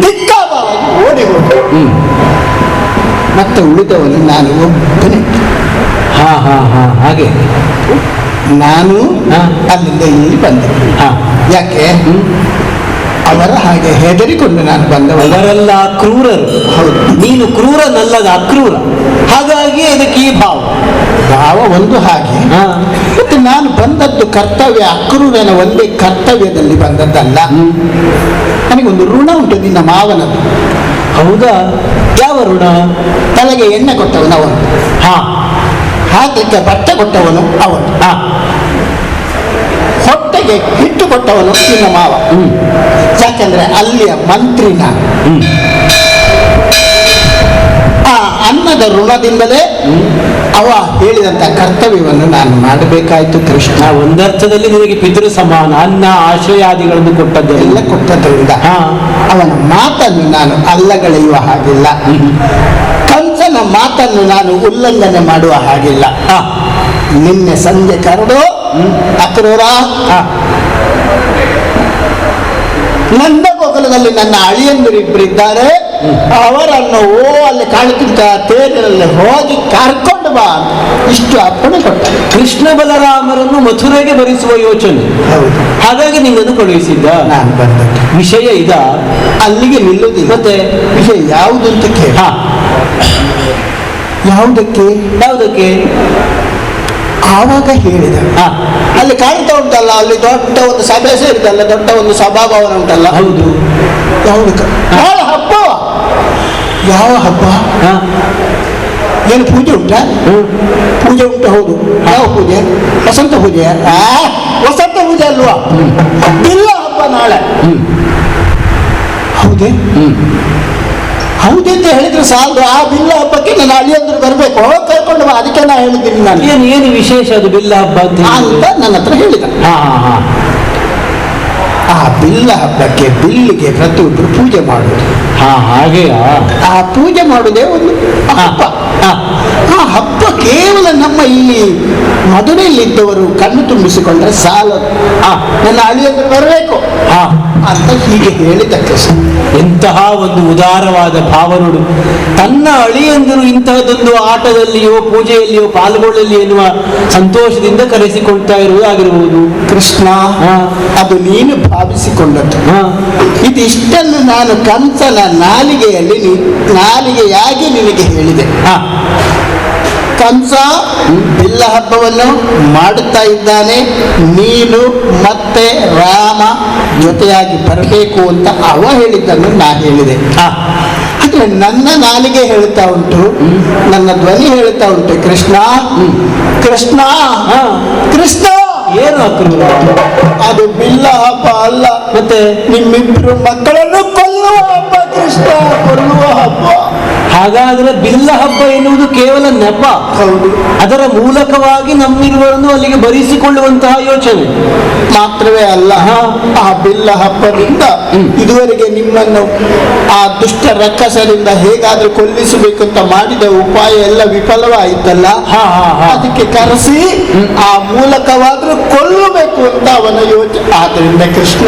ದಿಕ್ಕಾವಾಗಿ ಓಡಿ ಹೋದ್ರು. ಮತ್ತೆ ಉಳಿದವನು ನಾನು ಒಬ್ಬನೇ. ಹಾಗೆ ನಾನು ಅಲ್ಲಿಂದ ಇಲ್ಲಿ ಬಂದೆ. ಯಾಕೆ? ಅವರ ಹಾಗೆ ಹೆದರಿಕೊಂಡು ನಾನು ಬಂದವಲ್ಲ. ಅವರೆಲ್ಲ ಕ್ರೂರರು. ಹೌದು. ನೀನು ಕ್ರೂರನಲ್ಲದ ಅಕ್ರೂರ, ಹಾಗಾಗಿ ಇದಕ್ಕೆ ಈ ಭಾವ. ಭಾವ ಒಂದು ಹಾಗೆ, ಹಾ. ಮತ್ತೆ ನಾನು ಬಂದದ್ದು ಕರ್ತವ್ಯ, ಅಕ್ರೂರನ ಒಂದೇ ಕರ್ತವ್ಯದಲ್ಲಿ ಬಂದದ್ದಲ್ಲ. ನನಗೊಂದು ಋಣ ಉಂಟು ನಿನ್ನ ಮಾವನದ್ದು. ಹೌದಾ? ಯಾವ ಋಣ? ತಲೆಗೆ ಎಣ್ಣೆ ಕೊಟ್ಟವನು ಅವನು, ಹಾ, ಹಾಕಲಿಕ್ಕೆ ಬಟ್ಟೆ ಕೊಟ್ಟವನು ಅವನು, ಹಾ, ಹೊಟ್ಟೆಗೆ ಹಿಟ್ಟು ಕೊಟ್ಟವನು ನಿನ್ನ ಮಾವ. ಯಾಕಂದ್ರೆ ಅಲ್ಲಿಯ ಮಂತ್ರಿ ನಾನು. ಆ ಅನ್ನದ ಋಣದಿಂದಲೇ ಅವ ಹೇಳಿದಂತ ಕರ್ತವ್ಯವನ್ನು ನಾನು ಮಾಡಬೇಕಾಯ್ತು ಕೃಷ್ಣ. ಒಂದರ್ಥದಲ್ಲಿ ನಿನಗೆ ಪಿತೃ ಸಮಾನ, ಅನ್ನ ಆಶ್ರಯಾದಿಗಳನ್ನು ಕೊಟ್ಟದ್ದು ಎಲ್ಲ ಕೊಟ್ಟದ್ರಿಂದ ಹಾ. ಅವನ ಮಾತನ್ನು ನಾನು ಅಲ್ಲಗಳೆಯುವ ಹಾಗಿಲ್ಲ, ಕಂಸನ ಮಾತನ್ನು ನಾನು ಉಲ್ಲಂಘನೆ ಮಾಡುವ ಹಾಗಿಲ್ಲ. ಹಾ. ನಿನ್ನೆ ಸಂಜೆ ಕರೆದು ಅಕ್ರೂರ, ನಂದಗೋಕುಲದಲ್ಲಿ ನನ್ನ ಅಳಿಯಂದಿರಿಬ್ಬರಿದ್ದಾರೆ, ಅವರನ್ನು ಅಲ್ಲಿ ಕಾಣುತ್ತಿದ್ದ ತೇರಿನಲ್ಲಿ ಹೋಗಿ ಕರ್ಕೊಂಡು ಬಾ, ಇಷ್ಟು ಅಪ್ಪಣೆ ಕೊಟ್ಟ. ಕೃಷ್ಣ ಬಲರಾಮರನ್ನು ಮಥುರೆಗೆ ಬರಿಸುವ ಯೋಚನೆ. ಹೌದು, ಹಾಗಾಗಿ ನಿನ್ನನ್ನು ಕಳುಹಿಸಿದ್ದ. ನಾನು ಬಂದದ್ದು ವಿಷಯ ಇದ? ಅಲ್ಲಿಗೆ ನಿಲ್ಲುವುದಿಲ್ಲ. ಮತ್ತೆ ವಿಷಯ ಯಾವುದು ಅಂತ ಕೇಳಿ. ಹಾ. ಯಾವುದಕ್ಕೆ ಯಾವುದಕ್ಕೆ? ಆವಾಗ ಹೇಳಿದ, ಹಾ. ಅಲ್ಲಿ ಕಾಣ್ತಾ ಉಂಟಲ್ಲ, ಅಲ್ಲಿ ದೊಡ್ಡ ಒಂದು ಸಭೆ ಸೇರಿದಲ್ಲ, ದೊಡ್ಡ ಒಂದು ಸಭಾಭವನ ಉಂಟಲ್ಲ. ಹೌದು. ಯಾವುದಕ್ಕೆ? ಯಾವ ಹಬ್ಬ? ಯಾವ ಹಬ್ಬ? ಹಾ. ಏನು ಪೂಜೆ ಉಂಟಾ? ಪೂಜೆ ಉಂಟು. ಹೌದು. ಯಾವ ಪೂಜೆ? ವಸಂತ ಪೂಜೆ. ವಸಂತ ಪೂಜೆ ಅಲ್ವಾ? ಬಿಲ್ಲ ಹಬ್ಬ ನಾಳೆ. ಹೌದೇ? ಹೌದೇ ಅಂತ ಹೇಳಿದ್ರೆ ಸಾಲದು. ಆ ಬಿಲ್ಲ ಹಬ್ಬಕ್ಕೆ ನನ್ನ ಅಳಿಯಂದ್ರು ಬರಬೇಕು, ಕರ್ಕೊಂಡು ಬಾ, ಅದಕ್ಕೆ ನಾ ಹೇಳಿದ್ದೀನಿ ನಾನು. ಏನು ವಿಶೇಷ ಅದು ಬಿಲ್ಲ ಹಬ್ಬ ಅಂತ ನನ್ನ ಹತ್ರ ಹೇಳಿದ. ಹಾ, ಹಾ, ಹಾ. ಆ ಬಿಲ್ಲ ಹಬ್ಬಕ್ಕೆ ಬಿಲ್ಲಿಗೆ ಪ್ರತಿಯೊಬ್ಬರು ಪೂಜೆ ಮಾಡುವುದು. ಹಾ, ಹಾಗೆಯಾ? ಆ ಪೂಜೆ ಮಾಡುವುದೇ ಒಂದು ಹಬ್ಬ. ಆ ಹಬ್ಬ ಕೇವಲ ನಮ್ಮ ಇಲ್ಲಿ ಮದುವೆಯಲ್ಲಿದ್ದವರು ಕಣ್ಣು ತುಂಬಿಸಿಕೊಂಡ್ರೆ ಸಾಲದು. ನನ್ನ ಅಳಿಯಂದ್ರು ಬರಬೇಕು ಅಂತ ಹೀಗೆ ಹೇಳಿದ ಕೃಷ್ಣ. ಎಂತಹ ಒಂದು ಉದಾರವಾದ ಭಾವ ನೋಡು. ತನ್ನ ಅಳಿಯಂದರು ಇಂತಹದೊಂದು ಆಟದಲ್ಲಿಯೋ ಪೂಜೆಯಲ್ಲಿಯೋ ಪಾಲ್ಗೊಳ್ಳಲಿ ಎನ್ನುವ ಸಂತೋಷದಿಂದ ಕರೆಸಿಕೊಳ್ತಾ ಇರುವುದಾಗಿರಬಹುದು. ಕೃಷ್ಣ, ಅದು ನೀನು ಭಾವಿಸಿಕೊಂಡದ್ದು. ಇದಿಷ್ಟನ್ನು ನಾನು ಕಂಸನ ನಾಲಿಗೆಯಾಗಿ ನಿನಗೆ ಹೇಳಿದೆ. ಕಂಸ ಬಿಲ್ಲ ಹಬ್ಬವನ್ನು ಮಾಡುತ್ತಾ ಇದ್ದಾನೆ, ನೀನು ಮತ್ತೆ ರಾಮ ಜೊತೆಯಾಗಿ ಬರಬೇಕು ಅಂತ ಅವ ಹೇಳಿದ್ದನ್ನು ನಾ ಹೇಳಿದೆ. ಆದ್ರೆ ನನ್ನ ನಾಲಿಗೆ ಹೇಳ್ತಾ ಉಂಟು, ನನ್ನ ಧ್ವನಿ ಹೇಳ್ತಾ ಉಂಟು, ಕೃಷ್ಣ ಕೃಷ್ಣ ಕೃಷ್ಣ. ಏನು ಅಕ್ರೂರ? ಅದು ಬಿಲ್ಲ ಹಬ್ಬ ಅಲ್ಲ, ಮತ್ತೆ ನಿಮ್ಮಿಬ್ರು ಮಕ್ಕಳನ್ನು ಕೊಲ್ಲುವ ಹಬ್ಬ ಕೃಷ್ಣ, ಕೊಲ್ಲುವ ಹಬ್ಬ. ಹಾಗಾದ್ರೆ ಬಿಲ್ಲ ಹಬ್ಬ ಎನ್ನುವುದು ಕೇವಲ ನೆಪ. ಹೌದು. ಅದರ ಮೂಲಕವಾಗಿ ನಮ್ಮಿರುವರನ್ನು ಅಲ್ಲಿಗೆ ಬರಿಸಿಕೊಳ್ಳುವಂತಹ ಯೋಚನೆ ಮಾತ್ರವೇ ಅಲ್ಲ, ಆ ಬಿಲ್ಲ ಹಬ್ಬದಿಂದ ಇದುವರೆಗೆ ನಿಮ್ಮನ್ನು ಆ ದುಷ್ಟ ರಕ್ಕಸರಿಂದ ಹೇಗಾದ್ರೂ ಕೊಲ್ಲಿಸಬೇಕು ಅಂತ ಮಾಡಿದ ಉಪಾಯ ಎಲ್ಲ ವಿಫಲವಾಯಿತಲ್ಲ, ಅದಕ್ಕೆ ಕರೆಸಿ ಆ ಮೂಲಕವಾದ್ರೂ ಕೊಲ್ಲಬೇಕು ಅಂತ ಅವನ ಯೋಚನೆ. ಆದ್ರಿಂದ ಕೃಷ್ಣ,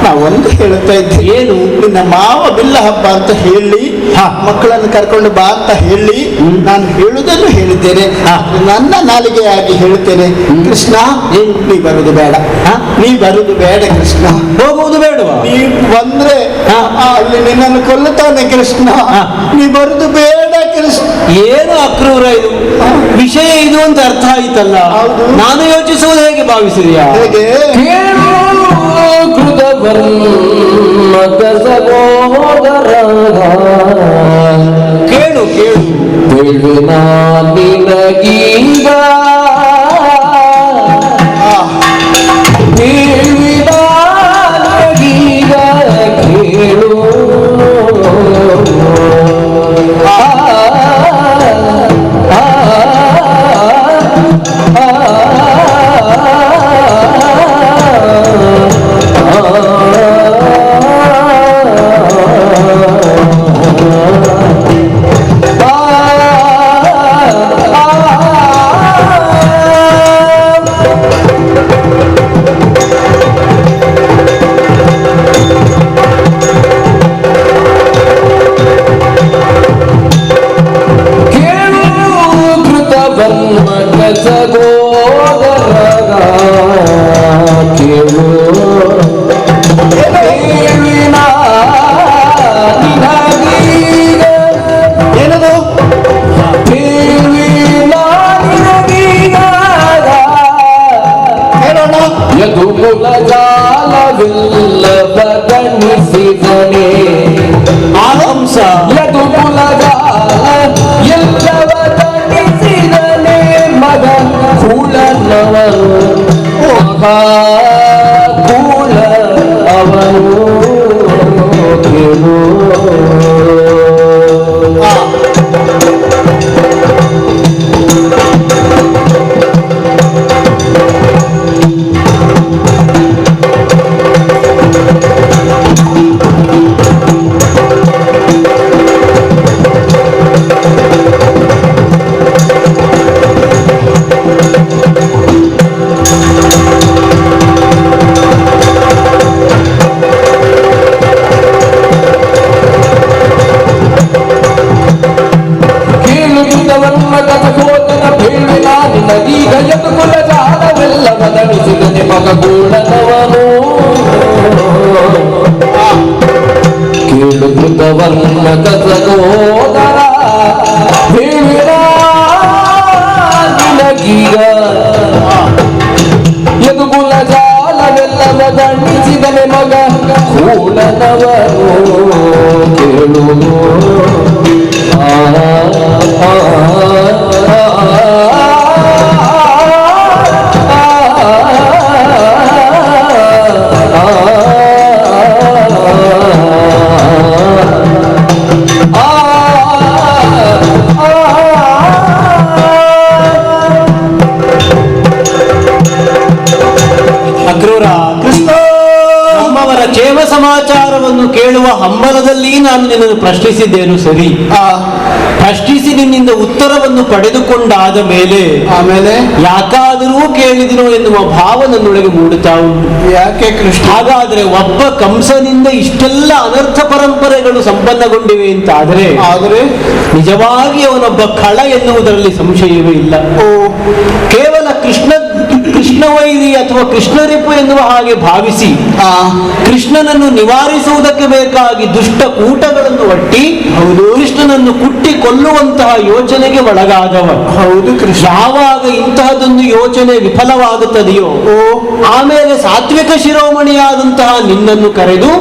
ನಾವೊಂದು ಹೇಳುತ್ತಾ ಇದ್ದೇವೆ, ಏನು ನಿನ್ನ ಮಾವ ಬಿಲ್ಲ ಹಬ್ಬ ಅಂತ ಹೇಳಿ ಮಕ್ಕಳನ್ನು ಕರ್ಕೊಂಡು ಬಾ ಅಂತ ಹೇಳಿ ನಾನು ಹೇಳುವುದನ್ನು ಹೇಳಿದ್ದೇನೆ. ನನ್ನ ನಾಲಿಗೆಯಾಗಿ ಹೇಳುತ್ತೇನೆ, ಕೃಷ್ಣ ನೀ ಬರುವುದು ಬೇಡ, ನೀ ಬರುವುದು ಬೇಡ ಕೃಷ್ಣ. ಹೋಗುವುದು ಬೇಡವಾ? ನೀ ಬಂದ್ರೆ ಅಲ್ಲಿ ನಿನ್ನನ್ನು ಕೊಲ್ಲುತ್ತಾನೆ ಕೃಷ್ಣ, ನೀ ಬರುವುದು ಬೇಡ ಕೃಷ್ಣ. ಏನು ಅಕ್ರೂರ ಇದು? ವಿಷಯ ಇದು ಅಂತ ಅರ್ಥ ಆಯ್ತಲ್ಲ. ನಾನು ಯೋಚಿಸುವುದು ಹೇಗೆ ಭಾವಿಸಿದೆಯಾ? ಹೇಗೆ? ಕೇಳು ಕೇಳು ನಿನಗೀಗ ಕೇಳು ದಂಡಿಸಿದನೆ ಆ ಹಂಸ ಯದುಕುಲದ ಎಲ್ಲವ ದಂಡಿಸಿದನೆ ಮಗ ಕುಲನವನು ಮಗ ಕುಲ ಅವನು ಕೇಳು ಈಗ ಯದುಕುಲ ಜಾಲವೆಲ್ಲ ಬದಲಿಸಿದನೆ ಮಗ ಕೂಡನವನು ಕೇಳುತ್ತವರ್ಣದ ಸಹೋದರ ಹೇಳಿದ ನಿನಗೀಗ ಯದುಕುಲ ಜಾಲವೆಲ್ಲ ಬದಲಿಸಿದನೆ ಮಗ ಕೂಡನವನು ಕೇಳು ಅಕ್ರೂರ ಕೃಷ್ಣ ನಮ್ಮವರ ಕ್ಷೇಮ ಸಮಾಚಾರವನ್ನು ಕೇಳುವ ಹಂಬಲದಲ್ಲಿ ನಾನು ನಿನ್ನನ್ನು ಪ್ರಶ್ನಿಸಿದ್ದೇನು ಸರಿ. ಪ್ರಶ್ನಿಸಿ ನಿನ್ನಿಂದ ಉತ್ತರವನ್ನು ಪಡೆದುಕೊಂಡಾದ ಮೇಲೆ ಆಮೇಲೆ ಯಾಕಾದರೂ ಕೇಳಿದಿನೋ ಎನ್ನುವ ಭಾವ ನನ್ನೊಳಗೆ ಮೂಡುತ್ತಾ ಉಂಟು. ಯಾಕೆ ಕೃಷ್ಣ? ಹಾಗಾದ್ರೆ ಒಬ್ಬ ಕಂಸನಿಂದ ಇಷ್ಟೆಲ್ಲ ಅನರ್ಥ ಪರಂಪರೆಗಳು ಸಂಪನ್ನಗೊಂಡಿವೆ ಅಂತಾದರೆ ಆದರೆ ನಿಜವಾಗಿ ಅವನೊಬ್ಬ ಖಳ ಎನ್ನುವುದರಲ್ಲಿ ಸಂಶಯವೇ ಇಲ್ಲ. ಕೇವಲ ಕೃಷ್ಣವೈರಿ ಅಥವಾ ಕೃಷ್ಣರಿಪು ಎನ್ನುವ ಹಾಗೆ ಭಾವಿಸಿ ಕೃಷ್ಣನನ್ನು ನಿವಾರಿಸುವುದಕ್ಕೆ ಬೇಕಾಗಿ ದುಷ್ಟ ಕೂಟಗಳನ್ನು ಒಟ್ಟಿ ಹೌದು ಕೃಷ್ಣನನ್ನು ಕುಟ್ಟಿ ಕೊಲ್ಲುವಂತಹ ಯೋಚನೆಗೆ ಒಳಗಾದವ. ಹೌದು ಕೃಷ್ಣ. ಯಾವಾಗ ಇಂತಹದೊಂದು ಯೋಚನೆ ವಿಫಲವಾಗುತ್ತದೆಯೋ ಆಮೇಲೆ ಸಾತ್ವಿಕ ಶಿರೋಮಣಿಯಾದಂತಹ ನಿನ್ನನ್ನು ಕರೆದು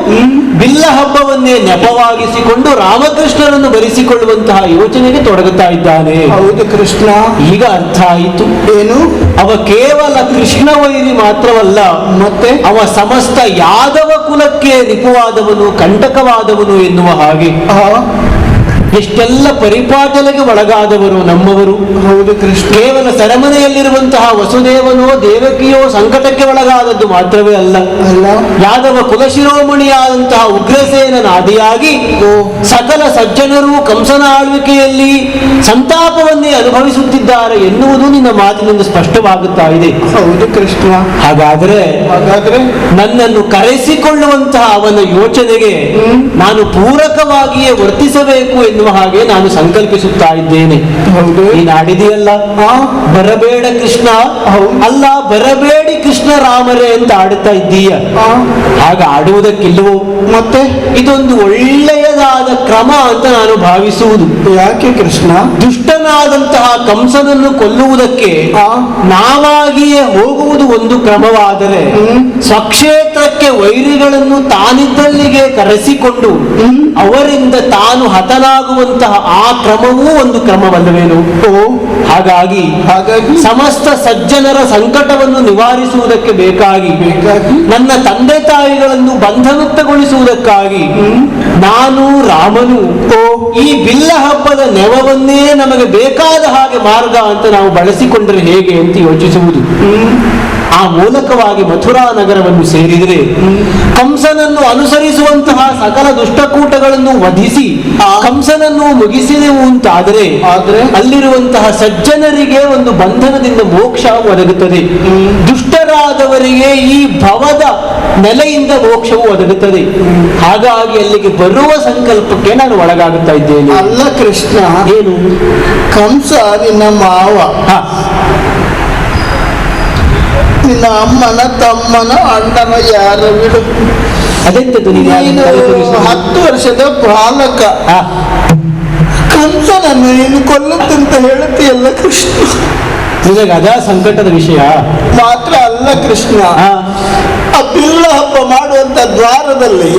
ಬಿಲ್ಲ ಹಬ್ಬವನ್ನೇ ನೆಪವಾಗಿಸಿಕೊಂಡು ರಾಮಕೃಷ್ಣರನ್ನು ಬರೆಸಿಕೊಳ್ಳುವಂತಹ ಯೋಚನೆಗೆ ತೊಡಗುತ್ತಾ ಇದ್ದಾನೆ. ಹೌದು ಕೃಷ್ಣ. ಈಗ ಅರ್ಥ ಆಯಿತು. ಏನು? ಅವ ಕೇವಲ ಕೃಷ್ಣ ವೈರಿ ಮಾತ್ರವಲ್ಲ, ಮತ್ತೆ ಅವ ಸಮಸ್ತ ಯಾದವ ಕುಲಕ್ಕೆ ರಿಪುವಾದವನು, ಕಂಟಕವಾದವನು ಎನ್ನುವ ಹಾಗೆ ಎಷ್ಟೆಲ್ಲ ಪರಿಪಾಟಲೆಗೆ ಒಳಗಾದವರು ನಮ್ಮವರು. ಹೌದು ಕೃಷ್ಣ. ಕೇವಲ ಸೆರೆಮನೆಯಲ್ಲಿರುವಂತಹ ವಸುದೇವನೋ ದೇವಕಿಯೋ ಸಂಕಟಕ್ಕೆ ಒಳಗಾದದ್ದು ಮಾತ್ರವೇ ಅಲ್ಲ, ಯಾದವ ಕುಲಶಿರೋಮಣಿಯಾದಂತಹ ಉಗ್ರಸೇನನ ಆದಿಯಾಗಿ ಸಕಲ ಸಜ್ಜನರು ಕಂಸನ ಆಳ್ವಿಕೆಯಲ್ಲಿ ಸಂತಾಪವನ್ನೇ ಅನುಭವಿಸುತ್ತಿದ್ದಾರೆ ಎನ್ನುವುದು ನಿನ್ನ ಮಾತಿನಿಂದ ಸ್ಪಷ್ಟವಾಗುತ್ತಾ ಇದೆ. ಹೌದು ಕೃಷ್ಣ. ಹಾಗಾದ್ರೆ ನನ್ನನ್ನು ಕರೆಸಿಕೊಳ್ಳುವಂತಹ ಅವನ ಯೋಚನೆಗೆ ನಾನು ಪೂರಕವಾಗಿಯೇ ವರ್ತಿಸಬೇಕು ಎನ್ನುವ ಹಾಗೆ ನಾನು ಸಂಕಲ್ಪಿಸುತ್ತಾ ಇದ್ದೇನೆ. ನೀನು ಆಡಿದೆಯಲ್ಲ, ಬರಬೇಡ ಕೃಷ್ಣ, ಅಲ್ಲ ಬರಬೇಡಿ ಕೃಷ್ಣ ರಾಮರೇ ಅಂತ ಆಡುತ್ತಾ ಇದ್ದೀಯ. ಆಗ ಆಡುವುದಕ್ಕಿಲ್ಲವೋ? ಮತ್ತೆ ಇದೊಂದು ಒಳ್ಳೆಯದಾದ ಕ್ರಮ ಅಂತ ನಾನು ಭಾವಿಸುವುದು. ಯಾಕೆ ಕೃಷ್ಣ? ದುಷ್ಟನಾದಂತಹ ಕಂಸನನ್ನು ಕೊಲ್ಲುವುದಕ್ಕೆ ನಾವಾಗಿಯೇ ಹೋಗುವುದು ಒಂದು ಕ್ರಮವಾದರೆ, ಸ್ವಕ್ಷೇತ್ರಕ್ಕೆ ವೈರಿಗಳನ್ನು ತಾನಿದ್ದಲ್ಲಿಗೆ ಕರೆಸಿಕೊಂಡು ಅವರಿಂದ ತಾನು ಹತನಾಗುವಂತಹ ಆ ಕ್ರಮವೂ ಒಂದು ಕ್ರಮವಲ್ಲವೇನು? ಹಾಗಾಗಿ ಸಮಸ್ತ ಸಜ್ಜನರ ಸಂಕಟವನ್ನು ನಿವಾರಿಸುವುದಕ್ಕೆ ಬೇಕಾಗಿ ನನ್ನ ತಂದೆ ತಾಯಿಗಳನ್ನು ಬಂಧಮುಕ್ತಗೊಳಿಸುವುದಕ್ಕಾಗಿ ನಾನು ರಾಮನು ಈ ಬಿಲ್ಲ ಹಬ್ಬದ ನೆವವನ್ನೇ ನಮಗೆ ಬೇಕಾದ ಹಾಗೆ ಮಾರ್ಗ ಅಂತ ನಾವು ಬಳಸಿಕೊಂಡರೆ ಹೇಗೆ ಅಂತ ಯೋಚಿಸುವುದು. ಆ ಮೂಲಕವಾಗಿ ಮಥುರಾ ನಗರವನ್ನು ಸೇರಿದರೆ ಕಂಸನನ್ನು ಅನುಸರಿಸುವಂತಹ ಸಕಲ ದುಷ್ಟಕೂಟಗಳನ್ನು ವಧಿಸಿ ಕಂಸನನ್ನು ಮುಗಿಸಿದೆವು ಅಂತಾದರೆ ಅಲ್ಲಿರುವಂತಹ ಸಜ್ಜನರಿಗೆ ಒಂದು ಬಂಧನದಿಂದ ಮೋಕ್ಷ ಒದಗುತ್ತದೆ, ದುಷ್ಟರಾದವರಿಗೆ ಈ ಭವದ ನೆಲೆಯಿಂದ ಮೋಕ್ಷವು ಒದಗುತ್ತದೆ. ಹಾಗಾಗಿ ಅಲ್ಲಿಗೆ ಬರುವ ಸಂಕಲ್ಪಕ್ಕೆ ನಾನು ಒಳಗಾಗುತ್ತಾ ಇದ್ದೇನೆ. ಅಲ್ಲ ಕೃಷ್ಣ, ಏನು? ಕಂಸ ನಿನ್ನ ಮಾವ, ನಿನ್ನ ಅಮ್ಮನ ತಮ್ಮನ ಅಣ್ಣನ ಯಾರ ಬಿಡು. ಅದೆಂತದ್ದು? ನೀನು 10 ವರ್ಷದ ಬಾಲಕ ಕಂಸನನ್ನು ನೀನು ಕೊಲ್ಲುತ್ತಂತ ಹೇಳುತ್ತೀಯಲ್ಲ ಕೃಷ್ಣ. ನಿನಗೆ ಅದ ಸಂಕಟದ ವಿಷಯ ಮಾತ್ರ ಅಲ್ಲ ಕೃಷ್ಣ, ಆ ಬಿಲ್ಲ ಹಬ್ಬ ಮಾಡುವಂತ ದ್ವಾರದಲ್ಲಿ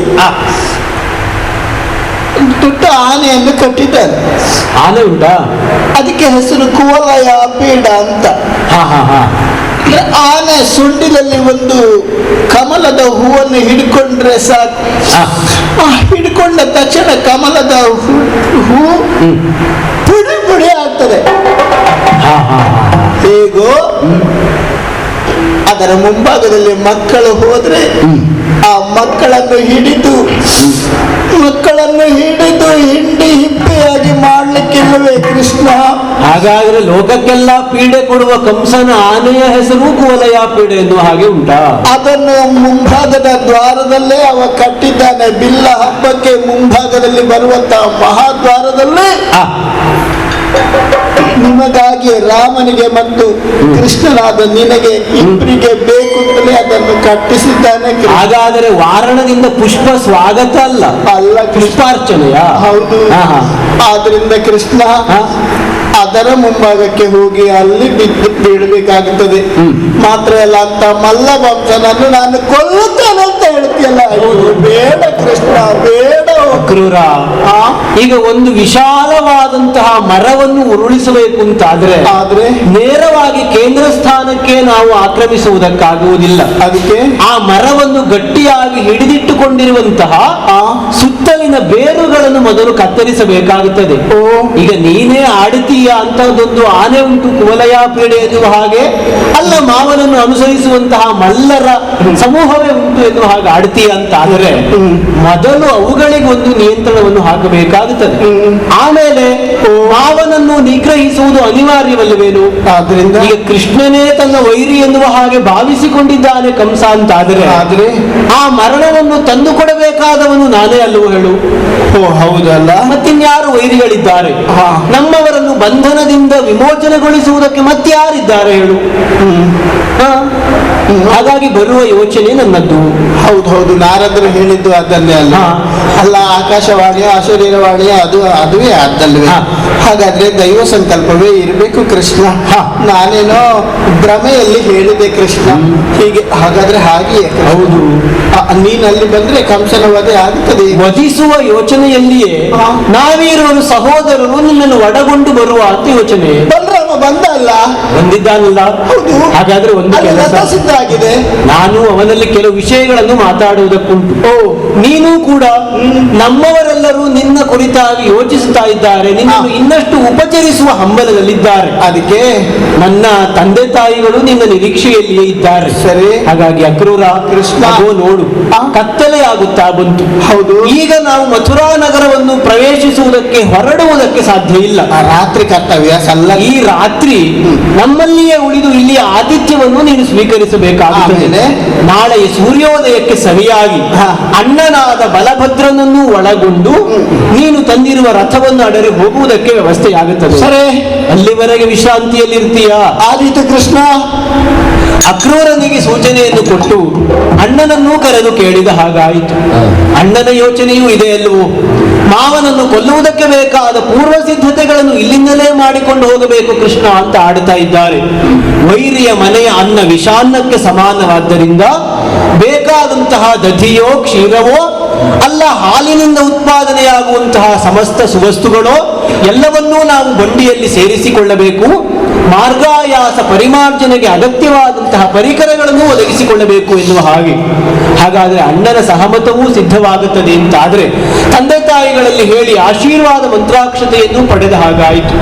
ದೊಡ್ಡ ಆನೆಯನ್ನು ಕಟ್ಟಿದ್ದಾರೆ. ಆನೆ ಉಂಟಾ? ಅದಕ್ಕೆ ಹೆಸರು ಕುವಲಯ ಪೀಡ ಅಂತ. ಹಾ ಹಾ ಹಾ. ಆನೆ ಸೊಂಡಿಲಲ್ಲಿ ಒಂದು ಕಮಲದ ಹೂವನ್ನು ಹಿಡ್ಕೊಂಡ್ರೆ ಸಾಕು. ಹಿಡ್ಕೊಂಡ ತಕ್ಷಣ ಕಮಲದ ಹೂ ಪುಡಿ ಪುಡಿ ಆಗ್ತದೆ. ಹೇಗೋ ಅದರ ಮುಂಭಾಗದಲ್ಲಿ ಮಕ್ಕಳು ಹೋದ್ರೆ ಆ ಮಕ್ಕಳನ್ನು ಹಿಡಿದು ಹಿಂಡಿ ಹಿಪ್ಪೆಯಾಗಿ ಮಾಡ್ಲಿಕ್ಕಿಲ್ಲವೇ ಕೃಷ್ಣ? ಹಾಗಾದ್ರೆ ಲೋಕಕ್ಕೆಲ್ಲ ಪೀಡೆ ಕೊಡುವ ಕಂಸನ ಆನೆಯ ಹೆಸರು ಕುವಲಯ ಪೀಡೆ ಎನ್ನುವ ಹಾಗೆ ಉಂಟಾ? ಅದನ್ನು ಮುಂಭಾಗದ ದ್ವಾರದಲ್ಲೇ ಅವ ಕಟ್ಟಿದ್ದಾನೆ. ಬಿಲ್ಲ ಹಬ್ಬಕ್ಕೆ ಮುಂಭಾಗದಲ್ಲಿ ಬರುವಂತಹ ಮಹಾದ್ವಾರದಲ್ಲೇ ನಿಮಗಾಗಿ ರಾಮನಿಗೆ ಮತ್ತು ಕೃಷ್ಣನಾದ ನಿನಗೆ ಇಬ್ಬರಿಗೆ ಬೇಕು ಅಂತಲೇ ಅದನ್ನು ಕಟ್ಟಿಸಿದ್ದಾನೆ. ಹಾಗಾದರೆ ವಾರಣದಿಂದ ಪುಷ್ಪ ಸ್ವಾಗತ ಅಲ್ಲ, ಪುಷ್ಪಾರ್ಚನೆಯ? ಹೌದು. ಆದ್ರಿಂದ ಕೃಷ್ಣ ಅದರ ಮುಂಭಾಗಕ್ಕೆ ಹೋಗಿ ಅಲ್ಲಿ ಬೀಳಬೇಕಾಗುತ್ತದೆ. ಮಾತ್ರ ಅಲ್ಲ, ಅಂತ ಮಲ್ಲ ವಂಶನನ್ನು ನಾನು ಕೊಲ್ಲುತ್ತೇನೆ ಅಂತ ಹೇಳ್ತೀಯಲ್ಲ. ಬೇಡ ಕೃಷ್ಣ, ಬೇಡ. ಕ್ರೂರ, ಈಗ ಒಂದು ವಿಶಾಲವಾದಂತಹ ಮರವನ್ನು ಉರುಳಿಸಬೇಕು ಅಂತಾದ್ರೆ ನೇರವಾಗಿ ಕೇಂದ್ರ ಸ್ಥಾನಕ್ಕೆ ನಾವು ಆಕ್ರಮಿಸುವುದಕ್ಕಾಗುವುದಿಲ್ಲ. ಅದಕ್ಕೆ ಆ ಮರವನ್ನು ಗಟ್ಟಿಯಾಗಿ ಹಿಡಿದಿಟ್ಟುಕೊಂಡಿರುವಂತಹ ಸುತ್ತಲಿನ ಬೇರುಗಳನ್ನು ಮೊದಲು ಕತ್ತರಿಸಬೇಕಾಗುತ್ತದೆ. ಈಗ ನೀನೇ ಆಡುತ್ತೀಯ ಅಂತಹದೊಂದು ಆನೆ ಉಂಟು, ಕುವಲಯ ಪೀಡೆ ಎನ್ನುವ ಹಾಗೆ ಅಲ್ಲ, ಮಾವನನ್ನು ಅನುಸರಿಸುವಂತಹ ಮಲ್ಲರ ಸಮೂಹವೇ ಉಂಟು ಎನ್ನುವ ಹಾಗೆ ಆಡ್ತೀಯ ಅಂತ ಆದರೆ ಮೊದಲು ಅವುಗಳಿಗೆ ಒಂದು ನಿಯಂತ್ರಣವನ್ನು ಹಾಕಬೇಕಾಗುತ್ತದೆ. ಆಮೇಲೆ ಮಾವನನ್ನು ನಿಗ್ರಹಿಸುವುದು ಅನಿವಾರ್ಯವಲ್ಲವೇನು? ಆದ್ರಿಂದ ಈಗ ಕೃಷ್ಣನೇ ತನ್ನ ವೈರಿ ಎನ್ನುವ ಹಾಗೆ ಭಾವಿಸಿಕೊಂಡಿದ್ದಾನೆ ಕಂಸ ಅಂತ ಆದರೆ ಆ ಮರಣವನ್ನು ತಂದು ಕೊಡಬೇಕಾದವನು ನಾನೇ ಅಲ್ಲವೋ ಹೇಳು? ಹೌದಲ್ಲ, ಮತ್ತಿನ್ಯಾರು ವೈರಿಗಳಿದ್ದಾರೆ? ನಮ್ಮವರನ್ನು ಬಂಧನದಿಂದ ವಿಮೋಚನೆಗೊಳಿಸುವುದಕ್ಕೆ ಮತ್ತಾರಿದ್ದಾರೆ ಹೇಳು? ಹಾಗಾಗಿ ಬರುವ ಯೋಚನೆ ನನ್ನದ್ದು. ಹೌದು, ನಾರದರು ಹೇಳಿದ್ದು ಅದನ್ನೇ ಅಲ್ಲ, ಆಕಾಶವಾಣಿಯ ಅಶರೀರವಾಣಿಯ ಅದುವೇ ಅದ್ದಲ್ವೇ? ಹಾಗಾದ್ರೆ ದೈವ ಸಂಕಲ್ಪವೇ ಇರಬೇಕು ಕೃಷ್ಣ. ನಾನೇನೋ ಭ್ರಮೆಯಲ್ಲಿ ಹೇಳಿದೆ ಕೃಷ್ಣ. ಹೀಗೆ ಹಾಗಾದ್ರೆ ಹಾಗೆಯೇ. ಹೌದು, ನೀನಲ್ಲಿ ಬಂದ್ರೆ ಕಂಸನ ವಧೆ ಆಗುತ್ತದೆ. ವಧಿಸುವ ಯೋಚನೆಯಲ್ಲಿಯೇ ನಾವೀರುವರು ಸಹೋದರರು ನಿನ್ನನ್ನು ಒಡಗೊಂಡು ಬರುವ ಅಂತ ಯೋಚನೆ. ಬಲರಾಮ ಬಂದ ಅಲ್ಲ, ಬಂದಿದ್ದಾನಲ್ಲ? ಹೌದು. ಹಾಗಾದ್ರೆ ಒಂದು ಕೆಲಸ ಸಿದ್ಧ ಆಗಿದೆ. ನಾನು ಅವನಲ್ಲಿ ಕೆಲವು ವಿಷಯಗಳನ್ನು ಮಾತಾಡುವುದಕ್ಕುಂಟು. ನೀನು ಕೂಡ ನಮ್ಮವರೆಲ್ಲರೂ ನಿನ್ನ ಕುರಿತಾಗಿ ಯೋಚಿಸುತ್ತಾ ಇದ್ದಾರೆ, ನಿನ್ನನ್ನು ಇನ್ನಷ್ಟು ಉಪಚರಿಸುವ ಹಂಬಲದಲ್ಲಿದ್ದಾರೆ. ಅದಕ್ಕೆ ನನ್ನ ತಂದೆ ತಾಯಿಗಳು ನಿನ್ನ ನಿರೀಕ್ಷೆಯಲ್ಲಿಯೇ ಇದ್ದಾರೆ. ಸರಿ. ಹಾಗಾಗಿ ಅಕ್ರೂರ ಕೃಷ್ಣ ನೋಡು, ಕತ್ತಲೆ ಆಗುತ್ತಾ ಬಂತು. ಹೌದು. ಈಗ ನಾವು ಮಥುರಾ ನಗರವನ್ನು ಪ್ರವೇಶಿಸುವುದಕ್ಕೆ ಹೊರಡುವುದಕ್ಕೆ ಸಾಧ್ಯ ಇಲ್ಲ. ರಾತ್ರಿ ಕರ್ತವ್ಯ ಸಲ್ಲ. ಈ ರಾತ್ರಿ ನಮ್ಮಲ್ಲಿಯೇ ಉಳಿದು ಇಲ್ಲಿ ಆತಿಥ್ಯವನ್ನು ನೀನು ಸ್ವೀಕರಿಸಬೇಕಾಗುತ್ತದೆ. ನಾಳೆ ಸೂರ್ಯೋದಯಕ್ಕೆ ಸರಿಯಾಗಿ ಅಣ್ಣನಾದ ಬಲಭದ್ರನನ್ನು ಒಳಗೊಂಡು ನೀನು ತಂದಿರುವ ರಥವನ್ನು ಅಡರಿ ಹೋಗುವುದಕ್ಕೆ ವ್ಯವಸ್ಥೆಯಾಗುತ್ತದೆ. ಸರಿ, ಅಲ್ಲಿವರೆಗೆ ವಿಶ್ರಾಂತಿಯಲ್ಲಿರ್ತೀಯ? ಆದೀತು ಕೃಷ್ಣ. ಅಕ್ರೂರನಿಗೆ ಸೂಚನೆಯನ್ನು ಕೊಟ್ಟು ಅಣ್ಣನನ್ನೂ ಕರೆದು ಕೇಳಿದ ಹಾಗಾಯಿತು. ಅಣ್ಣನ ಯೋಚನೆಯೂ ಇದೆ ಅಲ್ಲವೋ? ಮಾವನನ್ನು ಕೊಲ್ಲುವುದಕ್ಕೆ ಬೇಕಾದ ಪೂರ್ವ ಸಿದ್ಧತೆಗಳನ್ನು ಇಲ್ಲಿಂದಲೇ ಮಾಡಿಕೊಂಡು ಹೋಗಬೇಕು ಕೃಷ್ಣ ಅಂತ ಆಡ್ತಾ ಇದ್ದಾರೆ. ವೈರಿಯ ಮನೆಯ ಅನ್ನ ವಿಷಾನ್ನಕ್ಕೆ ಸಮಾನವಾದ್ದರಿಂದ ಬೇಕಾದಂತಹ ದಧಿಯೋ ಕ್ಷೀರವೋ ಅಲ್ಲ, ಹಾಲಿನಿಂದ ಉತ್ಪಾದನೆಯಾಗುವಂತಹ ಸಮಸ್ತ ಸುವಸ್ತುಗಳೋ ಎಲ್ಲವನ್ನೂ ನಾವು ಬಂಡಿಯಲ್ಲಿ ಸೇರಿಸಿಕೊಳ್ಳಬೇಕು. ಮಾರ್ಗಾಯಾಸ ಪರಿಮಾರ್ಜನೆಗೆ ಅಗತ್ಯವಾದಂತಹ ಪರಿಕರಗಳನ್ನು ಒದಗಿಸಿಕೊಳ್ಳಬೇಕು ಎನ್ನುವ ಹಾಗೆ. ಹಾಗಾದರೆ ಅಣ್ಣನ ಸಹಮತವೂ ಸಿದ್ಧವಾಗುತ್ತದೆ ಅಂತಾದರೆ ತಂದೆ ತಾಯಿಗಳಲ್ಲಿ ಹೇಳಿ ಆಶೀರ್ವಾದ ಮಂತ್ರಾಕ್ಷತೆಯನ್ನು ಪಡೆದ ಹಾಗಾಯಿತು.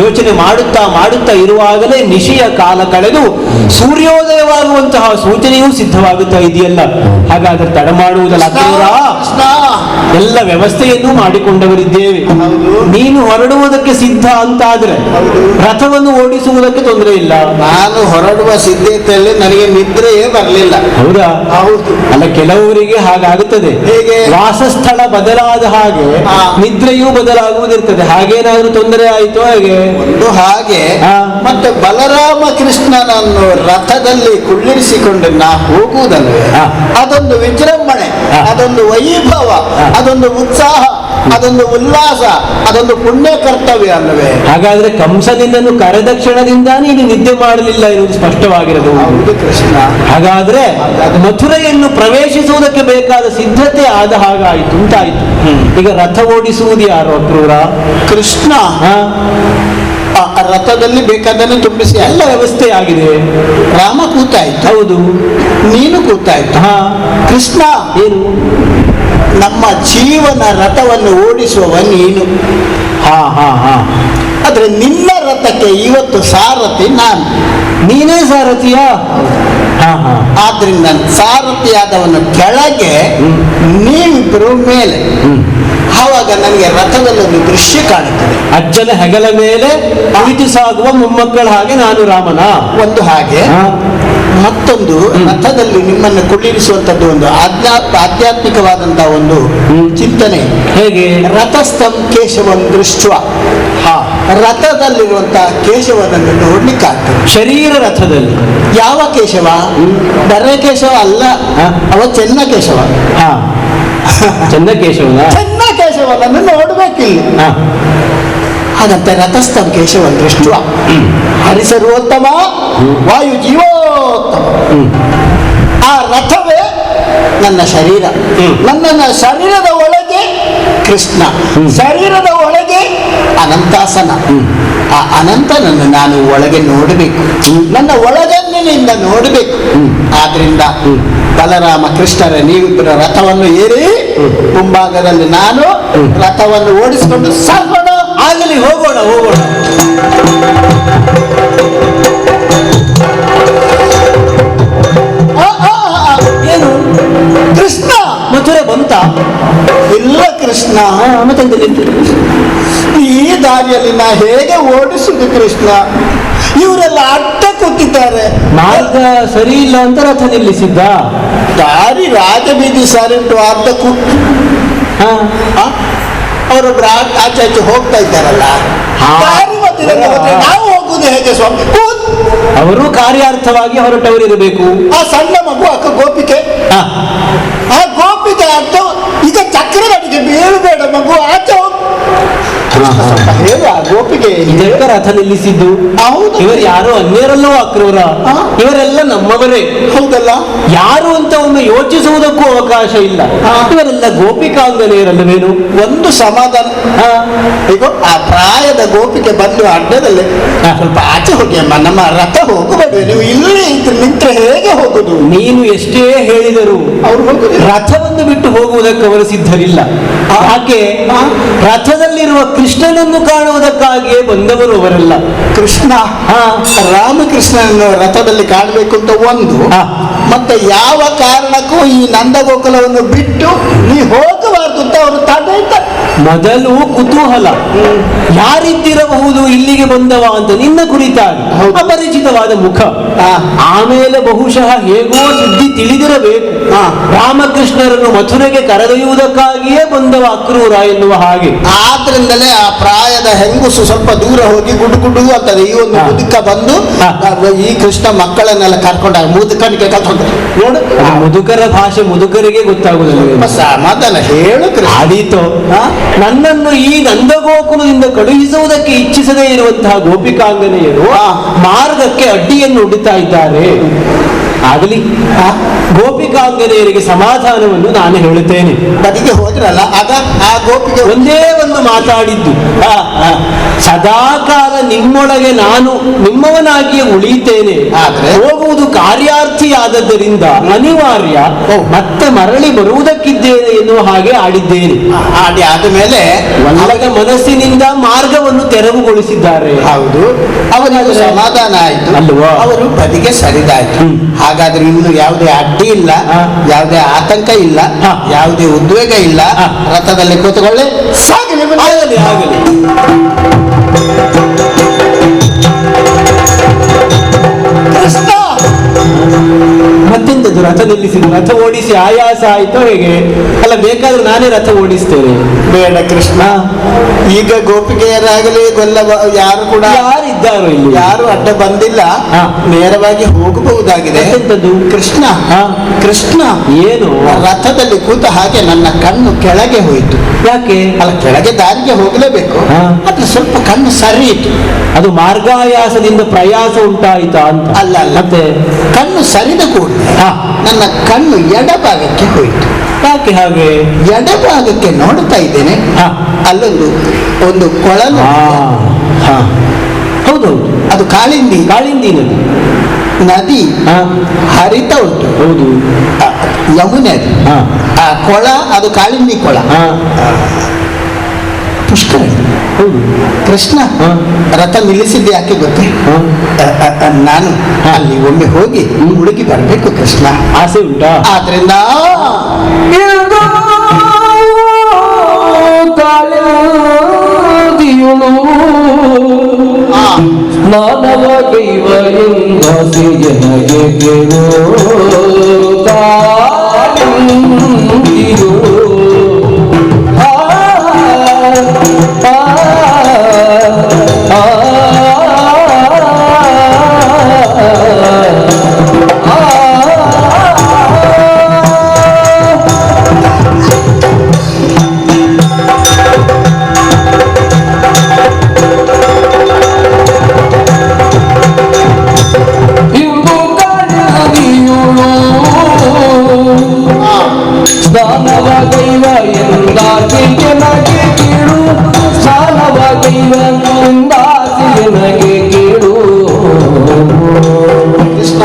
ಯೋಚನೆ ಮಾಡುತ್ತಾ ಇರುವಾಗಲೇ ನಿಶಿಯ ಕಾಲ ಕಳೆದು ಸೂರ್ಯೋದಯವಾಗುವಂತಹ ಸೂಚನೆಯೂ ಸಿದ್ಧವಾಗುತ್ತಾ ಇದೆಯಲ್ಲ. ಹಾಗಾದರೆ ತಡ ಮಾಡುವುದಲ್ಲ ಅಕ್ರೂರ, ಎಲ್ಲ ವ್ಯವಸ್ಥೆಯನ್ನು ಮಾಡಿಕೊಂಡವರಿದ್ದೇವೆ. ನೀನು ಹೊರಡುವುದಕ್ಕೆ ಸಿದ್ಧ ಅಂತಾದ್ರೆ ರಥವನ್ನು ಓಡಿಸುವುದಕ್ಕೆ ತೊಂದರೆ ಇಲ್ಲ. ನಾನು ಹೊರಡುವ ಸಿದ್ಧತೆಯಲ್ಲಿ ನನಗೆ ನಿದ್ರೆಯೇ ಬರಲಿಲ್ಲ. ಹೌದಾ? ಹೌದು. ಅಲ್ಲ, ಕೆಲವರಿಗೆ ಹಾಗಾಗುತ್ತದೆ. ಹೇಗೆ? ವಾಸಸ್ಥಳ ಬದಲಾದ ಹಾಗೆ ನಿದ್ರೆಯೂ ಬದಲಾಗುವುದಿರ್ತದೆ. ಹಾಗೇನಾದ್ರೂ ತೊಂದರೆ ಆಯಿತು ಹಾಗೆ ಒಂದು ಹಾಗೆ. ಮತ್ತೆ ಬಲರಾಮ ಕೃಷ್ಣನನ್ನು ರಥದಲ್ಲಿ ಕುಳ್ಳಿರಿಸಿಕೊಂಡು ನಾ ಹೋಗುವುದಲ್ವೇ, ಅದೊಂದು ವಿಜೃಂಭಣೆ, ಅದೊಂದು ವೈಭವ, ಅದೊಂದು ಉತ್ಸಾಹ, ಅದೊಂದು ಉಲ್ಲಾಸ, ಅದೊಂದು ಪುಣ್ಯ ಕರ್ತವ್ಯ ಅಲ್ಲವೇ? ಹಾಗಾದ್ರೆ ಕಂಸ ನಿನ್ನನ್ನು ಕರೆದ ಕ್ಷಣ ಕ್ಷಣದಿಂದ ನೀನು ನಿದ್ದೆ ಮಾಡಲಿಲ್ಲ ಎನ್ನುವುದು ಸ್ಪಷ್ಟವಾಗಿರದು. ಹೌದು ಕೃಷ್ಣ. ಹಾಗಾದ್ರೆ ಮಥುರೆಯನ್ನು ಪ್ರವೇಶಿಸುವುದಕ್ಕೆ ಬೇಕಾದ ಸಿದ್ಧತೆ ಆದ ಹಾಗಾಯಿತು ಅಂತಾಯ್ತು. ಈಗ ರಥ ಓಡಿಸುವುದು ಯಾರು ಅಕ್ರೂರ? ಕೃಷ್ಣ ಹಾ, ಆ ರಥದಲ್ಲಿ ಬೇಕಾದನ್ನು ತುಂಬಿಸಿ ಎಲ್ಲ ವ್ಯವಸ್ಥೆ ಆಗಿದೆ. ರಾಮ ಕೂತಾಯ್ತು, ಹೌದು, ನೀನು ಕೂತಾಯ್ತು. ಹಾ, ಕೃಷ್ಣ ಏನು? ನಮ್ಮ ಜೀವನ ರಥವನ್ನು ಓಡಿಸುವವ ನೀನು. ಹಾ ಹಾ ಹಾ. ಆದ್ರೆ ನಿನ್ನ ರಥಕ್ಕೆ ಇವತ್ತು ಸಾರಥಿ ನಾನು. ನೀನೇ ಸಾರಥಿಯ? ಹಾ ಹಾ. ಆದ್ರಿಂದ ಸಾರಥಿಯಾದವನ ಕೆಳಗೆ ನೀವಿಬ್ಬರು ಮೇಲೆ. ಆವಾಗ ನನಗೆ ರಥದಲ್ಲಿ ಒಂದು ದೃಶ್ಯ ಕಾಣುತ್ತದೆ. ಅಜ್ಜನ ಹೆಗಲ ಮೇಲೆ ಅವಿತು ಸಾಗುವ ಮೊಮ್ಮಕ್ಕಳ ಹಾಗೆ ನಾನು ರಾಮನ ಒಂದು ಹಾಗೆ, ಹಾ. ಮತ್ತೊಂದು ರಥದಲ್ಲಿ ನಿಮ್ಮನ್ನು ಕುಳ್ಳಿರಿಸುವಂತದ್ದು ಒಂದು ಆಧ್ಯಾತ್ಮಿಕವಾದಂತಹ ಒಂದು ಚಿಂತನೆ. ಹೇಗೆ? ರಥಸ್ಥಂ ಕೇಶವಂ ದೃಷ್ಟ. ಹಾ, ರಥದಲ್ಲಿರುವಂತಹ ಕೇಶವನನ್ನು ನೋಡ್ಲಿಕ್ಕಾಗ್ತದೆ. ಶರೀರ ರಥದಲ್ಲಿ ಯಾವ ಕೇಶವ? ಬರೆ ಕೇಶವ ಅಲ್ಲ, ಹಾ. ಅವ ಚೆನ್ನ ಕೇಶವ. ಹಾ, ಚಂದ ಕೇಶವನ. ಚೆನ್ನ ಕೇಶವನನ್ನು ನೋಡ್ಬೇಕಿಲ್ಲ. ಹಾ, ಹಾಗಂತ ರಥಸ್ಥಂ ಕೇಶವ ದೃಷ್ಟ ಹರಿಸರ್ವೋತ್ತಮ ವಾಯು ಜೀವೋತ್ತಮ. ಆ ರಥವೇ ನನ್ನ ಶರೀರ. ನನ್ನ ಶರೀರದ ಒಳಗೆ ಕೃಷ್ಣ, ಶರೀರದ ಒಳಗೆ ಅನಂತಾಸನ. ಆ ಅನಂತನನ್ನು ನಾನು ಒಳಗೆ ನೋಡಬೇಕು, ನನ್ನ ಒಳಗನ್ನಿನಿಂದ ನೋಡಬೇಕು. ಆದ್ರಿಂದ ಬಲರಾಮ ಕೃಷ್ಣರ ನೀವಿಬ್ಬರ ರಥವನ್ನು ಏರಿ ಮುಂಭಾಗದಲ್ಲಿ ನಾನು ರಥವನ್ನು ಓಡಿಸಿಕೊಂಡು ಸಾಗೋಣ. ಆಗಲಿ, ಹೋಗೋಣ ಹೋಗೋಣ. ಏನು ಕೃಷ್ಣ ಮಥುರೆ ಬಂತ? ಇಲ್ಲ ಕೃಷ್ಣ, ಮತ್ತೆ ಈ ದಾರಿಯಲ್ಲಿ ನಾ ಹೇಗೆ ಓಡಿಸುದು ಕೃಷ್ಣ? ಇವರೆಲ್ಲ ಅಡ್ಡ ಕೂತಿದ್ದಾರೆ. ಮಾರ್ಗ ಸರಿ ಇಲ್ಲ ಅಂತ ರಥ ನಿಲ್ಲಿಸಿದ್ದ. ದಾರಿ ರಾಜಬೀದಿ ಸಾರಿಟ್ಟು ಅರ್ಧ ಕೂತು ಅವರೊಬ್ರು ಆಚೆ ಆಚೆ ಹೋಗ್ತಾ ಇದ್ದಾರಲ್ಲ, ಹಾ. ದಾರಿ ಮಧ್ಯದಲ್ಲಿ ಹೋದ್ರೆ ನಾವು ಹೋಗುದು ಹೇಗೆ ಸ್ವಾಮಿ? ಅವರು ಕಾರ್ಯಾರ್ಥವಾಗಿ ಹೊರಟವರಿರಬೇಕು. ಆ ಸಣ್ಣ ಮಗು ಅಕ್ಕ ಗೋಪಿಕೆ, ಆ ಗೋಪಿಕೆ ಅರ್ಥ ಈಗ ಚಕ್ರದಡಿಗೆ ಬೀಳಬೇಡ ಮಗು, ಆಚೆ ಹೋಗು. ಸ್ವಲ್ಪ ಹೇಳು ಆ ಗೋಪಿಗೆ. ಇದಕ್ಕೆ ರಥ ನಿಲ್ಲಿಸಿದ್ದು. ಹೌದು. ಇವರು ಯಾರು ಅನ್ಯರಲ್ಲೋ ಅಕ್ರೂರ, ಇವರೆಲ್ಲ ನಮ್ಮವರೇ. ಹೌದಲ್ಲ? ಯಾರು ಅಂತ ಒಮ್ಮೆ ಯೋಚಿಸುವುದಕ್ಕೂ ಅವಕಾಶ ಇಲ್ಲ. ಇವರೆಲ್ಲ ಗೋಪಿಕಾಂಗನೆಯರಲ್ಲವೇನು? ಒಂದು ಸಮಾಧಾನ. ಈಗ ಆ ಪ್ರಾಯದ ಗೋಪಿಗೆ ಬಂದು ಅಡ್ಡದಲ್ಲಿ ಸ್ವಲ್ಪ ಆಚೆ ಹೋಗಿ ಅಮ್ಮ, ನಮ್ಮ ರಥ ಹೋಗಬೇಡ, ನೀವು ಇಲ್ಲಿ ನಿಂತ್ರೆ ಹೇಗೆ ಹೋಗುದು? ನೀನು ಎಷ್ಟೇ ಹೇಳಿದರು ಅವ್ರು ಹೋಗುದು ರಥವನ್ನು ಬಿಟ್ಟು ಹೋಗುವುದಕ್ಕೆ ಅವರು ಸಿದ್ಧರಿಲ್ಲ. ಯಾಕೆ? ರಥದಲ್ಲಿರುವ ಕೃಷ್ಣನನ್ನು ಕಾಣುವುದಕ್ಕಾಗಿಯೇ ಬಂದವರು ಅವರೆಲ್ಲ. ಕೃಷ್ಣ, ರಾಮಕೃಷ್ಣನನ್ನು ರಥದಲ್ಲಿ ಕಾಣಬೇಕು ಅಂತ ಒಂದು, ಮತ್ತೆ ಯಾವ ಕಾರಣಕ್ಕೂ ಈ ನಂದಗೋಕುಲವನ್ನು ಬಿಟ್ಟು ನೀ ಹೋಗಬಾರ್ದು ಅಂತ ಅವರು ತಡೆ ಇದ್ದಾರೆ. ಮೊದಲು ಕುತೂಹಲ, ಯಾರಿದ್ದಿರಬಹುದು ಇಲ್ಲಿಗೆ ಬಂದವ ಅಂತ ನಿನ್ನ ಕುರಿತಾಗಿ ಅಪರಿಚಿತವಾದ ಮುಖ. ಆಮೇಲೆ ಬಹುಶಃ ಹೇಗೋ ಸುದ್ದಿ ತಿಳಿದಿರಬೇಕು, ರಾಮಕೃಷ್ಣರನ್ನು ಮಥುರೆಗೆ ಕರೆದೊಯ್ಯುವುದಕ್ಕಾಗಿಯೇ ಬಂದವ ಅಕ್ರೂರ ಎನ್ನುವ ಹಾಗೆ. ಆದ್ರಿಂದಲೇ ಆ ಪ್ರಾಯದ ಹೆಂಗುಸು ಸ್ವಲ್ಪ ದೂರ ಹೋಗಿ ಗುಡು ಗುಡು ಅಂತದೆ. ಈ ಒಂದು ಮುದುಕ ಬಂದು ಈ ಕೃಷ್ಣ ಮಕ್ಕಳನ್ನೆಲ್ಲ ಕರ್ಕೊಂಡಾಗ ಮುದುಕನಿಗೆ ಕರ್ಕೊಂಡು ನೋಡು. ಮುದುಕರ ಭಾಷೆ ಮುದುಕರಿಗೆ ಗೊತ್ತಾಗುವುದಿಲ್ಲ. ಸಮಾಧಾನ ಹೇಳು ಕೃಷ್ಣ. ಆದೀತು, ನನ್ನನ್ನು ಈ ನಂದಗೋಕುಲದಿಂದ ಕಳುಹಿಸುವುದಕ್ಕೆ ಇಚ್ಛಿಸದೇ ಇರುವಂತಹ ಗೋಪಿಕಾಂಗನೆಯರು ಮಾರ್ಗಕ್ಕೆ ಅಡ್ಡಿಯನ್ನು ಹುಡುತ್ತಾ ಇದ್ದಾರೆ. ಆಗಲಿ, ಗೋಪಿಕಾಂಗನೆಯರಿಗೆ ಸಮಾಧಾನವನ್ನು ನಾನು ಹೇಳುತ್ತೇನೆ. ಬದಿಗೆ ಹೋದ್ರಲ್ಲ, ಆಗ ಆ ಗೋಪಿಗೆ ಒಂದೇ ಒಂದು ಮಾತಾಡಿದ್ದು, ಸದಾಕಾಲ ನಿಮ್ಮೊಳಗೆ ನಾನು ನಿಮ್ಮವನಾಗಿಯೇ ಉಳಿಯುತ್ತೇನೆ, ಆದ್ರೆ ಹೋಗುವುದು ಕಾರ್ಯಾರ್ಥಿಯಾದದ್ದರಿಂದ ಅನಿವಾರ್ಯ, ಮತ್ತೆ ಮರಳಿ ಬರುವುದಕ್ಕಿದ್ದೇನೆ ಎನ್ನುವ ಹಾಗೆ ಆಡಿದ್ದೇನೆ. ಆಡಿ ಆದ ಮೇಲೆ ಅವರ ಮನಸ್ಸಿನಿಂದ ಮಾರ್ಗವನ್ನು ತೆರವುಗೊಳಿಸಿದ್ದಾರೆ. ಹೌದು, ಅವರಿಗೆ ಸಮಾಧಾನ ಆಯ್ತು ಅಲ್ವಾ? ಅವರು ಬದಿಗೆ ಸರಿದಾಯ್ತು. ಹಾಗಾದ್ರೆ ಇನ್ನು ಯಾವುದೇ ಅಡ್ಡಿ ಇಲ್ಲ, ಯಾವುದೇ ಆತಂಕ ಇಲ್ಲ, ಯಾವುದೇ ಉದ್ವೇಗ ಇಲ್ಲ. ರಥದಲ್ಲಿ ಕೂತ್ಕೊಳ್ಳಿ, ಸಾಗಲಿ. ಆಗಲಿ ಆಗಲಿ. ಕೃಷ್ಣ ಮತ್ತೆಂತದ್ದು ರಥ ನಿಲ್ಲಿಸಿದ್ರು? ರಥ ಓಡಿಸಿ ಆಯಾಸ ಆಯ್ತೋ ಹೇಗೆ? ಅಲ್ಲ, ಬೇಕಾದ್ರೆ ನಾನೇ ರಥ ಓಡಿಸ್ತೇನೆ. ಬೇಡ ಕೃಷ್ಣ, ಈಗ ಗೋಪಿಗೆಯರಾಗಲಿ ಯಾರು ಕೂಡ ಯಾರಿದ್ದಾರೋ ಇಲ್ಲಿ? ಯಾರು ಅಡ್ಡ ಬಂದಿಲ್ಲ, ನೇರವಾಗಿ ಹೋಗಬಹುದಾಗಿದೆ. ಎಂತದ್ದು? ಕೃಷ್ಣ, ಕೃಷ್ಣ ಏನು? ರಥದಲ್ಲಿ ಕೂತ ಹಾಗೆ ನನ್ನ ಕಣ್ಣು ಕೆಳಗೆ ಹೋಯಿತು. ಯಾಕೆ? ಅಲ್ಲ, ಕೆಳಗೆ ದಾರಿಗೆ ಹೋಗಲೇಬೇಕು, ಆದ್ರೆ ಸ್ವಲ್ಪ ಕಣ್ಣು ಸರಿಯಿತು. ಅದು ಮಾರ್ಗಾಯಾಸದಿಂದ ಪ್ರಯಾಸ ಉಂಟಾಯಿತಾ ಅಂತ? ಅಲ್ಲ ಅಲ್ಲ, ಮತ್ತೆ ಕಣ್ಣು ಸರಿದ ಕೂಡ ನನ್ನ ಕಣ್ಣು ಎಡಭಾಗಕ್ಕೆ ಹೋಯಿತು. ಯಾಕೆ ಹಾಗೆ? ಎಡಭಾಗಕ್ಕೆ ನೋಡ್ತಾ ಇದ್ದೇನೆ, ಅಲ್ಲೊಂದು ಒಂದು ಕೊಳಲು. ಹೌದೌದು, ಅದು ಕಾಳಿಂದಿ ನದಿ. ನದಿ ಹರಿತಾ ಉಂಟು. ಹೌದು, ಯಮುನೆ ಅದು. ಆ ಕೊಳ ಅದು ಕಾಳಿಂದಿ ಕೊಳ, ಪುಷ್ಕರಣಿ. ಹೌದು. ಕೃಷ್ಣ ರಥ ನಿಲ್ಲಿಸಿದ್ದು ಯಾಕೆ ಗೊತ್ತೇ? ನಾನು ಅಲ್ಲಿ ಒಮ್ಮೆ ಹೋಗಿ ಹುಡುಗಿ ಬರಬೇಕು ಕೃಷ್ಣ, ಆಸೆ ಉಂಟಾ? ಆದ್ರಿಂದ ಮಾನವ ಕೈವ ಎಂದಾಸಿಗೆ ಕೇಳು ಸ್ನಾನವಾಗೈವ ಎಂದಾಸಿಗೆ ನಗೆ ಕೇಳು, ಸ್ನಾನವಾಗೈವ ಎಂದಾಸಿಗೆ ನಗೆ ಕೇಳು. ಕೃಷ್ಣ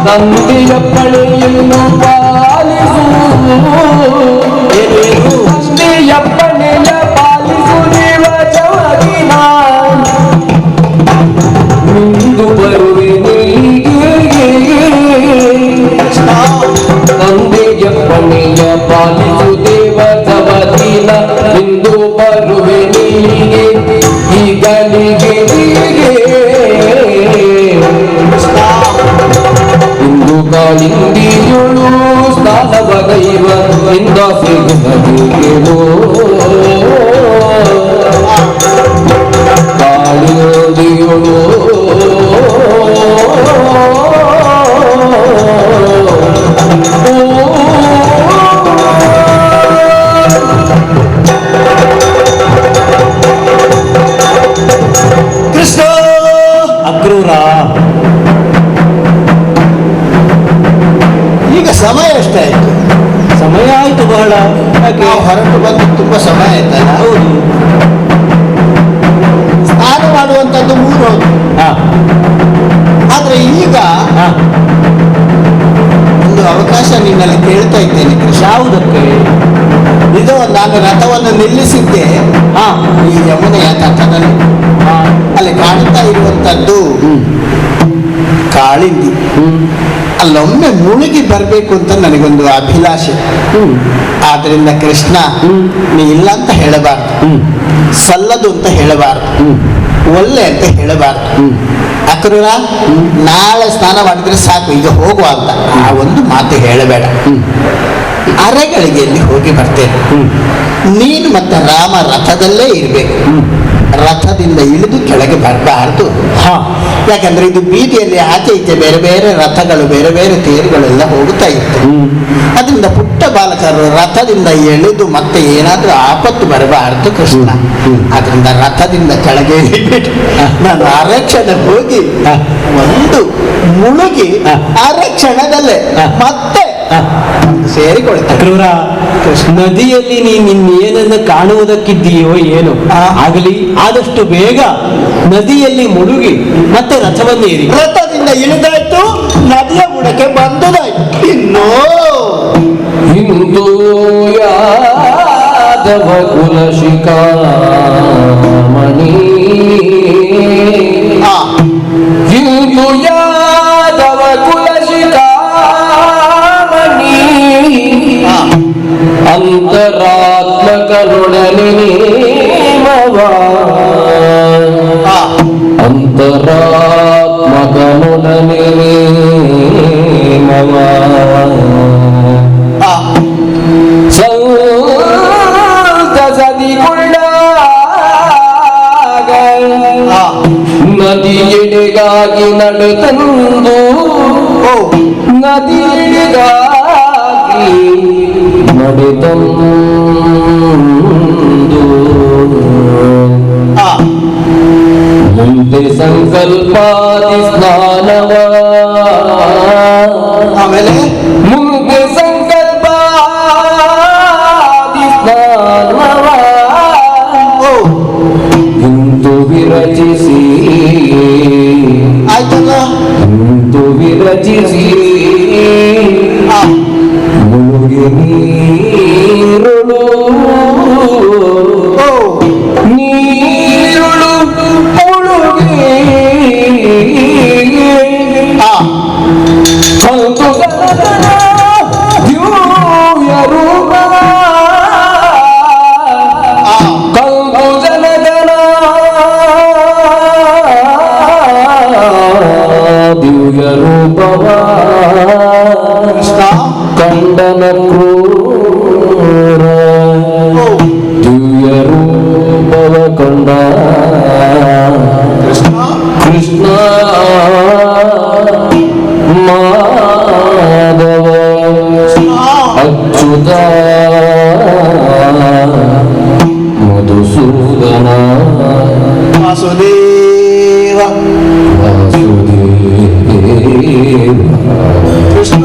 ತಂದೆಯ ಪಣೆಯನ್ನು ಪಾಲಿಸು, ತಂದೆಯ ಪಣೆಯ ಪಾಲಿಸು ದೇವಜವಾಗಿನ ನಿಂದು ಬರುವೆ ನೀಗೆ. ತಂದೆಯ ಪಣೆಯ ಪಾಲಿಸು ದೇವಜವದಿನ ನಿಂದು ಬರುವೆ ನೀಗೆ ಈಗಲಿಗೆ ಹೀಗೆ. ಇಂದು ಕಾಳಿಂದಿಯುಳು ಸ್ನಾನವಗೈವ ಎಂದಾಸೆಗೆ ನಗೆಗಳು. ಕಾಳಿಂದಿಯುಳು ಕೃಷ್ಣ ಅಕ್ರೂರ. ಈಗ ಸಮಯ ಎಷ್ಟಾಯ್ತು? ಸಮಯ ಆಯ್ತು ಬಹಳ. ನಾವು ಹೊರಟು ಬಂದು ತುಂಬಾ ಸಮಯ ಆಯ್ತಲ್ಲ. ಹೌದು. ಸ್ನಾನ ಮಾಡುವಂತದ್ದು 3 ಹೊತ್ತು. ಆದ್ರೆ ಈಗ ಒಂದು ಅವಕಾಶ ನಿನ್ನಲ್ಲಿ ಕೇಳ್ತಾ ಇದ್ದೇನೆ ಕೃಷ್ಣ. ಯಾವುದಕ್ಕೆ? ಇದು ನಾನು ರಥವನ್ನು ನಿಲ್ಲಿಸಿದ್ದೆ ಈ ಯಮುನೆಯ ತಟದಲ್ಲಿ. ಅಲ್ಲಿ ಕಾಣ್ತಾ ಇರುವಂತದ್ದು ಕಾಳಿಂದಿ. ಅಲ್ಲೊಮ್ಮೆ ಮುಳುಗಿ ಬರಬೇಕು ಅಂತ ನನಗೊಂದು ಅಭಿಲಾಷೆ. ಆದ್ರಿಂದ ಕೃಷ್ಣ, ನೀ ಇಲ್ಲ ಅಂತ ಹೇಳಬಾರ್ದು, ಸಲ್ಲದು ಅಂತ ಹೇಳಬಾರ್ದು, ಒಳ್ಳೆ ಅಂತ ಹೇಳಬಾರ್ದು. ಅಕ್ರೂರ, ನಾಳೆ ಸ್ನಾನ ಮಾಡಿದ್ರೆ ಸಾಕು, ಈಗ ಹೋಗುವ ಅಂತ ಆ ಒಂದು ಮಾತು ಹೇಳಬೇಡ. ಅರೆಗಳಿಗೆಯಲ್ಲಿ ಹೋಗಿ ಬರ್ತೇನೆ. ನೀನು ಮತ್ತೆ ರಾಮ ರಥದಲ್ಲೇ ಇರಬೇಕು, ರಥದಿಂದ ಇಳಿದು ಕೆಳಗೆ ಬರಬಾರ್ದು. ಯಾಕಂದ್ರೆ ಇದು ಬೀದಿಯಲ್ಲಿ ಆಚೆ ಈಚೆ ಬೇರೆ ಬೇರೆ ರಥಗಳು, ಬೇರೆ ಬೇರೆ ತೇರುಗಳೆಲ್ಲ ಹೋಗುತ್ತಾ ಇತ್ತು. ಅದರಿಂದ ಪುಟ್ಟ ಬಾಲಕರು ರಥದಿಂದ ಎಳೆದು ಮತ್ತೆ ಏನಾದ್ರೂ ಆಪತ್ತು ಬರಬಾರದು ಕೃಷ್ಣ. ಅದರಿಂದ ರಥದಿಂದ ಕೆಳಗೆ ಇಳಿಬಿಟ್ಟು ನಾನು ಅರಕ್ಷಣೆ ಹೋಗಿ ಒಂದು ಮುಳುಗಿ ಅರಕ್ಷಣದಲ್ಲೇ ಮತ್ತೆ ಸೇರಿಕೊಳ್ತೇನೆ. ಅಕ್ರೂರ, ನದಿಯಲ್ಲಿ ನೀನೇನನ್ನು ಕಾಣುವುದಕ್ಕಿದ್ದೀಯೋ ಏನೋ ಆಗಲಿ, ಆದಷ್ಟು ಬೇಗ ನದಿಯಲ್ಲಿ ಮುಳುಗಿ ಮತ್ತೆ ರಥವನ್ನೇರಿ. ರಥದಿಂದ ಇಳಿದಾಯ್ತು, ನದಿಯ ಬುಡಕ್ಕೆ ಬಂದುದಾಯ್ತು. ಹಿಂದೂ ಯಾದವ ಕುಲ ಶಿಖಾಮಣಿ, ಹಿಂದೂ ಯಾದವ ಕುಲ ಶಿಖಾಮಣಿ, ಅಂತರಾತ್ಮಕನೊಡನೆ ನೇಮವ, ಅಂತರಾತ್ಮಕನೊಡನೆ ಸದಿಗೊಂಡಾಗ ನದಿಯೆಡೆಗಾಗಿ ನಡೆತಂದು ನದಿಯೆಡೆಗಾಗಿ ನಡೆತಂದು ಮುಂದೆ ಸಂಕಲ್ಪಾದಿ ಸ್ನಾನವ ಆಮೇಲೆ ಮುಂದೆ ಸಂಕಲ್ಪಾದಿ ಸ್ನಾನವ ಇಂದು ವಿರಚಿಸಿ ಆಯ್ತಲ್ಲ. ಇಂದು ವಿರಚಿಸಿ ಮುಳುಗಿ ನೀರುಳು ನೀರುಳು ಮುಳುಗಿ ಕೌತುಕದ ದಿವ್ಯ ರೂಪ ಕೌತುಕದ ದಿವ್ಯ ರೂಪವ ಕಂಡನ ಕ್ರೂರ ದಿವ್ಯ ರೂಪವ ಕಂಡ ಕೃಷ್ಣ ಮಾಧವ ಅಚ್ಯುತ ಮಧುಸೂದನ ವಾಸುದೇವ ವಾಸುದೇವ ಕೃಷ್ಣ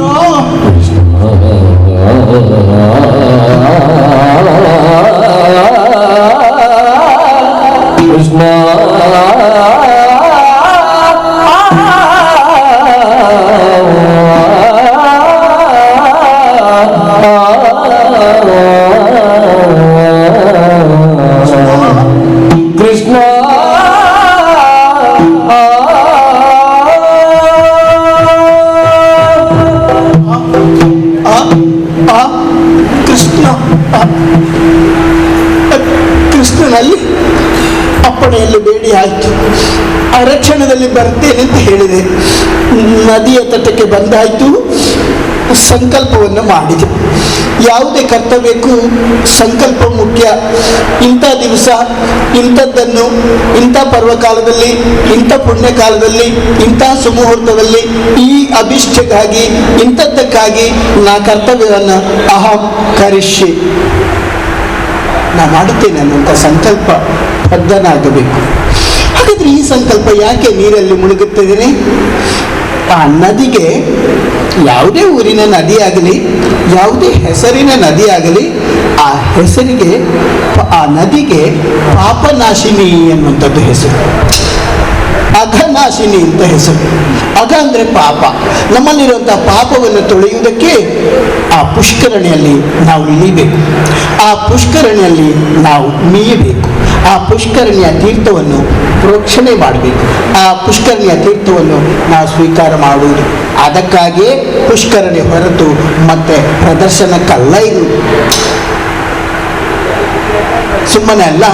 ಕೃಷ್ಣ ಕೃಷ್ಣ ಕೃಷ್ಣ ಕೃಷ್ಣನಲ್ಲಿ ಅಪ್ಪಣೆಯಲ್ಲಿ ಬೇಡಿ ಆಯಿತು. ಅರಕ್ಷಣದಲ್ಲಿ ಬರ್ತೇನೆ ಅಂತ ಹೇಳಿದೆ. ನದಿಯ ತಟಕ್ಕೆ ಬಂದಾಯಿತು. ಸಂಕಲ್ಪವನ್ನು ಮಾಡಿದೆ. ಯಾವುದೇ ಕರ್ತವ್ಯಕ್ಕೂ ಸಂಕಲ್ಪ ಮುಖ್ಯ. ಇಂಥ ದಿವಸ ಇಂಥದ್ದನ್ನು ಇಂಥ ಪರ್ವಕಾಲದಲ್ಲಿ ಇಂಥ ಪುಣ್ಯಕಾಲದಲ್ಲಿ ಇಂಥ ಸುಮುಹೂರ್ತದಲ್ಲಿ ಈ ಅಭಿಷ್ಠೆಗಾಗಿ ಇಂಥದ್ದಕ್ಕಾಗಿ ನಾ ಕರ್ತವ್ಯವನ್ನು ಅಹಂ ಕರಿಷ್ಯೆ ನಾ ಮಾಡುತ್ತೇನೆ ಅನ್ನುವಂಥ ಸಂಕಲ್ಪ ಬದ್ಧನಾಗಬೇಕು. ಹಾಗಾದ್ರೆ ಈ ಸಂಕಲ್ಪ ಯಾಕೆ ನೀರಲ್ಲಿ ಮುಳುಗುತ್ತಿದ್ದೇನೆ? ಆ ನದಿಗೆ, ಯಾವುದೇ ಊರಿನ ನದಿಯಾಗಲಿ ಯಾವುದೇ ಹೆಸರಿನ ನದಿಯಾಗಲಿ, ಆ ಹೆಸರಿಗೆ, ಆ ನದಿಗೆ ಪಾಪನಾಶಿನಿ ಎನ್ನುವಂಥದ್ದು ಹೆಸರು. ಅಘನಾಶಿನಿ ಅಂತ ಹೆಸರು. ಅಘ ಅಂದರೆ ಪಾಪ. ನಮ್ಮಲ್ಲಿರುವಂಥ ಪಾಪವನ್ನು ತೊಳೆಯುವುದಕ್ಕೆ ಆ ಪುಷ್ಕರಣಿಯಲ್ಲಿ ನಾವು ಇಳಿಬೇಕು. ಆ ಪುಷ್ಕರಣಿಯಲ್ಲಿ ನಾವು ಮೀಯಬೇಕು. ಆ ಪುಷ್ಕರಣಿಯ ತೀರ್ಥವನ್ನು ಪ್ರೋಕ್ಷಣೆ ಮಾಡಬೇಕು. ಆ ಪುಷ್ಕರಣಿಯ ತೀರ್ಥವನ್ನು ನಾವು ಸ್ವೀಕಾರ ಮಾಡುವುದು. ಅದಕ್ಕಾಗಿಯೇ ಪುಷ್ಕರಣಿ ಹೊರತು ಮತ್ತೆ ಪ್ರದರ್ಶನಕ್ಕಲ್ಲ. ಇದು ಸುಮ್ಮನೆ ಅಲ್ಲ.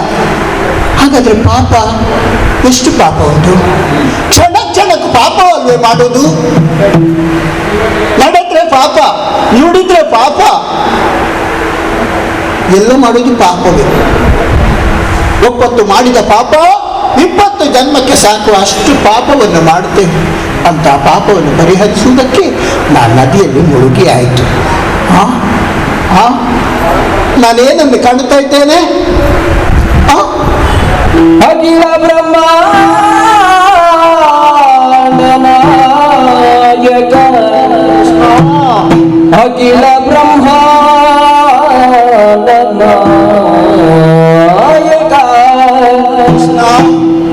ಹಾಗಾದ್ರೆ ಪಾಪ ಎಷ್ಟು ಪಾಪ ಉಂಟು? ಕ್ಷಣ ಕ್ಷಣಕ್ಕೆ ಪಾಪವಲ್ವೇ ಮಾಡೋದು? ನಡೆದ್ರೆ ಪಾಪ, ನುಡಿದ್ರೆ ಪಾಪ, ಎಲ್ಲ ಮಾಡೋದು ಪಾಪವೇ. ಒಪ್ಪತ್ತು ಮಾಡಿದ ಪಾಪ 20 ಜನ್ಮಕ್ಕೆ ಸಾಕು, ಅಷ್ಟು ಪಾಪವನ್ನು ಮಾಡುತ್ತೇವೆ. ಅಂತ ಪಾಪವನ್ನು ಪರಿಹರಿಸುವುದಕ್ಕೆ ನಾನು ನದಿಯಲ್ಲಿ ಮುಳುಗಿ ಆಯಿತು. ನಾನೇನನ್ನು ಕಾಣುತ್ತಾ ಇದ್ದೇನೆ? ಅಖಿಲ ಬ್ರಹ್ಮಾಂಡ ನಾಯಕ, ಅಖಿಲ ಬ್ರಹ್ಮಾಂಡ ನಾಯಕ,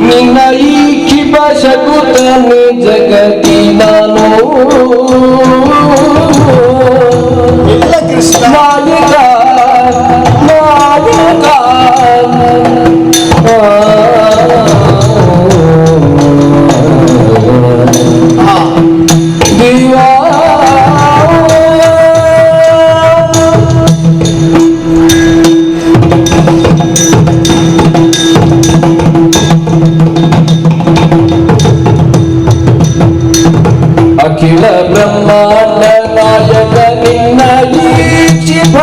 ನಿನ್ನ ಈ ಕ್ಷಿಪ ಶಕುತನೆ ಜಗತಿ ನಾನು ಇಲ್ಲ ಕೃಷ್ಣ. ನಾಯಕ ನಾಯಕ ದಿವಾ ಅಖಿಲ ಬ್ರಹ್ಮಾಂಡ ನಾಯಕ ನಿನ್ನ ಈ ಶಿವ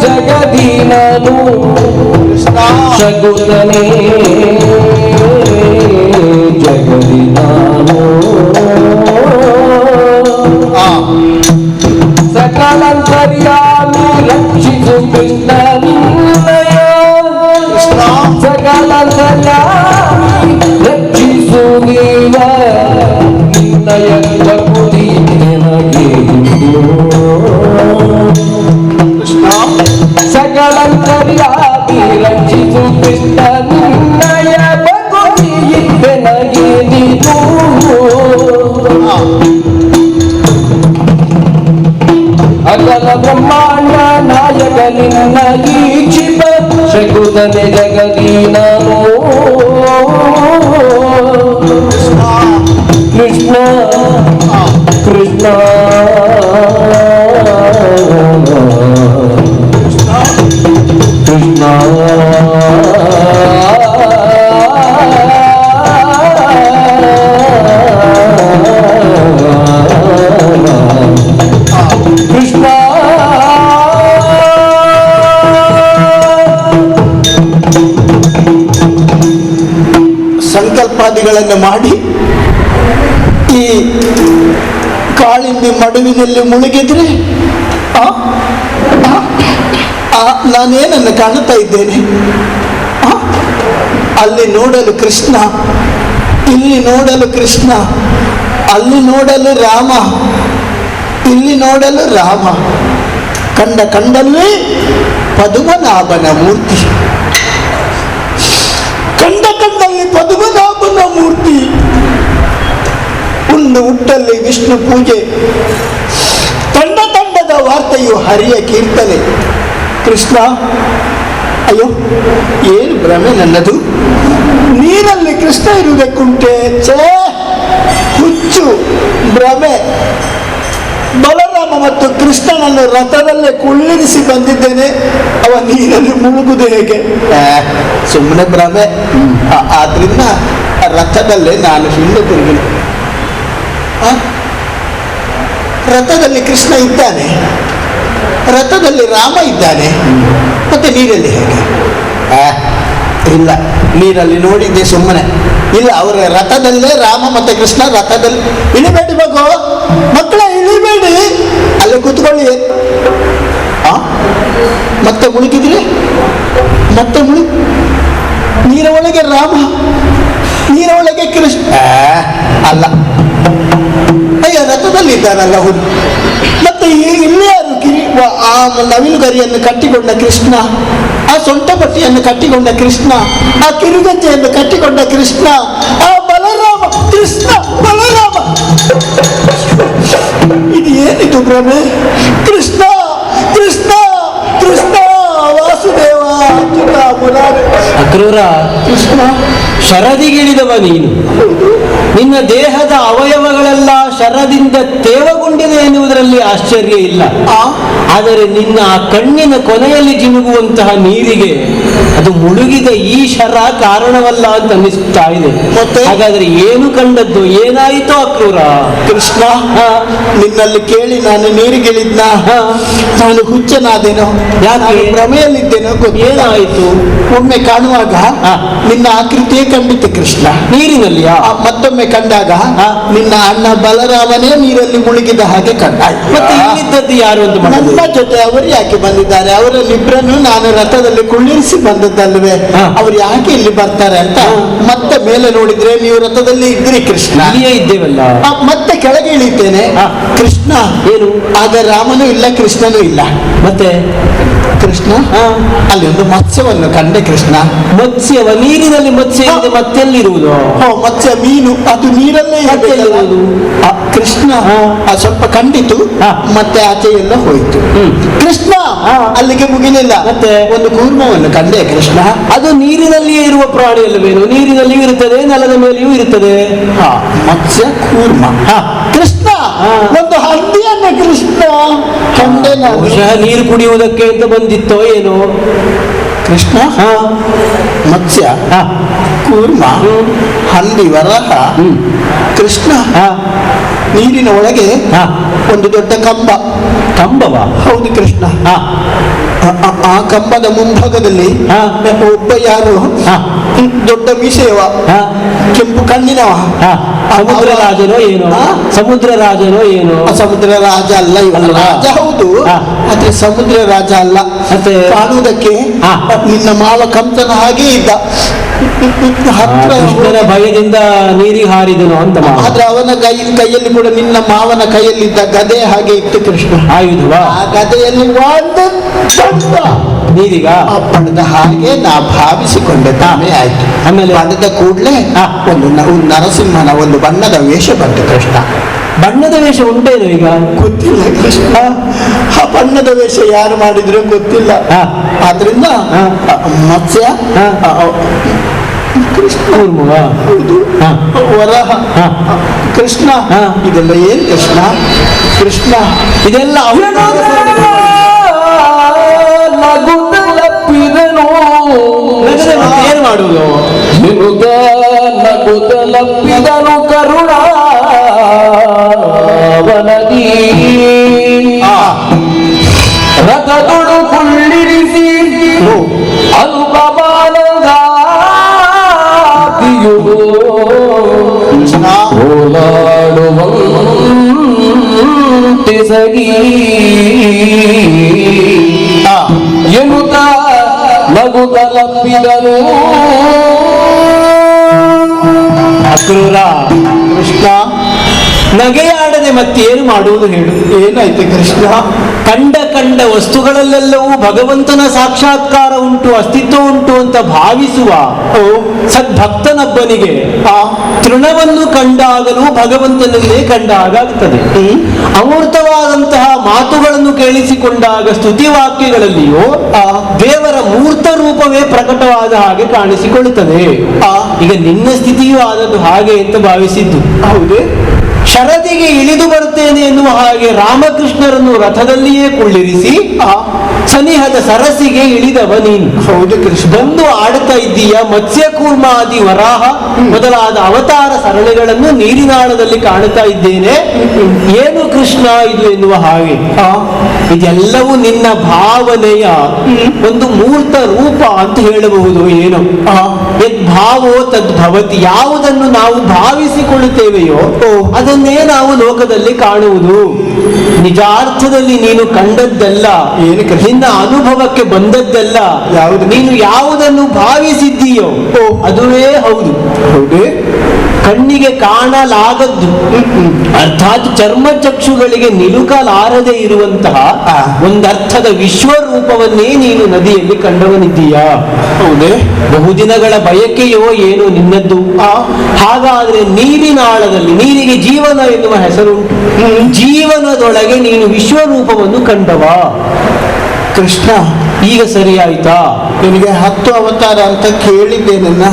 ಜಗದಿ ನಾನು ಶಕುತನೇ ಜಗದಿ ನಾನು ಸಕಲಂತರ್ಯಾಮಿ ರಕ್ಷಿಸು ಕೃಷ್ಣ ನಿನ್ನಯ ಸಕಲಂತರ್ಯಾಮಿ ರಕ್ಷಿಸು ನೀವ ನಿನ್ನಯ ಪ್ರಕೃತಿ ನನಗೆ ಸಕಲಂತರ್ಯಾಮಿ ರಕ್ಷಿಸು ಕೃಷ್ಣ ನಿನ್ನಯ ಪ್ರಕೃತಿ ನನಗೆ ನೀನು ಅಕಲ ಬ್ರಹ್ಮಾಂಡ ನಾಯಕ ನಿನ್ನ ಈಕ್ಷಿಪ ಶಕುತನೆ ಜಗದಿ ನಾನು ಕೃಷ್ಣ ಕೃಷ್ಣ ಕೃಷ್ಣ ಕೃಷ್ಣ ಸಂಕಲ್ಪಾದಿಗಳನ್ನು ಮಾಡಿ ಈ ಕಾಳಿಂದಿ ಮಡುವಿನಲ್ಲಿ ಮುಳುಗಿದ್ರೆ ನಾನೇನನ್ನು ಕಾಣುತ್ತಾ ಇದ್ದೇನೆ. ಅಲ್ಲಿ ನೋಡಲು ಕೃಷ್ಣ, ಇಲ್ಲಿ ನೋಡಲು ಕೃಷ್ಣ, ಅಲ್ಲಿ ನೋಡಲು ರಾಮ, ಇಲ್ಲಿ ನೋಡಲು ರಾಮ, ಕಂಡ ಕಂಡಲ್ಲಿ ಪದ್ಮನಾಭನ ಮೂರ್ತಿ, ಕಂಡ ಕಂಡಲ್ಲಿ ಪದ್ಮನಾಭನ ಮೂರ್ತಿ, ಒಂದು ಹುಟ್ಟಲ್ಲಿ ವಿಷ್ಣು ಪೂಜೆ, ತಂಡ ತಂಡದ ವಾರ್ತೆಯು ಹರಿಯ ಕೀರ್ತನೆ. ಕೃಷ್ಣ, ಅಯ್ಯೋ ಏನು ಭ್ರಮೆ ನನ್ನದು, ನೀರಲ್ಲಿ ಕೃಷ್ಣ ಇರುವುದಕ್ಕುಂಟೆ, ಛೇ ಹುಚ್ಚು ಭ್ರಮೆ. ಬಲರಾಮ ಮತ್ತು ಕೃಷ್ಣನನ್ನು ರಥದಲ್ಲೇ ಕುಳ್ಳಿರಿಸಿ ಬಂದಿದ್ದೇನೆ, ಅವ ನೀರಲ್ಲಿ ಮುಳುಗುವುದು ಹೇಗೆ? ಸುಮ್ಮನೆ ಭ್ರಮೆ. ಆದ್ರಿಂದ ರಥದಲ್ಲೇ ನಾನು ಹಿಂದೆ ತಿರುಗಿನ. ರಥದಲ್ಲಿ ಕೃಷ್ಣ ಇದ್ದಾನೆ, ರಥದಲ್ಲಿ ರಾಮ ಇದ್ದಾನೆ, ಮತ್ತೆ ನೀರಲ್ಲಿ ಹೇಗೆ? ಇಲ್ಲ, ನೀರಲ್ಲಿ ನೋಡಿದ್ದೆ ಸುಮ್ಮನೆ. ಇಲ್ಲ, ಅವರ ರಥದಲ್ಲೇ ರಾಮ ಮತ್ತೆ ಕೃಷ್ಣ ರಥದಲ್ಲಿ. ಇಳಿಬೇಡಿ ಮಗು, ಮಕ್ಕಳ ಇಳಿಬೇಡಿ, ಅಲ್ಲೇ ಕೂತ್ಕೊಳ್ಳಿ. ಮತ್ತೆ ಮುಳುಗಿದ್ರಿ, ಮತ್ತೆ ನೀರ ಒಳಗೆ ರಾಮ, ನೀರ ಒಳಗೆ ಕೃಷ್ಣ. ಅಲ್ಲ, ಅಯ್ಯ ರಥದಲ್ಲಿ ಇದ್ದಾನಲ್ಲ ಹುಡು. ಮತ್ತೆ ಇಲ್ಲಿ ಯಾರು ಆ ನವಿಲುಗರಿಯನ್ನು ಕಟ್ಟಿಕೊಂಡ ಕೃಷ್ಣ, ಆ ಸೊಂಟ ಪಟ್ಟಿಯನ್ನು ಕಟ್ಟಿಕೊಂಡ ಕೃಷ್ಣ, ಆ ಕಿರುಗಜ್ಜೆಯನ್ನು ಕಟ್ಟಿಕೊಂಡ ಕೃಷ್ಣ, ಆ ಬಲರಾಮ ಕೃಷ್ಣ ಬಲರಾಮ. ಇದು ಏನಿದು ಭ್ರಮೆ? ಕೃಷ್ಣ ಕೃಷ್ಣ ಕೃಷ್ಣ ವಾಸುದೇವ ಅಚ್ಯುತ ಮುರಾರಿ. ಅಕ್ರೂರ, ಕೃಷ್ಣ ಶರದಿಗಿಳಿದವ ನೀನು. ನಿನ್ನ ದೇಹದ ಅವಯವಗಳೆಲ್ಲ ಶರದಿಂದ ತೇವಗೊಂಡಿದೆ ಎನ್ನುವುದರಲ್ಲಿ ಆಶ್ಚರ್ಯ ಇಲ್ಲ. ಆದರೆ ನಿನ್ನ ಆ ಕಣ್ಣಿನ ಕೊನೆಯಲ್ಲಿ ಜಿನುಗುವಂತಹ ನೀರಿಗೆ ಅದು ಮುಳುಗಿದ ಈ ಶರ ಕಾರಣವಲ್ಲ ಅಂತ ಅನ್ನಿಸ್ತಾ ಇದೆ. ಮತ್ತೆ ಹಾಗಾದ್ರೆ ಏನು ಕಂಡದ್ದು, ಏನಾಯಿತು ಅಕ್ರೂರ? ಕೃಷ್ಣ, ನಿನ್ನಲ್ಲಿ ಕೇಳಿ ನಾನು ನೀರಿಗಿಳಿದ್ನ, ನಾನು ಹುಚ್ಚನಾದೇನೋ, ಯಾಕೆ ಭ್ರಮೆಯಲ್ಲಿದ್ದೇನೋ ಏನಾಯಿತು? ಒಮ್ಮೆ ಕಾಣುವಾಗ ನಿನ್ನ ಆಕೃತಿಯೇ ಕಂಡಿತು ಕೃಷ್ಣ, ನೀರಿನಲ್ಲಿ. ಮತ್ತೊಮ್ಮೆ ಕಂಡಾಗ ನಿನ್ನ ಅಣ್ಣ ಬಲರಾಮನೇ ನೀರಲ್ಲಿ ಮುಳುಗಿದ ಹಾಗೆ ಕಂಡ. ಮತ್ತೆ ಇಲ್ಲಿದ್ದದ್ದು ಯಾರು ಅಂತ? ನನ್ನ ಜೊತೆ ಅವರು ಯಾಕೆ ಬಂದಿದ್ದಾರೆ? ಅವರನ್ನಿಬ್ಬರನ್ನು ನಾನು ರಥದಲ್ಲಿ ಕುಳ್ಳಿರಿಸಿ ಬಂದದ್ದಲ್ವೇ, ಅವ್ರು ಯಾಕೆ ಇಲ್ಲಿ ಬರ್ತಾರೆ ಅಂತ ಮತ್ತೆ ಮೇಲೆ ನೋಡಿದ್ರೆ ನೀವು ರಥದಲ್ಲಿ ಇದ್ರಿ ಕೃಷ್ಣ. ಇದ್ದೇವಲ್ಲ. ಮತ್ತೆ ಕೆಳಗೆ ಇಳಿತೇನೆ ಕೃಷ್ಣ. ಏನು? ಆಗ ರಾಮನೂ ಇಲ್ಲ, ಕೃಷ್ಣನೂ ಇಲ್ಲ. ಮತ್ತೆ ಕೃಷ್ಣ ಅಲ್ಲಿ ಒಂದು ಮತ್ಸ್ಯವನ್ನು ಕಂಡೆ ಕೃಷ್ಣ. ಮತ್ಸ್ಯವ? ನೀರಿನಲ್ಲಿ ಮತ್ಸ್ಯ ಇದೆ, ಮತ್ತೆಲ್ಲಿರುವುದು? ಮತ್ಸ್ಯ ಮೀನು, ಅದು ನೀರಲ್ಲೇ ಇರುವುದು. ಕೃಷ್ಣ ಸ್ವಲ್ಪ ಕಂಡಿತು, ಮತ್ತೆ ಆಚೆ ಎಲ್ಲ ಹೋಯಿತು. ಕೃಷ್ಣ ಅಲ್ಲಿಗೆ ಮುಗಿಲಿಲ್ಲ, ಮತ್ತೆ ಒಂದು ಕೂರ್ಮವನ್ನು ಕಂಡೆ ಕೃಷ್ಣ. ಅದು ನೀರಿನಲ್ಲಿಯೇ ಇರುವ ಪ್ರಾಣಿ ಅಲ್ಲವೇನು? ನೀರಿನಲ್ಲಿಯೂ ಇರುತ್ತದೆ, ನೆಲದ ಮೇಲೆಯೂ ಇರುತ್ತದೆ. ಮತ್ಸ್ಯ ಕೂರ್ಮ. ಕೃಷ್ಣ ಒಂದು ಹಂದಿಯನ್ನ ಕೃಷ್ಣ ಕಂಡೆ. ಬಹುಶಃ ನೀರು ಕುಡಿಯುವುದಕ್ಕೆ ಅಂತ ಬಂದಿತ್ತೋ ಏನೋ. ಕೃಷ್ಣ ಮತ್ಸ್ಯ ಕೂರ್ಮ ಹಂದಿ ವರಹ ಕೃಷ್ಣ. ನೀರಿನ ಒಳಗೆ ಒಂದು ದೊಡ್ಡ ಕಂಬ. ಕಂಬವ? ಹೌದು ಕೃಷ್ಣ. ಆ ಕಂಬದ ಮುಂಭಾಗದಲ್ಲಿ ಹಾ. ಒಬ್ಬ ಯಾರು ಹಾ. ದೊಡ್ಡ ಮೀಸೆಯವ, ಹಾ. ಕೆಂಪು ಕಣ್ಣಿನವ. ಹಾ. ಸಮುದ್ರ ರಾಜನೋ ಏನೋ, ಹಾ? ಸಮುದ್ರ ರಾಜನೋ ಏನೋ. ಸಮುದ್ರ ರಾಜ ಅಲ್ಲ, ಇವ ಅಲ್ವಾ? ರಾಜ ಹೌದು, ಹಾ. ಆದ್ರೆ ಸಮುದ್ರ ರಾಜ ಅಲ್ಲ. ಮತ್ತೆ? ಕಾಣುವುದಕ್ಕೆ ಹಾ. ನಿನ್ನ ಮಾವ ಕಂಸನ ಹಾಗೆ ಇದ್ದ. ಹತ್ರ ಕೃಷ್ಣನ ಭಯದಿಂದ ನೀರಿಗೆ ಹಾರಿದನು ಅಂತ ಮಾವ. ಆದ್ರೆ ಅವನ ಕೈಯಲ್ಲಿ ಕೂಡ ನಿನ್ನ ಮಾವನ ಕೈಯಲ್ಲಿದ್ದ ಗದೆ ಹಾಗೆ ಇತ್ತು ಕೃಷ್ಣ. ಆಯುಧವಾ? ಆ ಗದೆಯಲ್ಲಿ ಒಂದು ದೊಡ್ಡ ನೀರಿಗ ಪಡೆದ ಹಾಗೆ ನಾ ಭಾವಿಸಿಕೊಂಡೆ. ತಾನೇ ಆಯ್ತು. ಆಮೇಲೆ? ಪಡೆದ ಕೂಡಲೇ ಹಾ. ಒಂದು ನರಸಿಂಹನ ಒಂದು ಬಣ್ಣದ ವೇಷ ಬಂತು ಕೃಷ್ಣ. ಬಣ್ಣದ ವೇಷ ಉಂಟೇನು ಈಗ? ಗೊತ್ತಿಲ್ಲ ಕೃಷ್ಣ, ಆ ಬಣ್ಣದ ವೇಷ ಯಾರು ಮಾಡಿದ್ರು ಗೊತ್ತಿಲ್ಲ. ಹಾ. ಆದ್ರಿಂದ ಹಾ. ಮತ್ಸ್ಯ, ಹಾ. ಕೃಷ್ಣ, ಕೂರ್ಮವ? ಹೌದು, ಹಾ. ವರಹ, ಹಾ. ಕೃಷ್ಣ, ಹಾ. ಇದೆಲ್ಲ ಏನ್ ಕೃಷ್ಣ? ಕೃಷ್ಣ ಇದೆಲ್ಲ ನಗುತ್ತಲಪ್ಪಿದನು ಏನ್ ಮಾಡುವುದು? ನಗುತ್ತಲಪ್ಪಿದನು ಕರುಣಾವನದಿ ರಥದೊಳು ಕುಳ್ಳಿರಿಸಿ ಅನುಪಮಾನಂದಾದಿಯುವುದು ಓಲಾಡುವಂತೆ ಸಗಿ ಎನ್ನುತ್ತ ನಗುತ್ತಲಪ್ಪಿದನು ಅಕ್ರೂರ. ಕೃಷ್ಣ ನಗೆಯಾಡದೆ ಮತ್ತೇನು ಮಾಡುವುದು ಹೇಳು? ಏನಾಯ್ತು ಕೃಷ್ಣ? ಕಂಡ ವಸ್ತುಗಳಲ್ಲೆಲ್ಲವೂ ಭಗವಂತನ ಸಾಕ್ಷಾತ್ಕಾರ ಉಂಟು, ಅಸ್ತಿತ್ವ ಉಂಟು ಅಂತ ಭಾವಿಸುವ ಸದ್ಭಕ್ತನೊಬ್ಬನಿಗೆ ಆ ತೃಣವನ್ನು ಕಂಡಾಗಲೂ ಭಗವಂತನನ್ನೇ ಕಂಡಾಗುತ್ತದೆ. ಅಮೂರ್ತವಾದಂತಹ ಮಾತುಗಳನ್ನು ಕೇಳಿಸಿಕೊಂಡಾಗ ಸ್ತುತಿವಾಕ್ಯಗಳಲ್ಲಿಯೂ ಆ ದೇವರ ಮೂರ್ತ ರೂಪವೇ ಪ್ರಕಟವಾದ ಹಾಗೆ ಕಾಣಿಸಿಕೊಳ್ಳುತ್ತದೆ. ಈಗ ನಿನ್ನ ಸ್ಥಿತಿಯೂ ಆದದ್ದು ಹಾಗೆ ಅಂತ ಭಾವಿಸಿದ್ದು ಹೌದೇ? ಶರದಿಗೆ ಇಳಿದು ಬರುತ್ತೇನೆ ಎನ್ನುವ ಹಾಗೆ ರಾಮಕೃಷ್ಣರನ್ನು ರಥದಲ್ಲಿಯೇ ಕುಳ್ಳಿರಿಸಿ ಆ ಸನಿಹದ ಸರಸಿಗೆ ಇಳಿದವ ನೀನು. ಹೌದು ಕೃಷ್ಣ. ಬಂದು ಆಡುತ್ತಾ ಇದ್ದೀಯ ಮತ್ಸ್ಯಕೂರ್ಮಾದಿ ವರಾಹ ಮೊದಲಾದ ಅವತಾರ ಸರಣಿಗಳನ್ನು ನೀರಿನಾಳದಲ್ಲಿ ಕಾಣುತ್ತಾ ಇದ್ದೇನೆ. ಏನು ಕೃಷ್ಣ ಇದು ಎನ್ನುವ ಹಾಗೆ ಇದೆಲ್ಲವೂ ನಿನ್ನ ಭಾವನೆಯ ಒಂದು ಮೂರ್ತ ರೂಪ ಅಂತ ಹೇಳಬಹುದು. ಏನು ಯದ್ಭಾವೋ ತದ್ಭವತಿ, ಯಾವುದನ್ನು ನಾವು ಭಾವಿಸಿಕೊಳ್ಳುತ್ತೇವೆಯೋ ಅದನ್ನೇ ನಾವು ಲೋಕದಲ್ಲಿ ಕಾಣುವುದು. ನಿಜಾರ್ಥದಲ್ಲಿ ನೀನು ಕಂಡದ್ದಲ್ಲ, ನಿನ್ನ ಅನುಭವಕ್ಕೆ ಬಂದದ್ದಲ್ಲ. ನೀನು ಯಾವುದನ್ನು ಭಾವಿಸಿದ್ದೀಯೋ ಅದುವೇ ಹೌದು. ಹೌದೇ? ಕಣ್ಣಿಗೆ ಕಾಣಲಾಗದ್ದು ಅರ್ಥಾತ್ ಚರ್ಮಚಕ್ಷುಗಳಿಗೆ ನಿಲುಕಲಾರದೆ ಇರುವಂತಹ ಒಂದರ್ಥದ ವಿಶ್ವರೂಪವನ್ನೇ ನೀನು ನದಿಯಲ್ಲಿ ಕಂಡವನಿದ್ದೀಯಾ? ಹೌದೇ? ಬಹುದಿನಗಳ ಬಯಕೆಯೋ ಏನೋ ನಿನ್ನದ್ದು. ಹಾಗಾದ್ರೆ ನೀರಿನಾಳದಲ್ಲಿ, ನೀರಿಗೆ ಜೀವನ ಎನ್ನುವ ಹೆಸರುಂಟು, ಜೀವನದೊಳಗೆ ನೀನು ವಿಶ್ವರೂಪವನ್ನು ಕಂಡವ ಕೃಷ್ಣ. ಈಗ ಸರಿಯಾಯ್ತಾ? ನಿನಗೆ 10 ಅವತಾರ ಅಂತ ಕೇಳಿದ್ದೇನನ್ನ.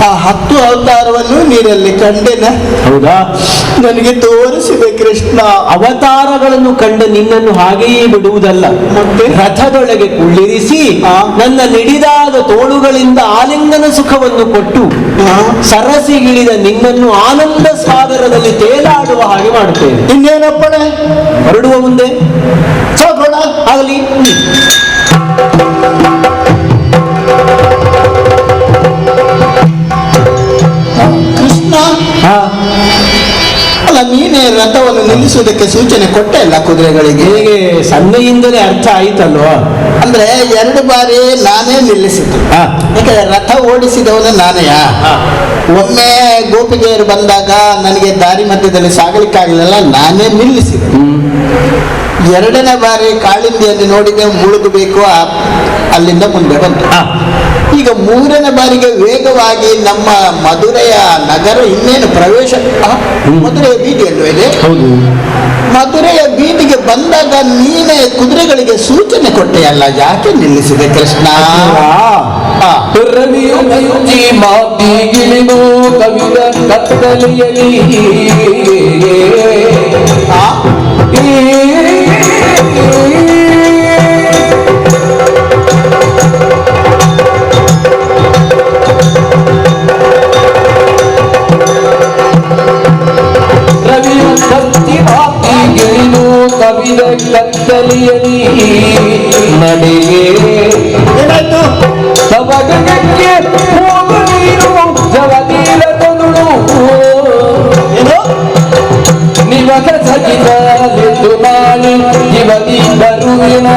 ಆ 10 ಅವತಾರವನ್ನು ನೀರಲ್ಲಿ ಕಂಡೆನ. ಹೌದಾ? ನನಗೆ ತೋರಿಸಿದೆ ಕೃಷ್ಣ. ಅವತಾರಗಳನ್ನು ಕಂಡ ನಿನ್ನನ್ನು ಹಾಗೆಯೇ ಬಿಡುವುದಲ್ಲ, ಮತ್ತೆ ರಥದೊಳಗೆ ಕುಳ್ಳಿರಿಸಿ ನನ್ನ ನಿಡಿದಾದ ತೋಳುಗಳಿಂದ ಆಲಿಂಗನ ಸುಖವನ್ನು ಕೊಟ್ಟು ಸರಸಿಗಿಳಿದ ನಿನ್ನನ್ನು ಆನಂದ ಸಾಗರದಲ್ಲಿ ತೇಲಾಡುವ ಹಾಗೆ ಮಾಡುತ್ತೇನೆ. ಇನ್ನೇನಪ್ಪಣೆ? ಹೊರಡುವ ಮುಂದೆ ಸಾಗೋಣ ಆಗಲಿ. ಕೃಷ್ಣ, ಅಲ್ಲ ನೀನೇ ರಥವನ್ನು ನಿಲ್ಲಿಸುವುದಕ್ಕೆ ಸೂಚನೆ ಕೊಟ್ಟೆ ಇಲ್ಲ ಕುದುರೆಗಳಿಗೆ? ಹೇಗೆ ಸನ್ನೆಯಿಂದಲೇ ಅರ್ಥ ಆಯ್ತಲ್ವಾ? ಅಂದ್ರೆ 2 ಬಾರಿ ನಾನೇ ನಿಲ್ಲಿಸಿದ್ದು. ಯಾಕಂದ್ರೆ ರಥ ಓಡಿಸಿದವನು ನಾನೆಯ. ಒಮ್ಮೆ ಗೋಪಿಗೆಯರು ಬಂದಾಗ ನನಗೆ ದಾರಿ ಮಧ್ಯದಲ್ಲಿ ಸಾಗಲಿಕ್ಕಾಗಲಿಲ್ಲ, ನಾನೇ ನಿಲ್ಲಿಸಿದೆ. 2ನೇ ಬಾರಿ ಕಾಳಿಂದಿಯಲ್ಲಿ ನೋಡಿದೆ, ಮುಳುಗಬೇಕು, ಅಲ್ಲಿಂದ ಮುಂದೆ ಬಂತು. ಈಗ 3ನೇ ಬಾರಿಗೆ ವೇಗವಾಗಿ ನಮ್ಮ ಮಧುರೆಯ ನಗರ ಇನ್ನೇನು ಪ್ರವೇಶ, ಮಧುರೆಯ ಬೀದಿಯಲ್ಲೂ ಇದೆ. ಹೌದು. ಮಧುರೆಯ ಬೀದಿಗೆ ಬಂದಾಗ ನೀನೇ ಕುದುರೆಗಳಿಗೆ ಸೂಚನೆ ಕೊಟ್ಟೆಯಲ್ಲ, ಯಾಕೆ ನಿಲ್ಲಿಸಿದೆ ಕೃಷ್ಣ? ರವಿಯು ಮಾತಿಗಿಳಿದು ಕವಿದ ಕತ್ತಲೆಯಲ್ಲಿ ರವಿಯು ಭಕ್ತಿ ಮಾತಿಗಿಳಿದು ಕವಿದ ಕತ್ತಲೆಯಲ್ಲಿ ನಡೆಗೆ ಏನಾಯ್ತು? ತವಗಕ್ಕೆ ಹೋಗು ನೀರು ಜವತೀರ ತೊನುಡು ಏನು? ನಿವಗ ಸಗಿದಲಿದ್ದು ನಾಳೆ ಯುವತಿ ಬರುವಿನ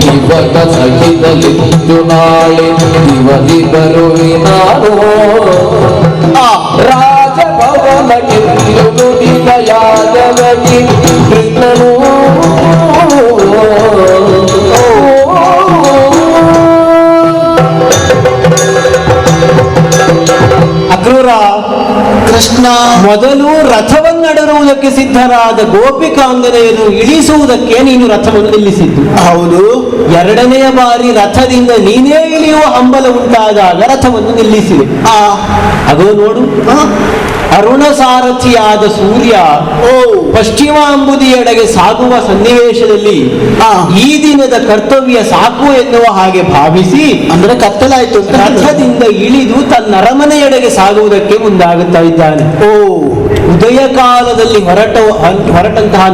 ನಿವಗ ಸಗಿದಲಿದ್ದು ನಾಳೆ ಯುವತಿ ಬರುವಿನಾರೋ ರಾಜಭವನಕ್ಕೆ ನುಡಿದ ಯಾದವಗಿ ಕೃಷ್ಣನು ಅಕ್ರೂರ, ಕೃಷ್ಣ ಮೊದಲು ರಥವನ್ನಡರುವುದಕ್ಕೆ ಸಿದ್ಧರಾದ ಗೋಪಿಕಾಂಗನೆಯನ್ನು ಇಳಿಸುವುದಕ್ಕೆ ನೀನು ರಥವನ್ನು ನಿಲ್ಲಿಸಿದ್ದು. ಹೌದು. ಎರಡನೆಯ ಬಾರಿ ರಥದಿಂದ ನೀನೇ ಇಳಿಯುವ ಹಂಬಲ ಉಂಟಾದಾಗ ರಥವನ್ನು ನಿಲ್ಲಿಸಿದೆ. ಅದೋ ನೋಡು, ಅರುಣ ಸಾರಥಿಯಾದ ಸೂರ್ಯ ಪಶ್ಚಿಮಾಂಬುದಿಯೆಡೆಗೆ ಸಾಗುವ ಸನ್ನಿವೇಶದಲ್ಲಿ ಈ ದಿನದ ಕರ್ತವ್ಯ ಸಾಕು ಎನ್ನುವ ಹಾಗೆ ಭಾವಿಸಿ, ಅಂದ್ರೆ ಕತ್ತಲಾಯ್ತು ಅಂತ ರಥದಿಂದ ಇಳಿದು ತನ್ನ ಅರಮನೆಯೆಡೆಗೆ ಸಾಗುವುದಕ್ಕೆ ಮುಂದಾಗುತ್ತಾ ಇದ್ದಾನೆ. ಉದಯ ಕಾಲದಲ್ಲಿ ಹೊರಟಂತಹ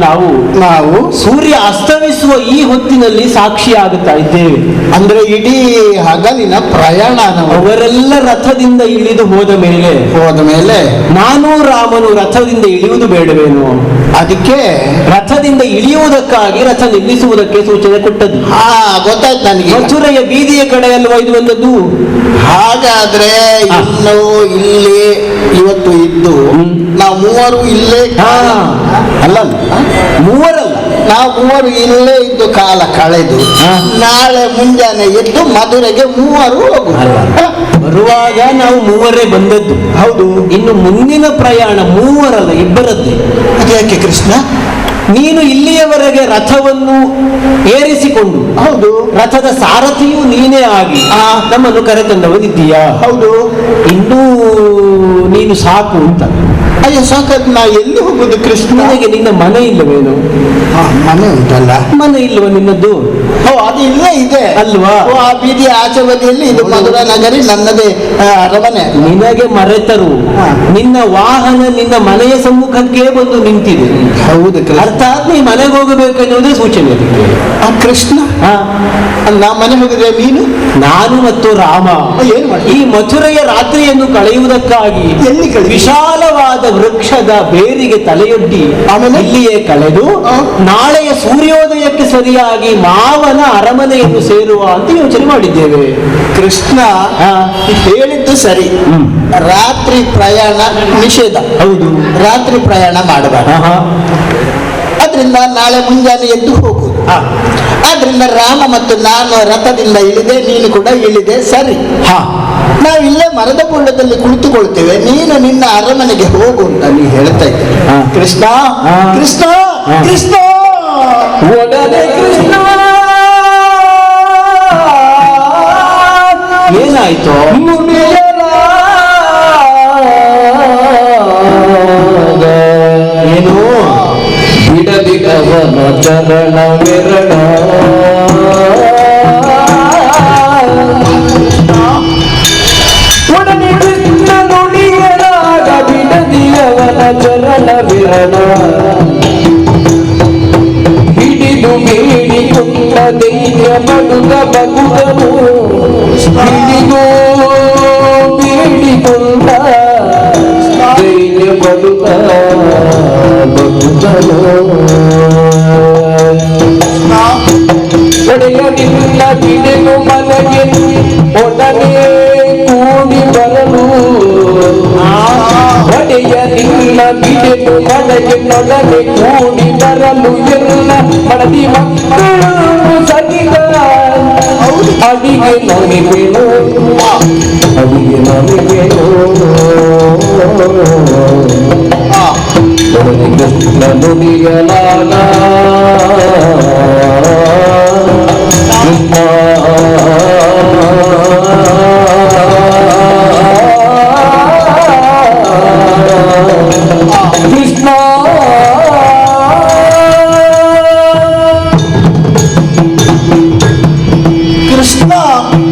ನಾವು ಸೂರ್ಯ ಅಸ್ತಮಿಸುವ ಈ ಹೊತ್ತಿನಲ್ಲಿ ಸಾಕ್ಷಿಯಾಗುತ್ತಾ ಇದ್ದೇವೆ. ಅಂದ್ರೆ ಇಡೀ ಹಗಲಿನ ಪ್ರಯಾಣ ಅವರೆಲ್ಲ ರಥದಿಂದ ಇಳಿದು ಹೋದ ಮೇಲೆ ನಾನು ರಾಮನು ರಥದಿಂದ ಇಳಿಯುವುದು ಬೇಡವೇನು? ಅದಕ್ಕೆ ರಥದಿಂದ ಇಳಿಯುವುದಕ್ಕಾಗಿ ರಥ ನಿಲ್ಲಿಸುವುದಕ್ಕೆ ಸೂಚನೆ ಕೊಟ್ಟದ್ದು. ಗೊತ್ತಾಯ್ತು ನನಗೆ. ಮಥುರೆಯ ಬೀದಿಯ ಕಡೆಯಲ್ವ ಇದು ಬಂದದ್ದು? ಹಾಗಾದ್ರೆ ಇನ್ನು ಇಲ್ಲಿ ಇವತ್ತು ಇದ್ದು ನಾವು ಮೂವರು ಇಲ್ಲೇ ಅಲ್ಲ, ಮೂವರಲ್ಲ, ನಾವು ಮೂವರು ಇಲ್ಲೇ ಇದ್ದು ಕಾಲ ಕಳೆದು ನಾಳೆ ಮುಂಜಾನೆ ಎದ್ದು ಮಧುರೆಗೆ ಮೂವರು ಬರುವಾಗ ನಾವು ಮೂವರೇ ಬಂದದ್ದು. ಹೌದು. ಇನ್ನು ಮುಂದಿನ ಪ್ರಯಾಣ ಮೂವರಲ್ಲ, ಇಬ್ಬರದ್ದೇ. ಅದ್ಯಾಕೆ ಕೃಷ್ಣ? ನೀನು ಇಲ್ಲಿಯವರೆಗೆ ರಥವನ್ನು ಏರಿಸಿಕೊಂಡು, ಹೌದು, ರಥದ ಸಾರಥಿಯೂ ನೀನೇ ಆಗಿ ನಮ್ಮನ್ನು ಕರೆತಂದವನಿದ್ದೀಯಾ? ಹೌದು. ಇನ್ನೂ ನೀನು ಸಾಕು ಅಂತ. ಅಯ್ಯೋ ಸಾಕದ್ ನಾ ಎಲ್ಲಿ ಹೋಗುದು ಕೃಷ್ಣ? ನಿನಗೆ ನಿನ್ನ ಮನೆ ಇಲ್ಲವೇನು? ಮನೆ ಉಂಟಲ್ಲ. ಮನೆ ಇಲ್ಲವ ನಿನ್ನದ್ದು? ಅದು ಇಲ್ಲೇ ಇದೆ ಅಲ್ವಾ? ಆ ಬೀದಿಯ ಆಚೆ ಬದಿಯಲ್ಲಿ ಇದು ಮಧುರಾ ನಗರಿ, ನನ್ನದೇ ಅರಮನೆ. ನಿನಗೆ ಮರೆತರು ನಿನ್ನ ವಾಹನ ನಿನ್ನ ಮನೆಯ ಸಮ್ಮುಖಕ್ಕೆ ಬಂದು ನಿಂತಿದೆ. ಹೌದು. ಅರ್ಥಾತ್ ನೀ ಮನೆಗೆ ಹೋಗಬೇಕು ಎನ್ನುವುದೇ ಸೂಚನೆ ಅದಕ್ಕೆ. ಕೃಷ್ಣ, ನಾ ಮನೆ ಹೋಗಿದ್ರೆ ನೀನು ನಾನು ಮತ್ತು ರಾಮ ಏನು ಮಾಡಿ ಈ ಮಥುರೆಯ ರಾತ್ರಿಯನ್ನು ಕಳೆಯುವುದಕ್ಕಾಗಿ ಎಲ್ಲಿ ವಿಶಾಲವಾದ ವೃಕ್ಷದ ಬೇರಿಗೆ ತಲೆಯೊಡ್ಡಿ ಆಮೇಲೆ ಇಲ್ಲಿಯೇ ಕಳೆದು ನಾಳೆಯ ಸೂರ್ಯೋದಯಕ್ಕೆ ಸರಿಯಾಗಿ ಮಾವನ ಅರಮನೆಯನ್ನು ಸೇರುವ ಅಂತ ಯೋಚನೆ ಮಾಡಿದ್ದೇವೆ. ಕೃಷ್ಣ ಹೇಳಿದ್ದು ಸರಿ. ರಾತ್ರಿ ಪ್ರಯಾಣ ನಿಷೇಧ. ಹೌದು, ರಾತ್ರಿ ಪ್ರಯಾಣ ಮಾಡಬಾರದು. ಆದ್ರಿಂದ ನಾಳೆ ಮುಂಜಾನೆ ಎದ್ದು ಹೋಗುದು. ಆದ್ರಿಂದ ರಾಮ ಮತ್ತು ನಾನು ರಥದಿಂದ ಇಳಿದೆ, ನೀನು ಕೂಡ ಇಳಿದೆ, ಸರಿ. ನಾವು ಇಲ್ಲೇ ಮರದ ಬುಳ್ಳದಲ್ಲಿ ಕುಳಿತುಕೊಳ್ತೇವೆ, ನೀನು ನಿನ್ನ ಅರಮನೆಗೆ ಹೋಗು ಅಂತ ನೀ ಹೇಳ್ತಾ ಇದ್ದೆ. ಕೃಷ್ಣ ಕೃಷ್ಣ ಕೃಷ್ಣ ಒಡನೆ ಕೃಷ್ಣ ಏನಾಯ್ತು? ಏನು ಬಿಡದಿ ಅವನ ಚರಣ ವಿರಣ ಒಡನೆ ಕೃಷ್ಣ ನುಡಿಯರಾಗ ಬಿಡದಿ ಅವನ ಚರಣ ವಿರಣ ಹಿಡಿದು ಬೇಡಿಕೊಂಡ ದೈನ್ಯ ಪಡುಗ ಬಗುದನು ಹಿಡಿದು ಬೇಡಿಕೊಂಡ ದೈನ್ಯ ಪಡುಗ ಬಗುದನು ಒಡೆಯ ನಿನ್ನ ಬಿಡೆನು ಮನೆಗೆ ಒಡನೆ ಕೂಡಿ ಬರಲು ಒಡೆಯ ನಿನ್ನ ಬಿಡೆನು ಮನೆಗೆ ಒಡನೆ ಕೂಡಿ ಬರಲು ಎಲ್ಲ ಮಡದಿ ಮಕ್ಕಳು ಸಗಿದ ಅಡಿಗೆ ನಮಿಗೆನು ಅಡಿಗೆ ನಮಿಗೆನು ಒಡನೆ ಕೃಷ್ಣ ನುಡಿಯಲಾಗ ಕೃಷ್ಣ ಕೃಷ್ಣ ಕೃಷ್ಣ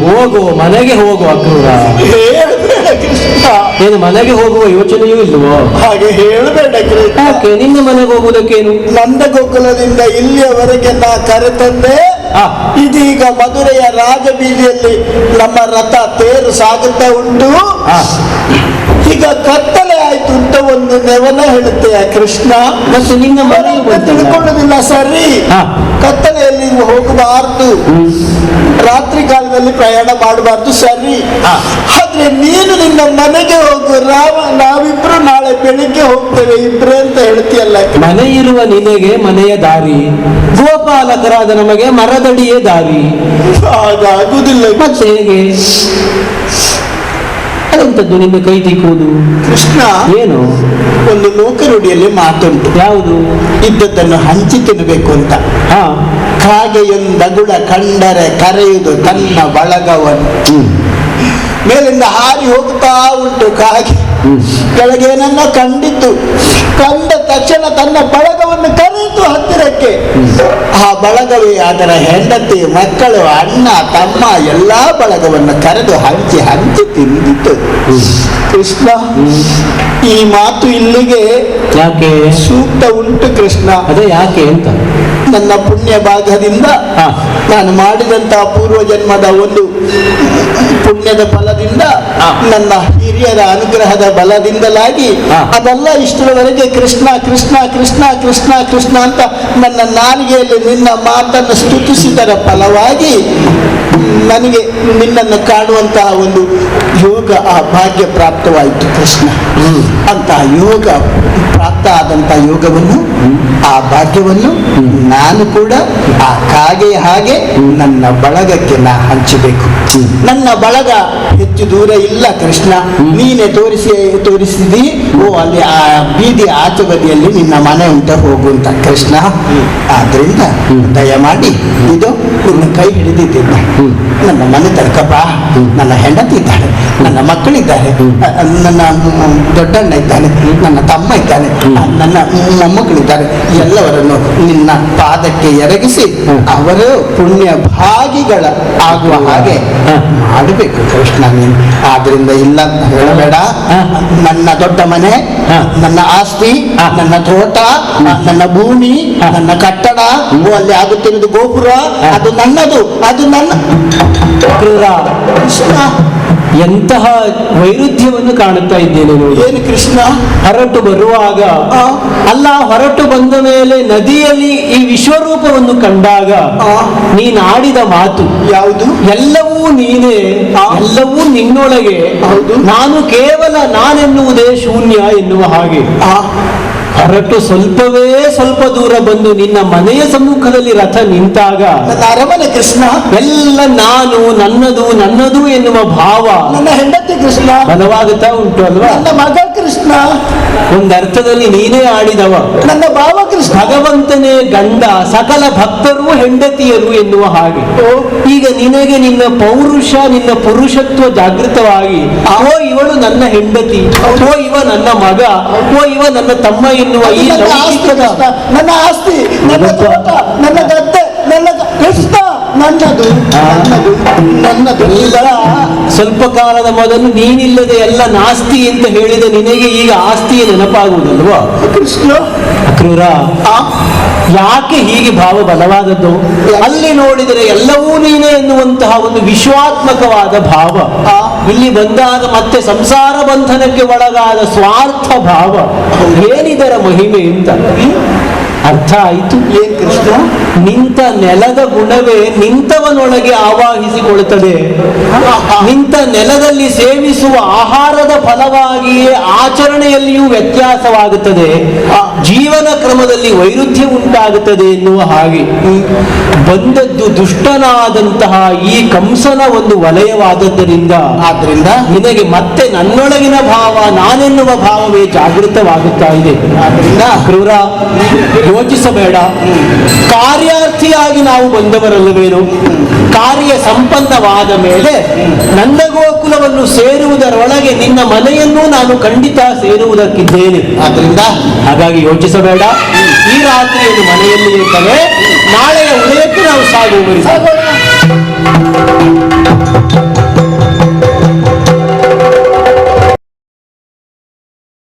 ಹೋಗು, ಮನೆಗೆ ಹೋಗು. ಅಕ್ರೂರ ಹೇಳ್ಬೇಡ ಕೃಷ್ಣ. ಏನು ಮನೆಗೆ ಹೋಗುವ ಯೋಚನೆಯೂ ಇಲ್ವೋ? ಹಾಗೆ ಹೇಳಬೇಡ ಕೃಷ್ಣ. ಯಾಕೆ ನಿನ್ನ ಮನೆಗೆ ಹೋಗುವುದಕ್ಕೇನು? ನಂದಗೋಕುಲದಿಂದ ಇಲ್ಲಿಯವರೆಗೆ ನಾ ಕರೆತಂದೆ. ಆ. ಇದೀಗ ಮಧುರೆಯ ರಾಜಬೀದಿಯಲ್ಲಿ ನಮ್ಮ ರಥ ತೇರು ಸಾಗುತ್ತಾ ಉಂಟು. ಆ. ಈಗ ಕತ್ತಲೆ ಆಯ್ತು ಅಂತ ಒಂದು ನೆವನ ಹೇಳುತ್ತೆಯ ಕೃಷ್ಣ. ಮತ್ತು ನಿನ್ನ ಮನೆ ತಿಳ್ಕೊಳ್ಳೋದಿಲ್ಲ ಸರಿ. ಆ. ಕತ್ತಲೆಯಲ್ಲಿ ಹೋಗಬಾರ್ದು, ರಾತ್ರಿ ಕಾಲದಲ್ಲಿ ಪ್ರಯಾಣ ಮಾಡಬಾರ್ದು ಸರಿ. ಆ. ಆದ್ರೆ ನೀನು ನಿನ್ನ ಮನೆಗೆ ಹೋಗು ರಾಮ, ನಾವಿಬ್ರು ನಾಳೆ ಬೆಳಿಗ್ಗೆ ಹೋಗ್ತೇವೆ ಇಬ್ರು ಅಂತ ಹೇಳ್ತೀಯಲ್ಲ. ಮನೆ ಇರುವ ನಿನಗೆ ಮನೆಯ ದಾರಿ, ಗೋಪಾಲಕರಾದ ನಮಗೆ ಮರದಡಿಯೇ ದಾರಿ. ಹಾಗಾಗುದಿಲ್ಲ ಮತ್ತೆ ಹೇಗೆ? ಅದೆಂತದ್ದು ನಿನ್ನ ಕೈ ತಿಕ್ಕುವುದು? ಕೃಷ್ಣ, ಏನು? ಒಂದು ಲೋಕರುಡಿಯಲ್ಲಿ ಮಾತುಂಟು. ಯಾವುದು? ಇದ್ದದ್ದನ್ನು ಹಂಚಿ ತಿನ್ನಬೇಕು ಅಂತ. ಹಾ. ಕಾಗೆಯೊಂದಗುಳ ಕಂಡರೆ ಕರೆಯುವುದು ತನ್ನ ಬಳಗವನ್ನು. ಮೇಲಿಂದ ಹಾರಿ ಹೋಗ್ತಾ ಉಂಟು ಕಾಗೆ. ಕೆಳಗೆ ಏನನ್ನ ಕಂಡಿತು, ಕಂಡ ತಕ್ಷಣ ತನ್ನ ಬಳಗವನ್ನು ಕರೆಯಿತು ಹತ್ತಿರಕ್ಕೆ. ಆ ಬಳಗವೇ ಅದರ ಹೆಂಡತಿ, ಮಕ್ಕಳು, ಅಣ್ಣ, ತಮ್ಮ ಎಲ್ಲಾ ಬಳಗವನ್ನು ಕರೆದು ಹಂಚಿ ಹಂಚಿ ತಿಂದಿತ್ತು. ಕೃಷ್ಣ, ಈ ಮಾತು ಇಲ್ಲಿಗೆ ಯಾಕೆ ಸೂಕ್ತ ಉಂಟು ಕೃಷ್ಣ. ಅದೇ ಯಾಕೆ ಅಂತ. ನನ್ನ ಪುಣ್ಯ ಭಾಗದಿಂದ ನಾನು ಮಾಡಿದಂತಹ ಪೂರ್ವ ಜನ್ಮದ ಒಂದು ಪುಣ್ಯದ ಫಲದಿಂದ, ನನ್ನ ಹಿರಿಯರ ಅನುಗ್ರಹದ ಬಲದಿಂದಲಾಗಿ ಅದೆಲ್ಲ ಇಷ್ಟರವರೆಗೆ ಕೃಷ್ಣ ಕೃಷ್ಣ ಕೃಷ್ಣ ಕೃಷ್ಣ ಕೃಷ್ಣ ಅಂತ ನನ್ನ ನಾಲಿಗೆಯಲ್ಲಿ ನಿನ್ನ ಮಾತನ್ನು ಸ್ತುತಿಸಿದರ ಫಲವಾಗಿ ನನಗೆ ನಿನ್ನನ್ನು ಕಾಣುವಂತಹ ಒಂದು ಯೋಗ, ಆ ಭಾಗ್ಯ ಪ್ರಾಪ್ತವಾಯಿತು ಕೃಷ್ಣ. ಅಂತಹ ಯೋಗ ಪ್ರಾಪ್ತ ಆದಂತಹ ಯೋಗವನ್ನು, ಆ ಭಾಗ್ಯವನ್ನು ನಾನು ಕೂಡ ಆ ಕಾಗೆಯ ಹಾಗೆ ನನ್ನ ಬಳಗಕ್ಕೆ ಹಂಚಬೇಕು. ನನ್ನ ಬಳಗ ಹೆಚ್ಚು ದೂರ ಇಲ್ಲ ಕೃಷ್ಣ, ನೀನೆ ತೋರಿಸಿದಿ. ಓ ಅಲ್ಲಿ ಆ ಬೀದಿ ಆಚೆ ಬದಿಯಲ್ಲಿ ನಿನ್ನ ಮನೆ ಉಂಟ, ಹೋಗುವಂತ ಕೃಷ್ಣ. ಆದ್ರಿಂದ ದಯಮಾಡಿ ಇದು ನಿನ್ನ ಕೈ ಹಿಡಿದಿದ್ದೇನೆ, ನನ್ನ ಮನೆ ತನಕಪ್ಪ. ನನ್ನ ಹೆಂಡತಿ ಇದ್ದಾಳೆ, ನನ್ನ ಮಕ್ಕಳಿದ್ದಾರೆ, ನನ್ನ ದೊಡ್ಡಣ್ಣ ಇದ್ದಾನೆ, ನನ್ನ ತಮ್ಮ ಇದ್ದಾನೆ, ನನ್ನ ಮೊಮ್ಮಕ್ಕಳಿದ್ದಾರೆ. ಎಲ್ಲವರನ್ನು ನಿನ್ನ ಪಾದಕ್ಕೆ ಎರಗಿಸಿ ಅವರು ಪುಣ್ಯ ಭಾಗಿಗಳ ಆಗುವ ಹಾಗೆ ಮಾಡಬೇಕು ಕೃಷ್ಣ ನೀನು. ಆದ್ರಿಂದ ಇಲ್ಲ ಅಂತ ಹೇಳಬೇಡ. ನನ್ನ ದೊಡ್ಡ ಮನೆ, ನನ್ನ ಆಸ್ತಿ, ನನ್ನ ತೋಟ, ನನ್ನ ಭೂಮಿ, ನನ್ನ ಕಟ್ಟಡ, ಅಲ್ಲಿ ಆಗುತ್ತಿರುವುದು ಗೋಪುರ, ಅದು ನನ್ನದು, ಅದು ನನ್ನ. ಕೃಷ್ಣ, ಎಂತಹ ವೈರುಧ್ಯವನ್ನು ಕಾಣುತ್ತಾ ಇದ್ದೇನೆ ನೋಡಿ. ಏನು ಕೃಷ್ಣ? ಹೊರಟು ಬರುವಾಗ ಅಲ್ಲ, ಹೊರಟು ಬಂದ ಮೇಲೆ ನದಿಯಲ್ಲಿ ಈ ವಿಶ್ವರೂಪವನ್ನು ಕಂಡಾಗ ನೀನಾಡಿದ ಮಾತು ಯಾವುದು? ಎಲ್ಲವೂ ನೀನೇ, ಎಲ್ಲವೂ ನಿನ್ನೊಳಗೆ, ನಾನು ಕೇವಲ ನಾನೆನ್ನುವುದೇ ಶೂನ್ಯ ಎನ್ನುವ ಹಾಗೆ. ಹೊರಟು ಸ್ವಲ್ಪ ದೂರ ಬಂದು ನಿನ್ನ ಮನೆಯ ಸಮ್ಮುಖದಲ್ಲಿ ರಥ ನಿಂತಾಗ ನನ್ನ ಅರಮನೆ ಕೃಷ್ಣ, ಎಲ್ಲ ನಾನು, ನನ್ನದು ಎನ್ನುವ ಭಾವ ನನ್ನ ಹೆಂಡತಿ ಕೃಷ್ಣ ಬಲವಾಗುತ್ತಾ ಉಂಟು ಅಲ್ವಾ? ನನ್ನ ಮಗ ಕೃಷ್ಣ, ಒಂದರ್ಥದಲ್ಲಿ ನೀನೇ ಆಡಿದವ. ನನ್ನ ಭಾವ ಕೃಷ್ಣ, ಭಗವಂತನೇ ಗಂಡ, ಸಕಲ ಭಕ್ತರು ಹೆಂಡತಿಯರು ಎನ್ನುವ ಹಾಗೆ. ಈಗ ನಿನಗೆ ನಿನ್ನ ಪೌರುಷ, ನಿನ್ನ ಪುರುಷತ್ವ ಜಾಗೃತವಾಗಿ, ಓ ಇವಳು ನನ್ನ ಹೆಂಡತಿ, ಓ ಇವ ನನ್ನ ಮಗ, ಓ ಇವ ನನ್ನ ತಮ್ಮ ಎನ್ನುವ ಈ ಲೌಕಿಕದ, ನನ್ನ ಆಸ್ತಿ, ನನ್ನ ತೋಟ, ನನ್ನ ಗದ್ದೆ, ನನ್ನ ಕೃಷ್ಣ, ನನ್ನದು. ಈಗ ಸ್ವಲ್ಪ ಕಾಲದ ಮೊದಲು ನೀನಿಲ್ಲದೆ ಎಲ್ಲ ನಾಸ್ತಿ ಅಂತ ಹೇಳಿದ ನಿನಗೆ ಈಗ ಆಸ್ತಿಯ ನೆನಪಾಗುವುದಲ್ವಾ ಕೃಷ್ಣ? ಕ್ರೂರ, ಯಾಕೆ ಹೀಗೆ ಭಾವ ಬಲವಾದದ್ದು? ಅಲ್ಲಿ ನೋಡಿದರೆ ಎಲ್ಲವೂ ನೀನೇ ಎನ್ನುವಂತಹ ಒಂದು ವಿಶ್ವಾತ್ಮಕವಾದ ಭಾವ, ಇಲ್ಲಿ ಬಂದಾಗ ಮತ್ತೆ ಸಂಸಾರ ಬಂಧನಕ್ಕೆ ಒಳಗಾದ ಸ್ವಾರ್ಥ ಭಾವ. ಏನಿದರ ಮಹಿಮೆ ಅಂತ ಅರ್ಥ ಆಯಿತು. ಏನ್ ಕೃಷ್ಣ? ನಿಂತ ನೆಲದ ಗುಣವೇ ನಿಂತವನೊಳಗೆ ಆವಾಹಿಸಿಕೊಳ್ಳುತ್ತದೆ. ನಿಂತ ನೆಲದಲ್ಲಿ ಸೇವಿಸುವ ಆಹಾರದ ಫಲವಾಗಿಯೇ ಆಚರಣೆಯಲ್ಲಿಯೂ ವ್ಯತ್ಯಾಸವಾಗುತ್ತದೆ, ಜೀವನ ಕ್ರಮದಲ್ಲಿ ವೈರುಧ್ಯ ಉಂಟಾಗುತ್ತದೆ ಎನ್ನುವ ಹಾಗೆ ಬಂದದ್ದು ದುಷ್ಟನಾದಂತಹ ಈ ಕಂಸನ ಒಂದು ವಲಯವಾದದ್ದರಿಂದ ಆದ್ರಿಂದ ನಿನಗೆ ಮತ್ತೆ ನನ್ನೊಳಗಿನ ಭಾವ, ನಾನೆನ್ನುವ ಭಾವವೇ ಜಾಗೃತವಾಗುತ್ತಾ ಇದೆ. ಆದ್ರಿಂದ ಕ್ರೂರ, ಯೋಚಿಸಬೇಡ. ಕಾರ್ಯಾರ್ಥಿಯಾಗಿ ನಾವು ಬಂದವರಲ್ಲವೇನು? ಕಾರ್ಯ ಸಂಪನ್ನವಾದ ಮೇಲೆ ನಂದಗೋಕುಲವನ್ನು ಸೇರುವುದರೊಳಗೆ ನಿನ್ನ ಮನೆಯನ್ನು ನಾನು ಖಂಡಿತ ಸೇರುವುದಕ್ಕಿದ್ದೇನೆ. ಆದ್ರಿಂದ ಹಾಗಾಗಿ ಯೋಚಿಸಬೇಡ. ಈ ರಾತ್ರಿಯನ್ನು ಮನೆಯಲ್ಲಿ ಇರ್ತವೆ, ನಾಳೆಯ ಉದಯಕ್ಕೆ ನಾವು ಸಾಗುವವರಿದ್ದೇವೆ.